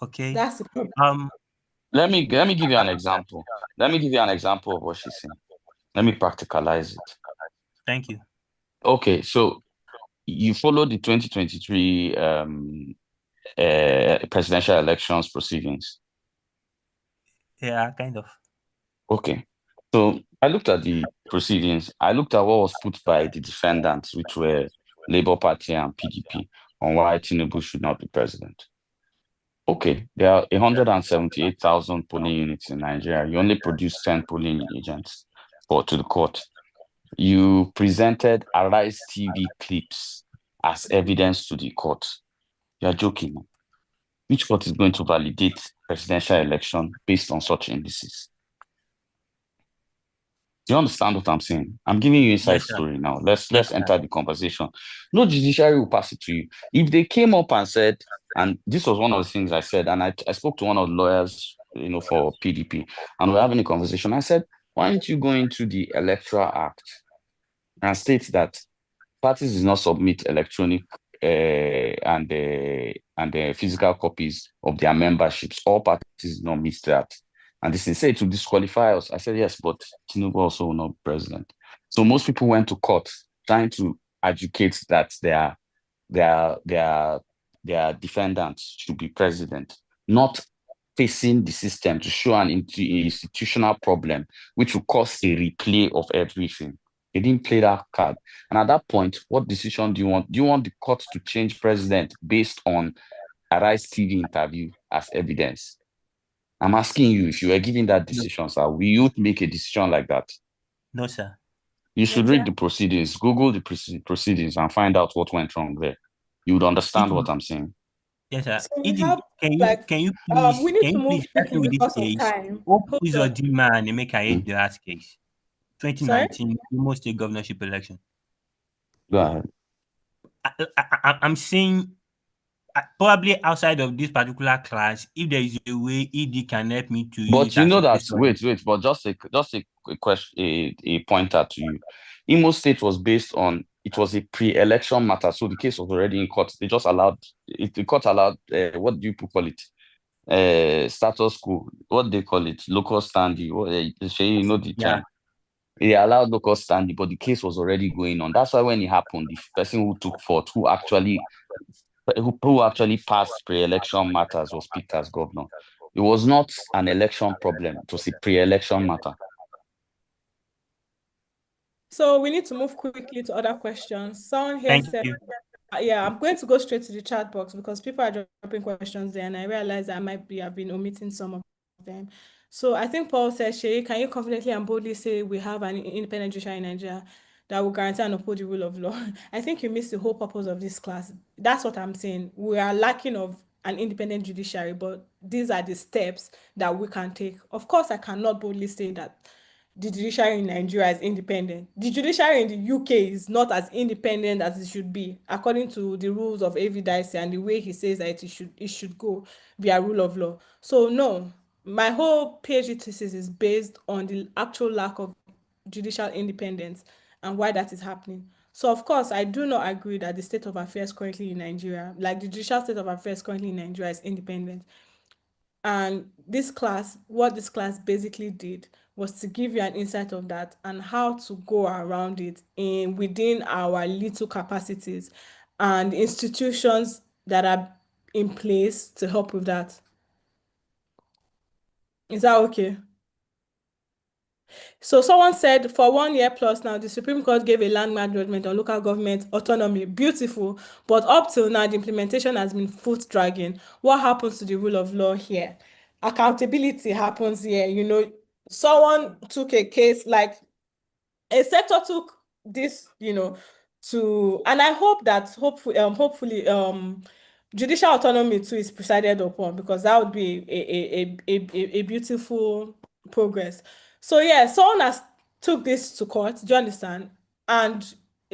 okay. That's the problem. Let me give you an example. Let me give you an example of what she's saying. Let me practicalize it. Thank you. Okay, so you follow the 2023 presidential elections proceedings. Yeah, kind of. Okay. So I looked at the proceedings. I looked at what was put by the defendants, which were Labour Party and PDP, on why Tinubu should not be president. Okay, there are 178,000 polling units in Nigeria. You only produce 10 polling agents to the court. You presented Arise TV clips as evidence to the court. You're joking. Which court is going to validate presidential election based on such indices? Do you understand what I'm saying? I'm giving you inside Yes, sir. story now. Let's Yes, sir. enter the conversation. No judiciary will pass it to you. If they came up and said, and this was one of the things I said, and I spoke to one of the lawyers, for PDP, and we're having a conversation. I said, why don't you go into the Electoral Act and state that parties do not submit electronic and physical copies of their memberships. All parties do not meet that. And they say to disqualify us. I said, yes, but Tinubu also will not be president. So most people went to court trying to advocate that their defendants should be president, not facing the system to show an institutional problem, which will cause a replay of everything. They didn't play that card. And at that point, what decision do you want? Do you want the court to change president based on Arise TV interview as evidence? I'm asking you, if you were given that decision, sir, will you make a decision like that? No, sir. You should read the proceedings, Google the proceedings and find out what went wrong there. You would understand what I'm saying. Yes, sir. So we have, Can you please we need to move help me quickly with this because of case? time. Who is Odima and Emeka Edo's case? 2019 Imo State governorship election. Go ahead. I'm saying probably outside of this particular class, if there is a way ED can help me to But use you as know a that, case study. wait, but just a question, a pointer to you. Imo State was based on, it was a pre-election matter, so the case was already in court. They just allowed, the court allowed, what do you call it? Status quo, what do they call it? Local standing, you know the term. They allowed local standing, but the case was already going on. That's why when it happened, the person who took forth, who actually passed pre-election matters was picked as governor. It was not an election problem. It was a pre-election matter. So we need to move quickly to other questions. Someone here said, yeah, I'm going to go straight to the chat box because people are dropping questions there, and I realize I might have been omitting some of them. So I think Paul says, Shay, can you confidently and boldly say we have an independent judiciary in Nigeria that will guarantee and uphold the rule of law? I think you missed the whole purpose of this class. That's what I'm saying. We are lacking of an independent judiciary, but these are the steps that we can take. Of course, I cannot boldly say that the judiciary in Nigeria is independent. The judiciary in the UK is not as independent as it should be, according to the rules of AV Dicey and the way he says that it should go via rule of law. So no, my whole PhD thesis is based on the actual lack of judicial independence and why that is happening. So of course, I do not agree that the state of affairs currently in Nigeria, like the judicial state of affairs currently in Nigeria, is independent. And what this class basically did was to give you an insight of that and how to go around it within our little capacities and institutions that are in place to help with that. Is that okay? So someone said for 1 year plus now, the Supreme Court gave a landmark judgment on local government autonomy. Beautiful. But up till now, the implementation has been foot dragging. What happens to the rule of law here? Accountability happens here. You know, someone took a case like a sector took this, you know, to, and I hope that hopefully judicial autonomy too is presided upon, because that would be a beautiful progress. So yeah, someone has took this to court, do you understand? And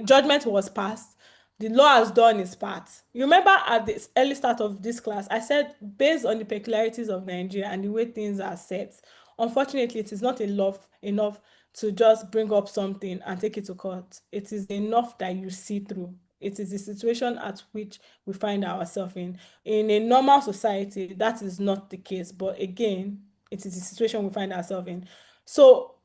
judgment was passed. The law has done its part. You remember at the early start of this class, I said based on the peculiarities of Nigeria and the way things are set, unfortunately, it is not enough to just bring up something and take it to court. It is enough that you see through. It is the situation at which we find ourselves in. In a normal society, that is not the case. But again, it is the situation we find ourselves in. So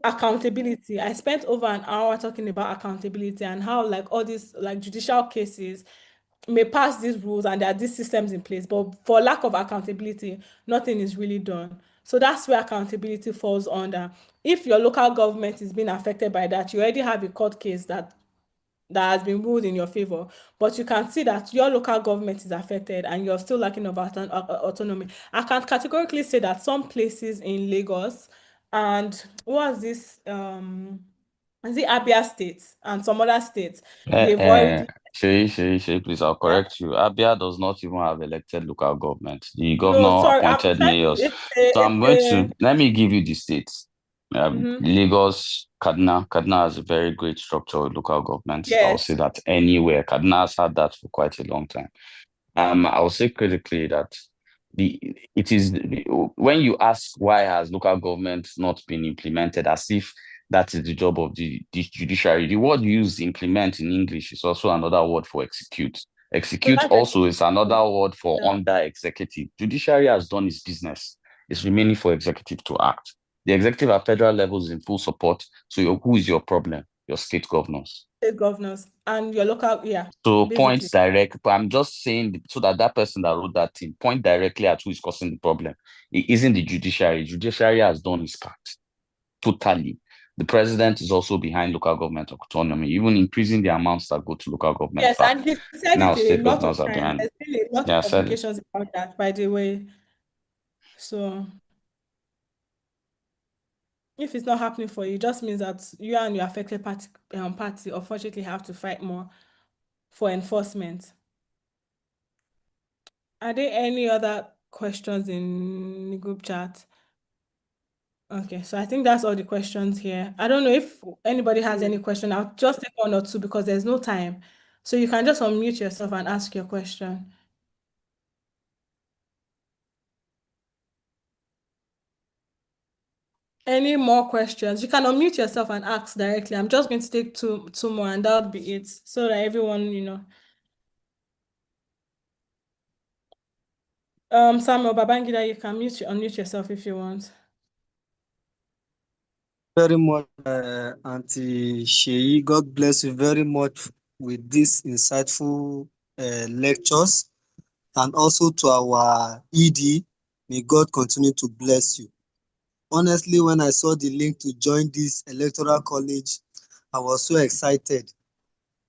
accountability. I spent over an hour talking about accountability and how like all these like judicial cases may pass these rules and there are these systems in place, but for lack of accountability, nothing is really done. So that's where accountability falls under. If your local government is being affected by that, you already have a court case that has been ruled in your favor, but you can see that your local government is affected and you're still lacking of autonomy. I can categorically say that some places in Lagos and what was this is it Abia State and some other states, they've already Shay, please, I'll correct you. Abia does not even have elected local government. The no, governor sorry, I'm appointed trying mayors. it's So I'm going a to, let me give you the states. mhm. Lagos, Kaduna. Kaduna has a very great structure with local governments. I'll say Yes. that anywhere. Kaduna has had that for quite a long time. I'll say critically that when you ask why has local government not been implemented, as if that is the job of the judiciary. The word used implement in English is also another word for execute. So Execute that's also is another word for yeah. under executive. Judiciary has done its business. It's remaining for executive to act. The executive at federal level is in full support. So who is your problem? Your state governors. State governors and your local, yeah, So basically. points direct, but I'm just saying so that that person that wrote that thing point directly at who is causing the problem. It isn't the judiciary. Judiciary has done its part totally. The president is also behind local government autonomy, even increasing the amounts that go to local government Yes, back. and he said Now it a state lot of governors are times. behind it. There's been a lot Yeah, I of said it. publications about that, by the way. So if it's not happening for you, it just means that you and your affected party unfortunately have to fight more for enforcement. Are there any other questions in the group chat? Okay, so I think that's all the questions here. I don't know if anybody has any question. I'll just take one or two because there's no time. So you can just unmute yourself and ask your question. Any more questions? You can unmute yourself and ask directly. I'm just going to take two more and that'll be it. So that everyone, you know. Samuel Babangida, you can unmute yourself if you want. Very much, Auntie Sheyi. God bless you very much with these insightful lectures, and also to our ED. May God continue to bless you. Honestly, when I saw the link to join this electoral college, I was so excited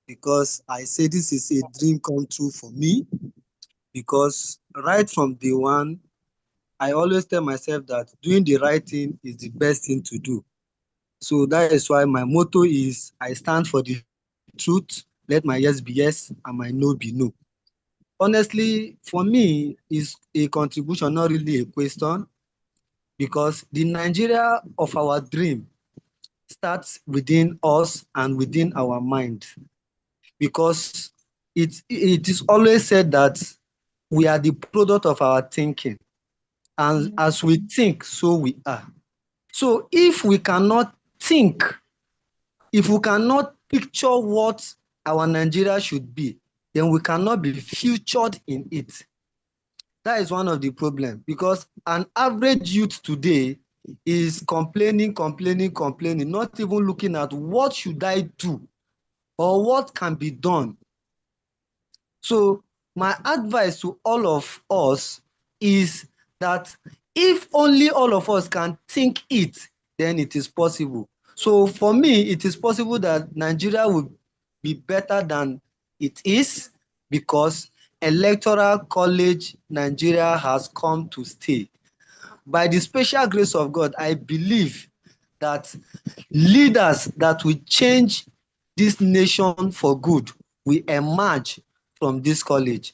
because I say this is a dream come true for me, because right from day one, I always tell myself that doing the right thing is the best thing to do. So that is why my motto is I stand for the truth, let my yes be yes and my no be no. Honestly, for me, it's a contribution, not really a question, because the Nigeria of our dream starts within us and within our mind. Because it is always said that we are the product of our thinking. And as we think, so we are. So if we cannot think, if we cannot picture what our Nigeria should be, then we cannot be featured in it. That is one of the problems, because an average youth today is complaining, not even looking at what should I do or what can be done. So my advice to all of us is that if only all of us can think it, then it is possible. So for me, it is possible that Nigeria will be better than it is because Electoral College Nigeria has come to stay. By the special grace of God, I believe that leaders that will change this nation for good will emerge from this college.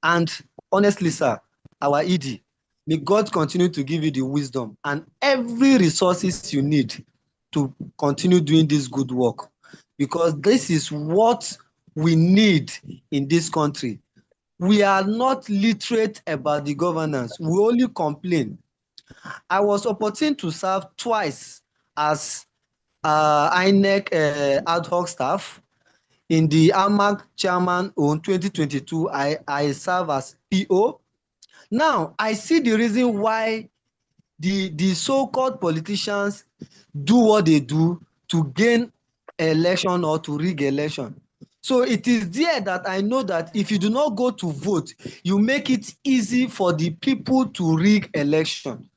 And honestly, sir, our ED, may God continue to give you the wisdom and every resources you need to continue doing this good work, because this is what we need in this country. We are not literate about the governance. We only complain. I was opportune to serve twice as INEC ad hoc staff. In the AMAC chairman on 2022, I serve as PO. Now, I see the reason why the so-called politicians do what they do to gain election or to rig election. So it is there that I know that if you do not go to vote, you make it easy for the people to rig election.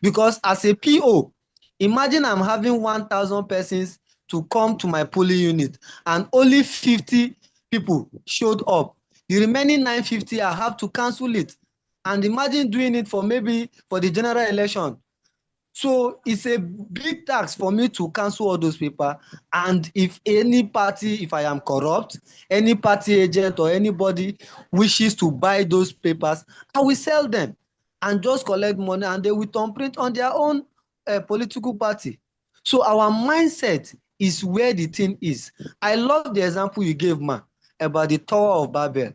Because as a PO, imagine I'm having 1,000 persons to come to my polling unit and only 50 people showed up. The remaining 950, I have to cancel it. And imagine doing it for maybe for the general election. So it's a big tax for me to cancel all those papers. And if any party, if I am corrupt, any party agent or anybody wishes to buy those papers, I will sell them and just collect money and they will thumbprint on their own political party. So our mindset is where the thing is. I love the example you gave, Ma, about the Tower of Babel.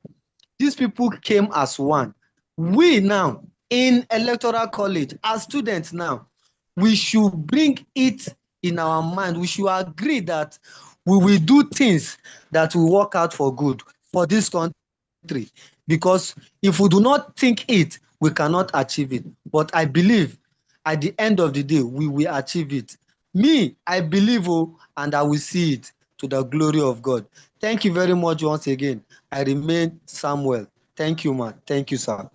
These people came as one. We now, in Electoral College, as students now, we should bring it in our mind. We should agree that we will do things that will work out for good for this country. Because if we do not think it, we cannot achieve it. But I believe at the end of the day, we will achieve it. Me, I believe, and I will see it to the glory of God. Thank you very much once again. I remain Samuel. Thank you, man. Thank you, sir.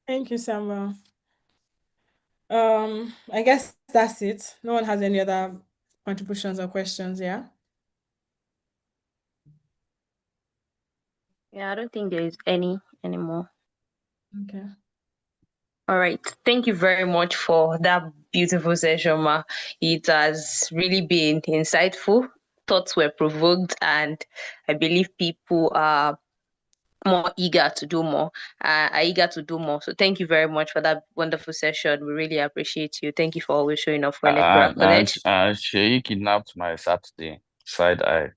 Thank you, Samuel. I guess that's it. No one has any other contributions or questions, yeah? Yeah, I don't think there is any anymore. Okay. All right. Thank you very much for that beautiful session, Ma. It has really been insightful. Thoughts were provoked, and I believe people are more eager to do more, are eager to do more. So thank you very much for that wonderful session. We really appreciate you. Thank you for always showing up for Electoral College. Sheyi kidnapped my Saturday side eye.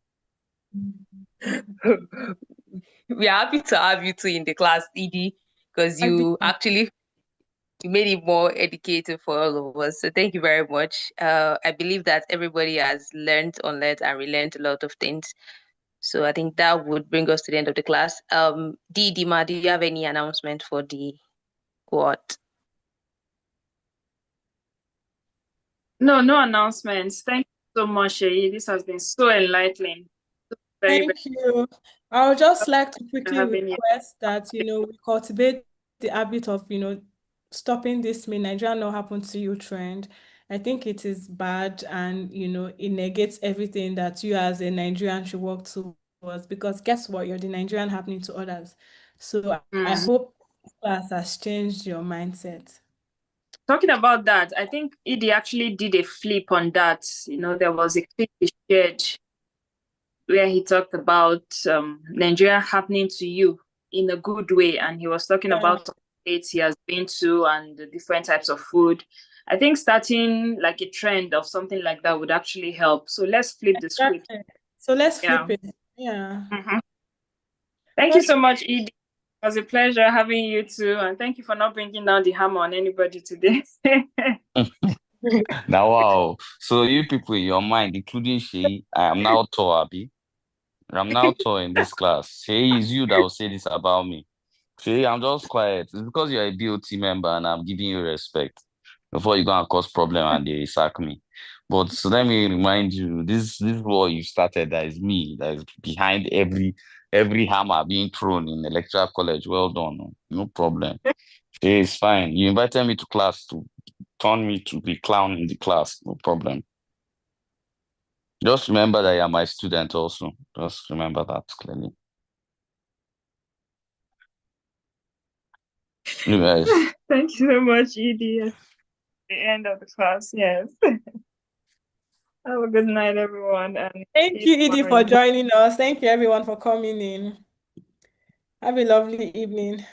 We are happy to have you too in the class, ED, because you actually made it more educated for all of us. So thank you very much. I believe that everybody has learned, unlearned, and relearned a lot of things. So I think that would bring us to the end of the class. Dima, do you have any announcement for the cohort? No announcements. Thank you so much, Sheyi. This has been so enlightening. Thank you. I would just like to quickly having you. request that, we cultivate the habit of, stopping this "May Nigeria not happen to you" trend. I think it is bad and, it negates everything that you as a Nigerian should work towards, because guess what? You're the Nigerian happening to others. So I hope this class has changed your mindset. Talking about that, I think ED actually did a flip on that. There was a clip he shared where he talked about Nigeria happening to you in a good way. And he was talking about states he has been to and the different types of food. I think starting like a trend of something like that would actually help. So let's flip the script. So let's flip it. Yeah. Thank you so much, ED. It was a pleasure having you too. And thank you for not bringing down the hammer on anybody today. Now, wow. So you people in your mind, including Sheyi, I am now tall, Abi. I'm now tall in this class. Sheyi, is you that will say this about me. Sheyi, I'm just quiet. It's because you're a BOT member and I'm giving you respect before you go and cause problem and they sack me. But so let me remind you, this war you started, that is me, that is behind every hammer being thrown in electoral college. Well done. No problem. Sheyi, it's fine. You invited me to class to turn me to be clown in the class, no problem. Just remember that you're my student also. Just remember that clearly. Anyways. Thank you so much, Edie. At the end of the class, yes. Have a good night, everyone. And thank you, Edie, for joining us. Thank you, everyone, for coming in. Have a lovely evening.